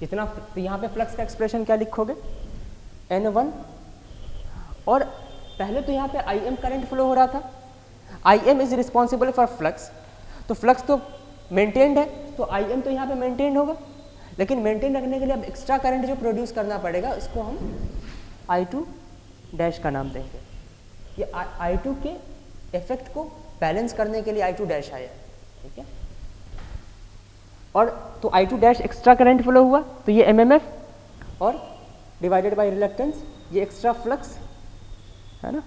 कितना? तो यहाँ पे फ्लक्स का एक्सप्रेशन क्या लिखोगे? N1, और पहले तो यहाँ पे IM करंट फ्लो हो रहा था, IM is responsible for flux, तो फ्लक्स तो मेंटेन्ड है, तो IM तो यहाँ पे मेंटेन्ड होगा, लेकिन मेंटेन रखने के लिए अब एक्स्ट्रा करंट जो प्रोड्यूस करना पड़ेगा उसको हम I2 डैश का नाम देंगे। ये I2 के इफेक्ट को बैलेंस करने के लिए I2 डैश आया, ठीक है? और तो I2 dash extra current flow हुआ, तो ये MMF और डिवाइडेड बाय रिलक्टेंस, ये एक्स्ट्रा फ्लक्स है ना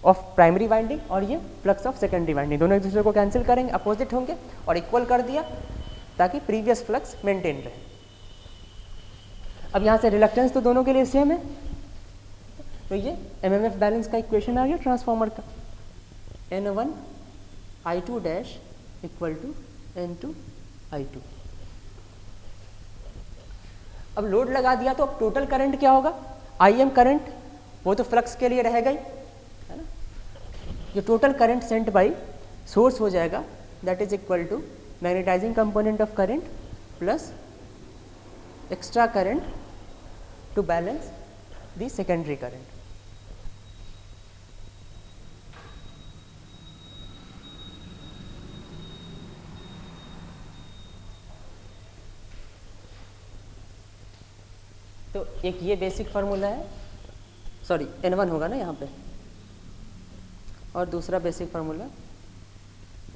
ऑफ प्राइमरी वाइंडिंग, और ये फ्लक्स ऑफ सेकेंडरी वाइंडिंग, दोनों एक दूसरे को कैंसिल करेंगे, अपोजिट होंगे और इक्वल कर दिया ताकि प्रीवियस फ्लक्स मेंटेन रहे। अब यहाँ से रिलक्टेंस तो दोनों के लिए सेम है, तो ये MMF बैलेंस का इक्वेशन आ गया ट्रांसफार्मर का, N1 I2 dash equal to N2 I2। अब लोड लगा दिया तो अब टोटल करंट क्या होगा? IM करंट, वो तो फ्लक्स के लिए रहेगा ही, है ना? जो total current sent by source हो जाएगा, that is equal to magnetising component of current plus extra current to balance the secondary current. तो एक ये बेसिक फार्मूला है, सॉरी N1 होगा ना यहाँ पे, और दूसरा बेसिक फार्मूला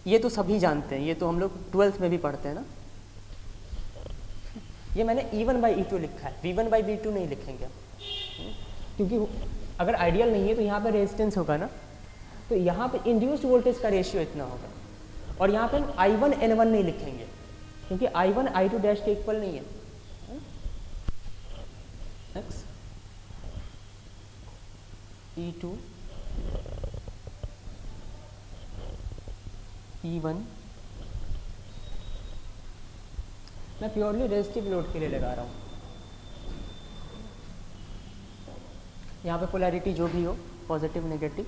ये तो सभी जानते हैं, ये तो हम लोग 12th में भी पढ़ते हैं ना। ये मैंने E1 बाई E2 लिखा है, V1 बाई V2 नहीं लिखेंगे हम, क्योंकि अगर आइडियल नहीं है तो यहाँ पे रेजिस्टेंस होगा ना, तो यहाँ पे इंड्यूस्ड वोल्टेज का रेशियो इतना होगा, और यहाँ पे हम I1 N1 नहीं लिखेंगे क्योंकि I1 I2 डैश के इक्वल नहीं है। X E2 E1 मैं प्योरली रेजिस्टिव लोड के लिए लगा रहा हूँ, यहाँ पे पोलैरिटी जो भी हो, पॉजिटिव नेगेटिव,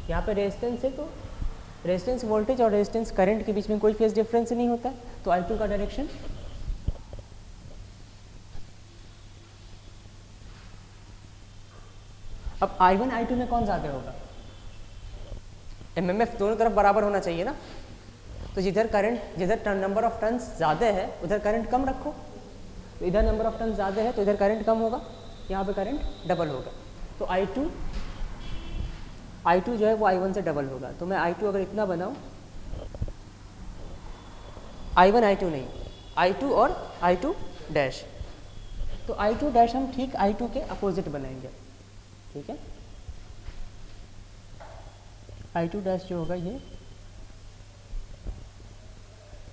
यहाँ पे रेजिस्टेंस है तो रेजिस्टेंस वोल्टेज और रेजिस्टेंस करंट के बीच में कोई फेज डिफरेंस नहीं होता, तो I2 का डायरेक्शन अब I1 I2 में कौन ज़्यादा होगा? MMF दोनों तरफ बराबर होना चाहिए ना, तो जिधर नंबर ऑफ टर्न्स ज़्यादा है उधर करंट कम रखो, तो इधर नंबर ऑफ टर्न्स ज़्यादा है तो इधर करंट कम होगा, यहाँ पे करंट डबल होगा, तो I2 जो है वो I1 से डबल होगा। तो मैं I2 अगर इतना बनाऊँ, I1 I2 नहीं, I2 और I2 डैश, तो I2 डैश हम ठीक I2 के अपोजिट बनाएंगे, ठीक है? I2 डैश जो होगा ये,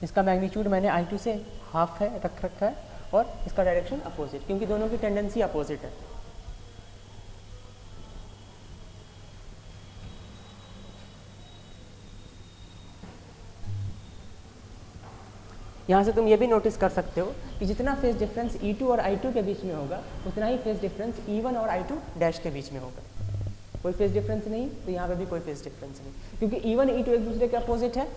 इसका मैग्नीट्यूड मैंने I2 से हाफ है रख रखा है, और इसका डायरेक्शन अपोजिट, क्योंकि दोनों की टेंडेंसी अपोजिट है। यहाँ से तुम ये भी नोटिस कर सकते हो कि जितना फेज डिफरेंस E2 और I2 के बीच में होगा उतना ही फेज डिफरेंस E1 और I2 डैश के बीच में होगा। कोई फेज डिफरेंस नहीं तो यहाँ पे भी कोई फेज डिफरेंस नहीं, क्योंकि E1 E2 एक दूसरे के अपोजिट है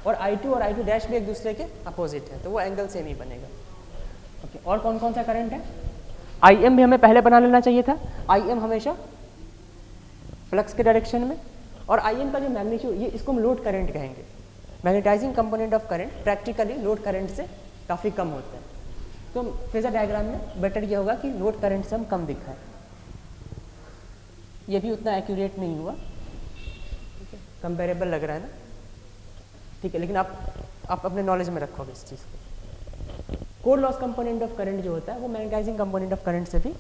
और I2 डैश भी एक दूसरे के अपोजिट है, तो वो एंगल सेम ही बनेगा। ओके, और कौन कौन सा करंट है? IM भी हमें पहले बना लेना चाहिए था, IM हमेशा फ्लक्स के डायरेक्शन में, और IM का जो मैग्नीट्यूड, ये इसको हम लोड करंट कहेंगे, magnetising component of current practically load current से काफ़ी कम होता है। तो फेजर डायग्राम में बेटर ये होगा कि लोड करंट से हम कम दिखाएं। ये भी उतना एक्यूरेट नहीं हुआ, ठीक है, कंपेरेबल लग रहा है ना, ठीक है, लेकिन आप अपने नॉलेज में रखोगे इस चीज़ को। Core loss component of current जो होता है वो मैग्नेटाइजिंग कंपोनेंट ऑफ करंट से भी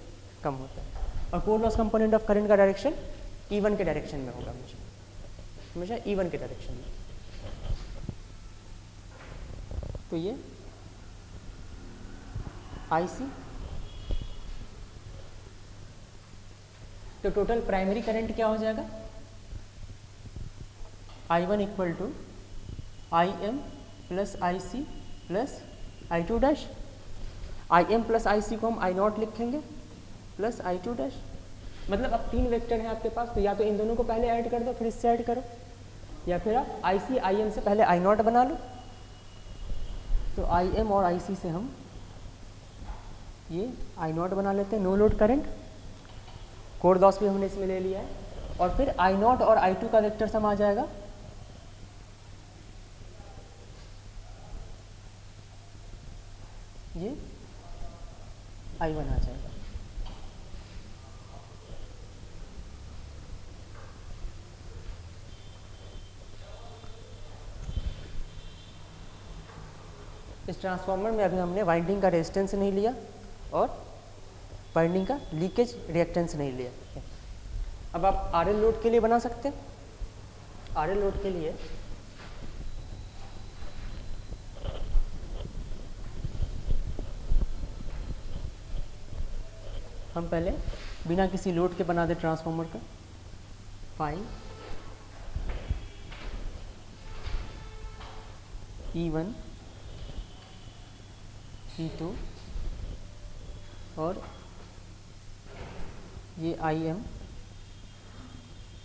कम होता है, और core loss component of current का डायरेक्शन E1 के डायरेक्शन में होगा, हमेशा E1 के डायरेक्शन में। तो ये IC, तो टोटल प्राइमरी करंट क्या हो जाएगा, I1 equal to IM plus IC plus I2 dash. IM plus IC को हम I0 लिखेंगे प्लस I2 डैश। मतलब अब 3 वेक्टर हैं आपके पास, तो या तो इन दोनों को पहले ऐड कर दो फिर इससे ऐड करो, या फिर आप IC IM से पहले I0 बना लो। तो IM और IC से हम ये I0 बना लेते हैं, no load current, core loss भी हमने इसमें ले लिया है, और फिर I0 और I2 का वेक्टर सम आ जाएगा ये I1 आ जाएगा। इस ट्रांसफार्मर में अभी हमने वाइंडिंग का रेजिस्टेंस नहीं लिया और वाइंडिंग का लीकेज रिएक्टेंस नहीं लिया। अब आप RL लोड के लिए बना सकते हैं। RL लोड के लिए हम पहले बिना किसी लोड के बना दे ट्रांसफार्मर का, फाई E1 E2 और ये IM,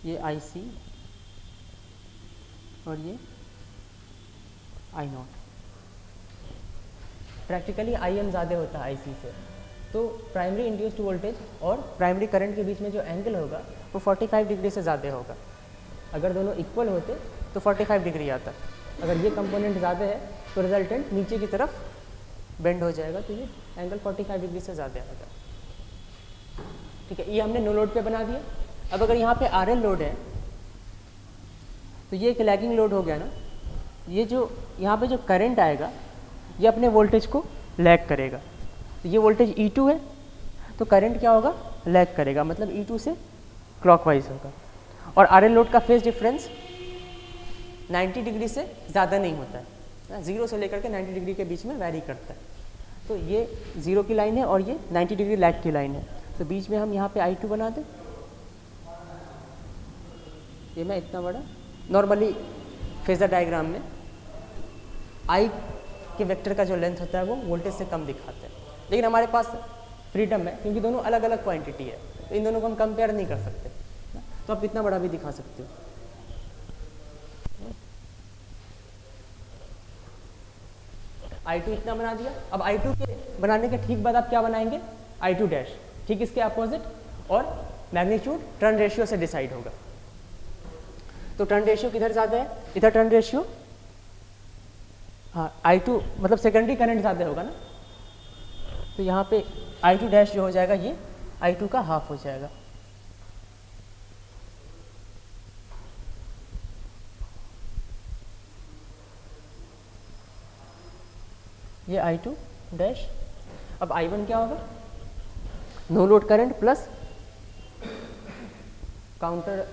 ये IC और ये I0। प्रैक्टिकली IM ज़्यादा होता है IC से, तो प्राइमरी इंड्यूस्ड वोल्टेज और प्राइमरी करंट के बीच में जो एंगल होगा वो 45 डिग्री से ज़्यादा होगा। अगर दोनों इक्वल होते तो 45 डिग्री आता, अगर ये कंपोनेंट ज़्यादा है तो रिजल्टेंट नीचे की तरफ बेंड हो जाएगा, तो ये एंगल 45 डिग्री से ज़्यादा आएगा, ठीक है। ये हमने नो लोड पे बना दिया। अब अगर यहाँ पे RL लोड है तो ये एक लैगिंग लोड हो गया ना, ये जो यहाँ पे जो करंट आएगा ये अपने वोल्टेज को लैग करेगा। तो ये वोल्टेज E2 है तो करंट क्या होगा, लैग करेगा, मतलब E2 से क्लॉकवाइज होगा। और RL लोड का फेज डिफरेंस 90 डिग्री से ज़्यादा नहीं होता है, 0 से लेकर के 90 डिग्री के बीच में वैरी करता है। तो ये 0 की लाइन है और ये 90 डिग्री लैग की लाइन है, तो बीच में हम यहाँ पे I2 बना दें। ये मैं इतना बड़ा, नॉर्मली फेजर डायग्राम में I के वेक्टर का जो लेंथ होता है वो वोल्टेज से कम दिखाते हैं, लेकिन हमारे पास फ्रीडम है क्योंकि दोनों अलग अलग क्वांटिटी है, तो इन दोनों को हम कंपेयर नहीं कर सकते, तो आप इतना बड़ा भी दिखा सकते हो। I2 इतना बना दिया। अब I2 के बनाने के ठीक बाद आप क्या बनाएंगे, I2 डैश, ठीक इसके अपोजिट, और मैग्नीट्यूड टर्न रेशियो से डिसाइड होगा। तो टर्न रेशियो किधर ज़्यादा है, इधर टर्न रेशियो, हाँ I2 मतलब सेकेंडरी करंट ज़्यादा होगा ना, तो यहाँ पे I2 डैश जो हो जाएगा ये I2 का हाफ हो जाएगा। ये I2 डैश। अब I1 क्या होगा, no load current plus counter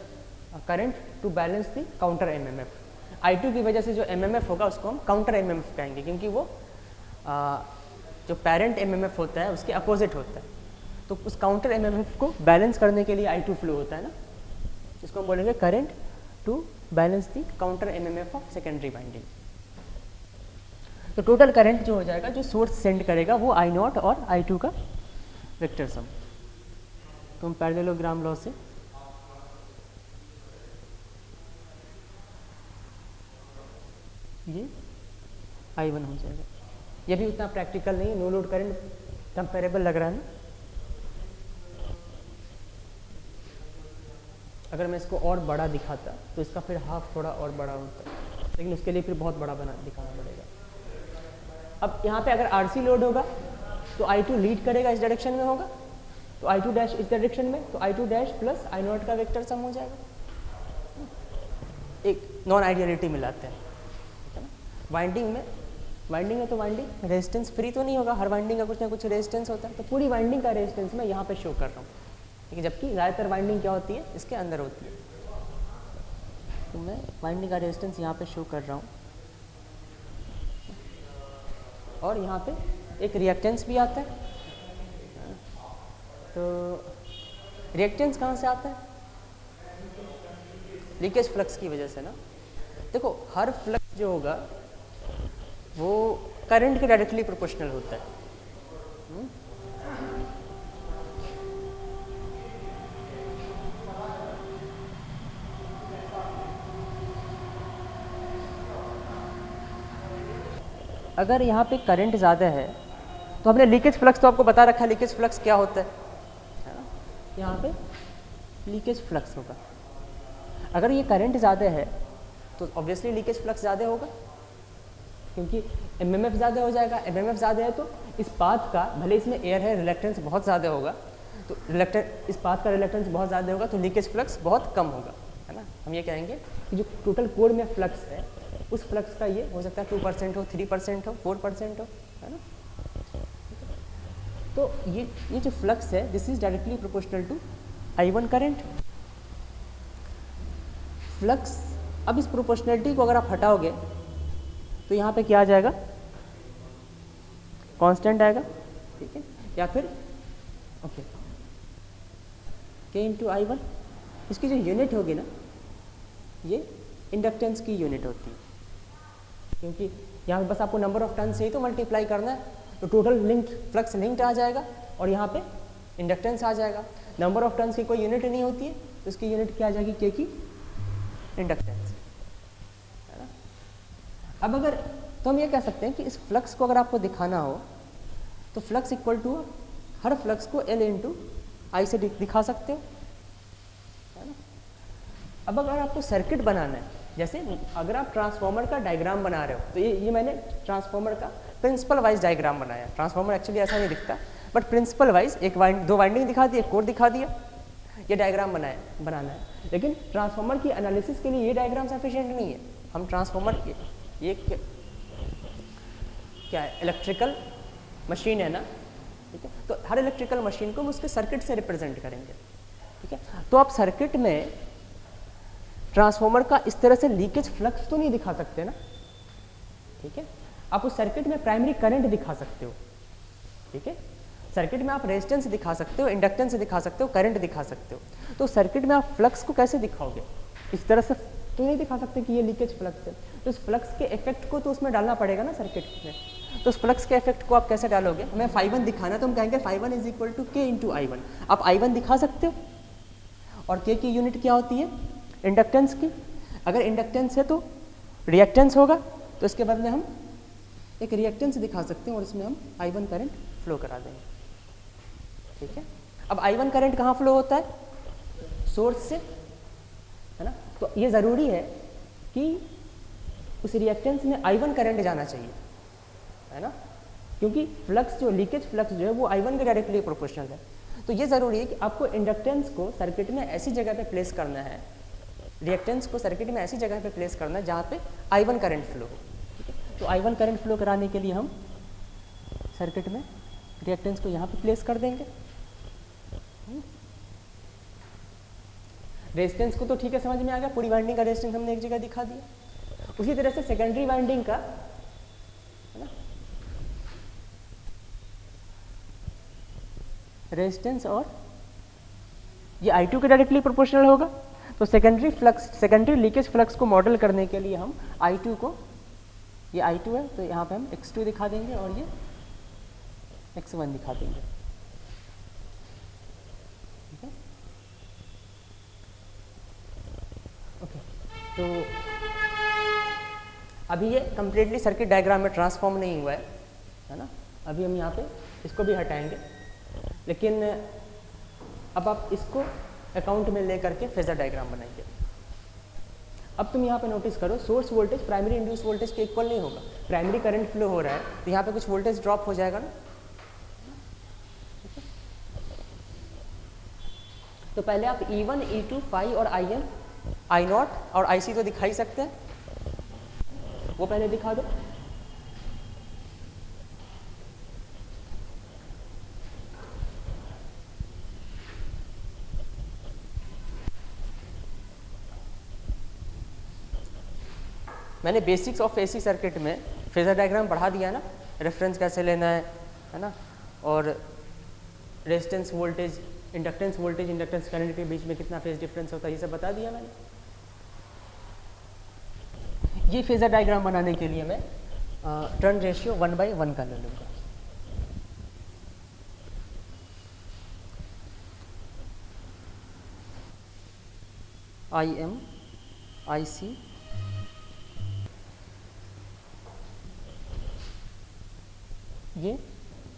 current to balance the counter MMF। I2 की वजह से जो MMF होगा उसको हम काउंटर MMF कहेंगे, क्योंकि वो जो पेरेंट MMF होता है उसके अपोजिट होता है, तो उस काउंटर MMF को बैलेंस करने के लिए I2 फ्लो होता है ना, इसको हम बोलेंगे current to balance the counter MMF of secondary winding. तो टोटल करंट जो हो जाएगा, जो सोर्स सेंड करेगा वो I0 और I2 का वेक्टर सम। तो हम पैरेललोग्राम लॉ से ये I1 हो जाएगा। ये भी उतना प्रैक्टिकल नहीं है, नो लोड करंट कंपेरेबल लग रहा है ना। अगर मैं इसको और बड़ा दिखाता तो इसका फिर हाफ थोड़ा और बड़ा होता। लेकिन उसके लिए फिर बहुत बड़ा दिखाना पड़ेगा। अब यहाँ पे अगर RC लोड होगा तो I2 लीड करेगा, इस डायरेक्शन में होगा, तो I2 डैश इस डायरेक्शन में, तो I2 डैश प्लस I0 का वेक्टर सम हो जाएगा। एक नॉन आइडियलिटी मिलाते हैं, ठीक है ना। वाइंडिंग में तो वाइंडिंग रेजिस्टेंस फ्री तो नहीं होगा, हर वाइंडिंग का कुछ ना कुछ रेजिस्टेंस होता है, तो पूरी वाइंडिंग का रेजिस्टेंस मैं यहाँ पे शो कर रहा हूँ, ठीक है। जबकि ज़्यादातर वाइंडिंग क्या होती है, इसके अंदर होती है, तो मैं वाइंडिंग का रेजिस्टेंस यहाँ पे शो कर रहा हूँ। और यहाँ पे एक रिएक्टेंस भी आता है, तो रिएक्टेंस कहाँ से आता है, लीकेज फ्लक्स की वजह से ना। देखो हर फ्लक्स जो होगा वो करंट के डायरेक्टली प्रोपोर्शनल होता है। अगर यहाँ पे करंट ज़्यादा है तो हमने लीकेज फ्लक्स तो आपको बता रखा है, लीकेज फ्लक्स क्या होता है ना, यहाँ पे लीकेज फ्लक्स होगा। अगर ये करंट ज़्यादा है तो ऑब्वियसली लीकेज फ्लक्स ज़्यादा होगा, क्योंकि MMF ज़्यादा हो जाएगा। MMF ज़्यादा है तो इस पाथ का, भले इसमें एयर है, रिलेक्टेंस बहुत ज़्यादा होगा, तो इस पाथ का रिलेक्टेंस बहुत ज़्यादा होगा तो लीकेज फ्लक्स बहुत कम होगा, है ना। हम ये कहेंगे कि जो टोटल कोर में फ्लक्स है उस फ्लक्स का ये हो सकता है 2% हो, 3% हो, 4% हो, है ना। तो ये जो फ्लक्स है this is directly proportional to I1 current. Flux, अब इस प्रोपोर्शनलिटी को अगर आप हटाओगे तो यहाँ पे क्या आ जाएगा, कांस्टेंट आएगा, ठीक है, या फिर ओके K इंटू I1। इसकी जो यूनिट होगी ना, ये इंडक्टेंस की यूनिट होती है, क्योंकि यहाँ पे बस आपको नंबर ऑफ टर्न से ही तो मल्टीप्लाई करना है, तो टोटल लिंक्ड फ्लक्स लिंक्ड आ जाएगा और यहाँ पे इंडक्टेंस आ जाएगा। नंबर ऑफ टर्न्स की कोई यूनिट नहीं होती है तो इसकी यूनिट क्या आ जाएगी, K की इंडक्टेंस, है ना। अब अगर तो हम ये कह सकते हैं कि इस फ्लक्स को अगर आपको दिखाना हो तो फ्लक्स इक्वल टू, हर फ्लक्स को L इंटू I से दिखा सकते हो, है ना। अब अगर आपको सर्किट बनाना है, जैसे अगर आप ट्रांसफार्मर का डायग्राम बना रहे हो, तो ये मैंने ट्रांसफार्मर का प्रिंसिपल वाइज डायग्राम बनाया। ट्रांसफार्मर एक्चुअली ऐसा नहीं दिखता, बट प्रिंसिपल वाइज दो वाइंडिंग दिखा दी, एक कोर दिखा दिया, ये डायग्राम बनाना है। लेकिन ट्रांसफार्मर की एनालिसिस के लिए ये डायग्राम सफिशिएंट नहीं है। हम ट्रांसफार्मर ये क्या है, इलेक्ट्रिकल मशीन है ना, ठीक है, तो हर इलेक्ट्रिकल मशीन को हम उसके सर्किट से रिप्रेजेंट करेंगे, ठीक है। तो आप सर्किट में ट्रांसफार्मर का इस तरह से लीकेज फ्लक्स तो नहीं दिखा सकते ना, ठीक है। आप उस सर्किट में प्राइमरी करंट दिखा सकते हो, ठीक है। सर्किट में आप रेजिस्टेंस दिखा सकते हो, इंडक्टेंस दिखा सकते हो, करंट दिखा सकते हो। तो सर्किट में आप फ्लक्स को कैसे दिखाओगे, इस तरह से तो नहीं दिखा सकते कि ये लीकेज फ्लक्स है। तो इस फ्लक्स के इफेक्ट को तो उसमें डालना पड़ेगा ना सर्किट में। तो उस फ्लक्स के इफेक्ट को आप कैसे डालोगे, हमें φ1 दिखाना, तो हम कहेंगे φ1 is equal to K into I1। आप I1 दिखा सकते हो, और K की यूनिट क्या होती है, इंडक्टेंस की। अगर इंडक्टेंस है तो रिएक्टेंस होगा, तो इसके बदले हम एक रिएक्टेंस दिखा सकते हैं और इसमें हम I1 करंट फ्लो करा देंगे, ठीक है। अब I1 करंट कहाँ फ्लो होता है, सोर्स से, है ना। तो ये ज़रूरी है कि उस रिएक्टेंस में I1 करंट जाना चाहिए, है ना, क्योंकि फ्लक्स जो लीकेज फ्लक्स जो है वो I1 के डायरेक्टली प्रोपोर्शनल है। तो ये ज़रूरी है कि आपको इंडक्टेंस को सर्किट में ऐसी जगह पे प्लेस करना है, रिएक्टेंस को सर्किट में ऐसी जगह पे प्लेस करना है जहाँ पे I1 करंट फ्लो हो, ठीक है। तो I1 करंट फ्लो कराने के लिए हम सर्किट में रिएक्टेंस को यहाँ पे प्लेस कर देंगे। रेजिस्टेंस को तो ठीक है, समझ में आ गया, पूरी वाइंडिंग का रेजिस्टेंस हमने एक जगह दिखा दिया। उसी तरह से सेकेंडरी वाइंडिंग का, है ना, रेजिस्टेंस और ये I2 के डायरेक्टली प्रोपोर्शनल होगा। तो secondary flux, secondary leakage flux को मॉडल करने के लिए हम I2 को, ये I2 है तो यहाँ पे हम X2 दिखा देंगे और ये X1 दिखा देंगे, ठीक है। ओके, तो अभी ये कंप्लीटली सर्किट डायग्राम में ट्रांसफॉर्म नहीं हुआ है ना। अभी हम यहाँ पे इसको भी हटाएंगे, लेकिन अब आप इसको अकाउंट में ले करके फेजर डायग्राम बनाएंगे। अब तुम यहाँ पे नोटिस करो, source voltage primary induce voltage के इक्वल नहीं होगा। प्राइमरी करंट फ्लो हो रहा है तो यहाँ पे कुछ वोल्टेज ड्रॉप हो जाएगा ना। तो पहले आप E1, E2, फाई और IN, I0 और IC तो दिखा ही सकते हैं, वो पहले दिखा दो। मैंने बेसिक्स ऑफ एसी सर्किट में फेजर डायग्राम पढ़ा दिया ना, रेफरेंस कैसे लेना है ना, और resistance voltage, inductance voltage, inductance current के बीच में कितना फेज डिफरेंस होता है, ये सब बता दिया मैंने। ये फेजर डायग्राम बनाने के लिए मैं टर्न रेशियो 1/1 का ले लूँगा। IM, IC, ये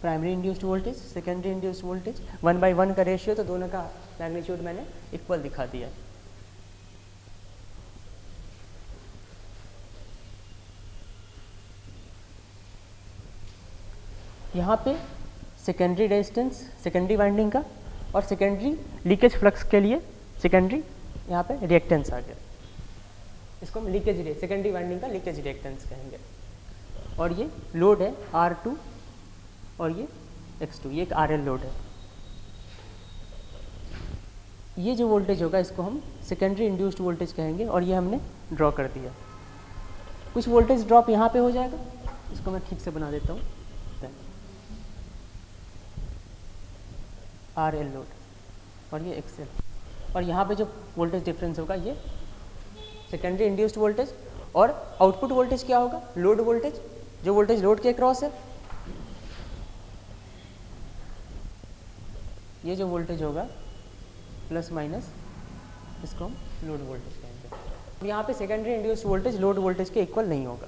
primary induced voltage, secondary induced voltage, 1/1 का रेशियो, तो दोनों का मैग्नीट्यूड मैंने इक्वल दिखा दिया। यहाँ पे सेकेंडरी रेजिस्टेंस, सेकेंडरी वाइंडिंग का, और सेकेंडरी लीकेज फ्लक्स के लिए सेकेंडरी यहाँ पे रिएक्टेंस आ गया, इसको हम लीकेज, सेकेंडरी वाइंडिंग का लीकेज रिएक्टेंस कहेंगे। और ये लोड है R2 और ये X2, ये एक RL लोड है। ये जो वोल्टेज होगा इसको हम सेकेंडरी इंड्यूस्ड वोल्टेज कहेंगे, और ये हमने ड्रॉ कर दिया। कुछ वोल्टेज ड्रॉप यहाँ पे हो जाएगा, इसको मैं ठीक से बना देता हूँ। RL लोड और ये XL, और यहाँ पे जो वोल्टेज डिफरेंस होगा ये सेकेंडरी इंड्यूस्ड वोल्टेज, और आउटपुट वोल्टेज क्या होगा, लोड वोल्टेज, जो वोल्टेज लोड के क्रॉस है, ये जो वोल्टेज होगा प्लस माइनस, इसको हम लोड वोल्टेज कहेंगे। यहाँ पे secondary induced voltage load voltage के इक्वल नहीं होगा।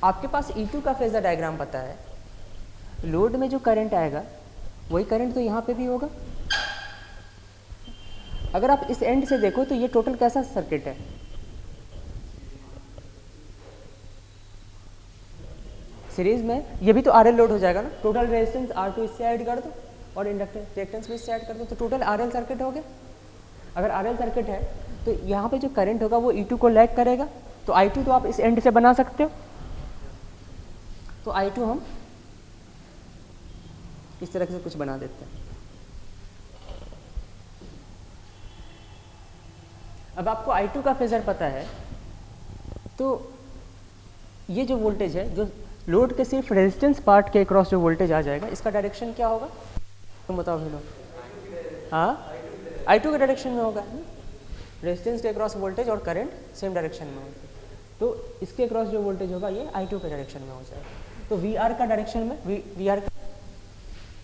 आपके पास E2 का फेजर डायग्राम पता है, लोड में जो करंट आएगा वही करंट तो यहाँ पे भी होगा। अगर आप इस एंड से देखो तो ये टोटल कैसा सर्किट है, सीरीज में ये भी तो RL लोड हो जाएगा ना। टोटल रेजिस्टेंस R2 इससे ऐड कर दो और इंडक्टेंस रिएक्टेंस भी इससे ऐड कर दो, तो टोटल RL सर्किट हो गया। अगर RL सर्किट है तो यहाँ पे जो करंट होगा वो E2 को लैग करेगा, तो I2 तो आप इस एंड से बना सकते हो, तो I2 हम इस तरह से कुछ बना देते हैं। अब आपको I2 का फेजर पता है, तो ये जो वोल्टेज है, जो लोड के सिर्फ रेजिस्टेंस पार्ट के अक्रॉस जो वोल्टेज आ जाएगा, इसका डायरेक्शन क्या होगा, तुम बताओ भाई लोग। हाँ, I2 के डायरेक्शन में होगा, रेजिस्टेंस के अक्रॉस वोल्टेज और करंट सेम डायरेक्शन में होगा, तो इसके अक्रॉस जो वोल्टेज होगा ये I2 के डायरेक्शन में हो जाएगा। तो VR का डायरेक्शन में, VR का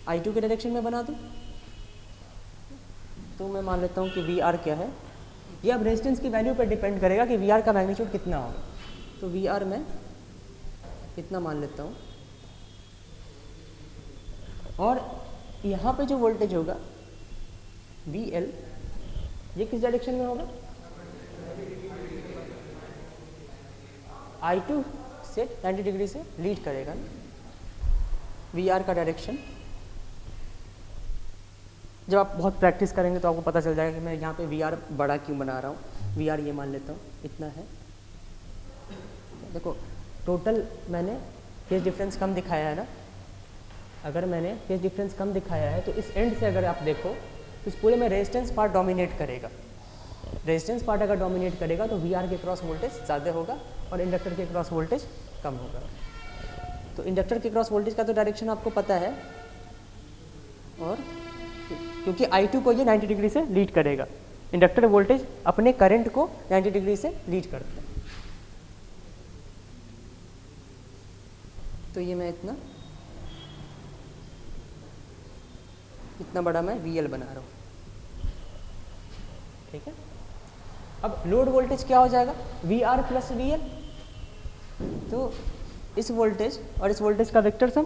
I2 के डायरेक्शन में बना दूँ, तो मैं मान लेता हूँ कि VR क्या है, ये अब रेजिस्टेंस की वैल्यू पर डिपेंड करेगा कि VR का मैग्नीट्यूड कितना होगा। तो VR में इतना मान लेता हूँ, और यहाँ पे जो वोल्टेज होगा VL, ये किस डायरेक्शन में होगा, I2 से 90 डिग्री से लीड करेगा ना। VR का डायरेक्शन जब आप बहुत प्रैक्टिस करेंगे तो आपको पता चल जाएगा कि मैं यहाँ पे VR बड़ा क्यों बना रहा हूँ। VR ये मान लेता हूँ इतना है। देखो टोटल मैंने फेज डिफरेंस कम दिखाया है ना, अगर मैंने फेज डिफरेंस कम दिखाया है तो इस एंड से अगर आप देखो तो इस पूरे में रेजिस्टेंस पार्ट डोमिनेट करेगा। रेजिस्टेंस पार्ट अगर डोमिनेट करेगा तो VR के क्रॉस वोल्टेज ज़्यादा होगा और इंडक्टर के क्रॉस वोल्टेज कम होगा। तो इंडक्टर के क्रॉस वोल्टेज का तो डायरेक्शन आपको पता है, और क्योंकि I2 को ये 90 डिग्री से लीड करेगा, इंडक्टर वोल्टेज अपने करंट को 90 डिग्री से लीड करता है। तो ये मैं इतना बड़ा मैं VL बना रहा हूँ, ठीक है। अब लोड वोल्टेज क्या हो जाएगा, VR प्लस VL, तो इस वोल्टेज और इस वोल्टेज का वेक्टर सम,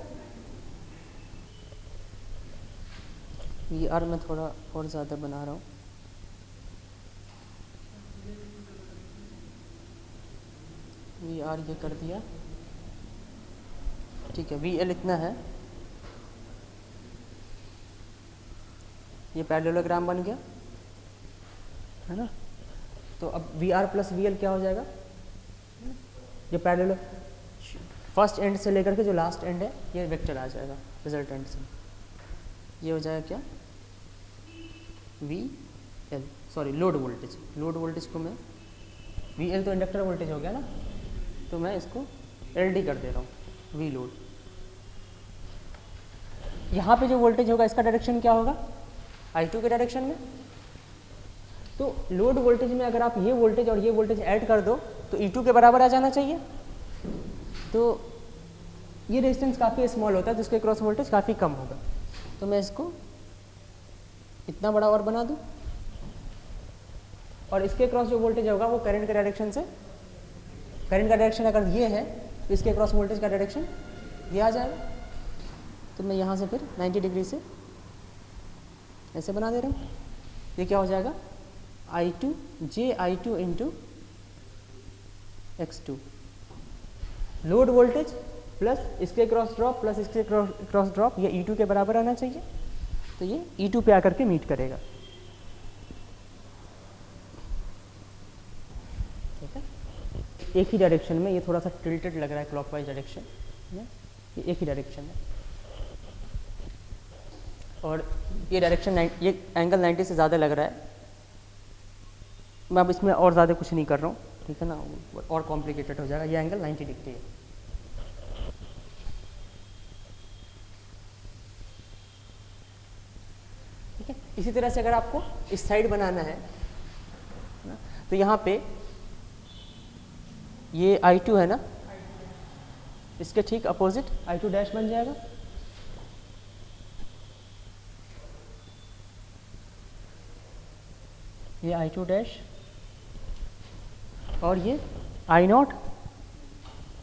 VR में थोड़ा और ज़्यादा बना रहा हूँ, वी आर ये कर दिया, ठीक है। वी एल इतना है, ये पैरेललोग्राम बन गया, है ना। तो अब V R plus V L क्या हो जाएगा, ये पैरेलल फर्स्ट एंड से लेकर के जो लास्ट एंड है ये वेक्टर आ जाएगा रिजल्ट एंड से, ये हो जाएगा क्या, V L, sorry load voltage, load voltage को मैं वी एल तो इंडक्टर वोल्टेज हो गया ना, तो मैं इसको एल डी कर दे रहा हूँ, वी लोड। यहाँ पे जो वोल्टेज होगा इसका डायरेक्शन क्या होगा, I2 के डायरेक्शन में। तो लोड वोल्टेज में अगर आप ये वोल्टेज और ये वोल्टेज ऐड कर दो तो E2 के बराबर आ जाना चाहिए। तो ये रेजिस्टेंस काफ़ी स्मॉल होता है तो इसके क्रॉस वोल्टेज काफ़ी कम होगा, तो मैं इसको इतना बड़ा और बना दूँ, और इसके क्रॉस जो वोल्टेज होगा वो करंट के डायरेक्शन से, करंट का डायरेक्शन अगर ये है तो इसके क्रॉस वोल्टेज का डायरेक्शन ये आ जाएगा। तो मैं यहाँ से फिर 90 डिग्री से ऐसे बना दे रहा हूँ, ये क्या हो जाएगा, I2 j I2 into X2, load voltage plus इसके क्रॉस ड्रॉप प्लस इसके क्रॉस ड्रॉप, ये E2 के बराबर आना चाहिए। तो ये E2 पे आकर के मीट करेगा, ठीक है। एक ही डायरेक्शन में, ये थोड़ा सा टिल्टेड लग रहा है क्लॉकवाइज डायरेक्शन, ये एक ही डायरेक्शन है, और ये डायरेक्शन ये एंगल 90 से ज़्यादा लग रहा है। मैं अब इसमें और ज़्यादा कुछ नहीं कर रहा हूँ, ठीक है ना, और कॉम्प्लिकेटेड हो जाएगा। ये एंगल 90 डिग्री है, ठीक है। इसी तरह से अगर आपको इस साइड बनाना है ना, तो यहाँ पे ये I2 है ना, इसके ठीक अपोजिट I2 डैश बन जाएगा, ये I2 डैश, और ये I0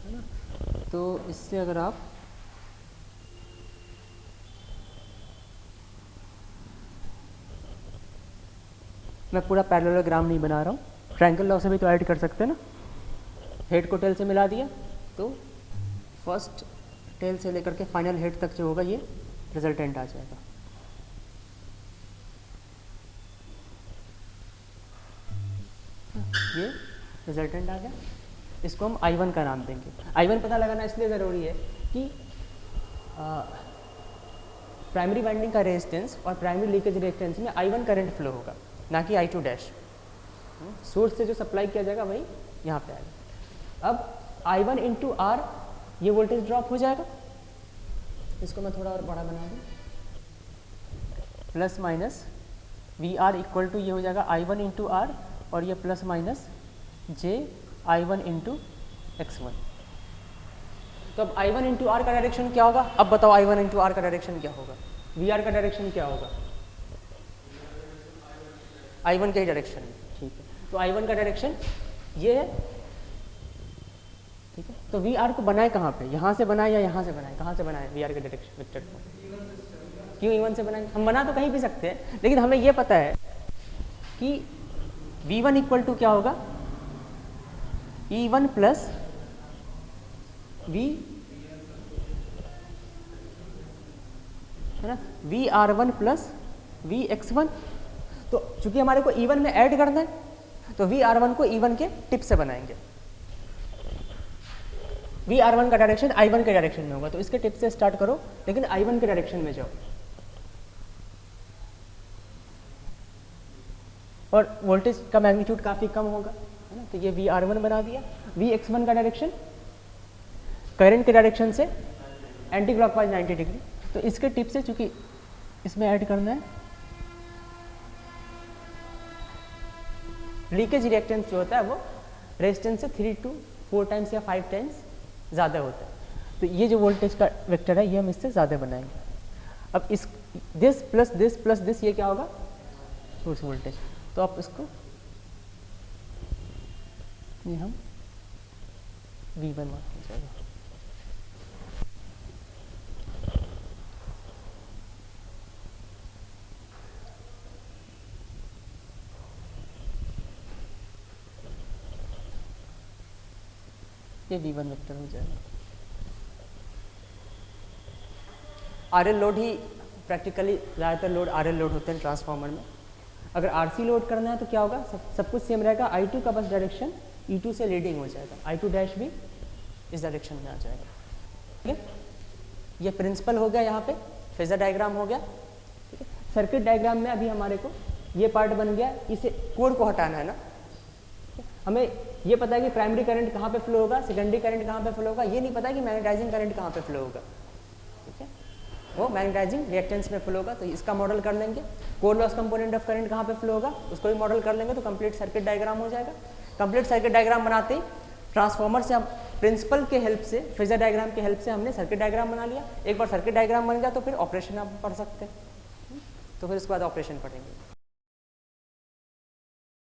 है ना। तो इससे अगर आप मैं पूरा पैरेललोग्राम नहीं बना रहा हूँ, ट्रायंगल लॉ से भी तो ऐड कर सकते हैं ना। हेड को टेल से मिला दिया तो फर्स्ट टेल से लेकर के फाइनल हेड तक जो होगा ये रिजल्टेंट आ जाएगा। ये रिजल्टेंट आ गया, इसको हम I1 का नाम देंगे। I1 पता लगाना इसलिए ज़रूरी है कि प्राइमरी वाइंडिंग का रेजिस्टेंस और प्राइमरी लीकेज रेजिस्टेंस में I1 करंट फ्लो होगा, ना कि I2 डैश। सोर्स से जो सप्लाई किया जाएगा वही यहाँ पे आएगा। अब I1 इंटू R ये वोल्टेज ड्रॉप हो जाएगा, इसको मैं थोड़ा और बड़ा बना दूँ, plus minus V R equal to ये हो जाएगा I1 इंटू R, और ये प्लस माइनस जे I1 इंटू X1। तो अब I1 इंटू आर का डायरेक्शन क्या होगा, अब बताओ I1 इंटू आर का डायरेक्शन क्या होगा, VR का डायरेक्शन क्या होगा, I1 के ही डायरेक्शन में, ठीक है। तो I1 का डायरेक्शन ये है, ठीक है। तो VR को बनाए कहाँ पे, यहाँ से बनाए या यहाँ से बनाए, कहाँ से बनाए VR के डायरेक्शन वेक्टर को, क्यों E1 से बनाए, हम बना तो कहीं भी सकते हैं, लेकिन हमें ये पता है कि V1 इक्वल टू क्या होगा, E1 प्लस V है ना, VR1 प्लस VX1। तो चूंकि हमारे को E1 में ऐड करना है तो VR1 को E1 के टिप से बनाएंगे। VR1 का डायरेक्शन I1 के डायरेक्शन में होगा, तो इसके टिप से स्टार्ट करो, लेकिन I1 के डायरेक्शन में जाओ, और वोल्टेज का मैग्नीट्यूड काफ़ी कम होगा, है ना। तो ये VR1 बना दिया। VX1 का डायरेक्शन करंट के डायरेक्शन से एंटी क्लॉकवाइज 90 डिग्री, तो इसके टिप से चूंकि इसमें ऐड करना है, लीकेज रिएक्टेंस जो होता है वो रेजिस्टेंस से 3 to 4 टाइम्स या 5 टाइम्स ज़्यादा होता है। तो ये जो वोल्टेज का वेक्टर है ये हम इससे ज़्यादा बनाएंगे। अब इस दिस प्लस दिस ये क्या होगा, सोर्स वोल्टेज। तो आप इसको ये हम V1 मान लीजिएगा। ये V1 वेक्टर हो जाएगा। RL लोड ही प्रैक्टिकली ज़्यादातर लोड RL लोड होते हैं ट्रांसफार्मर में। अगर RC लोड करना है तो क्या होगा, सब कुछ सेम रहेगा। I2 का बस डायरेक्शन E2 से लीडिंग हो जाएगा, I2 डैश भी इस डायरेक्शन में आ जाएगा। ठीक है, ये प्रिंसिपल हो गया, यहाँ पे फेजर डायग्राम हो गया। ठीक है, सर्किट डायग्राम में अभी हमारे को ये पार्ट बन गया, इसे कोड को हटाना है ना। हमें ये पता है कि प्राइमरी करंट कहाँ पे फ्लो होगा, सेकेंडरी करंट कहाँ पे फ्लो होगा, ये नहीं पता है कि मैग्नेटाइजिंग करंट कहाँ पे फ्लो होगा। ठीक है, वो मैग्नेटाइजिंग रिएक्टेंस में फ्लो होगा, तो इसका मॉडल कर लेंगे। Core loss component of current कहाँ पे फ्लो होगा, उसको भी मॉडल कर लेंगे, तो कंप्लीट सर्किट डायग्राम हो जाएगा। कंप्लीट सर्किट डायग्राम बनाते ही ट्रांसफार्मर से हम प्रिंसिपल के हेल्प से, फेजर डायग्राम के हेल्प से हमने सर्किट डायग्राम बना लिया। एक बार सर्किट डायग्राम बन गया तो फिर ऑपरेशन आप पढ़ सकते हैं, तो फिर उसके बाद ऑपरेशन पढ़ेंगे।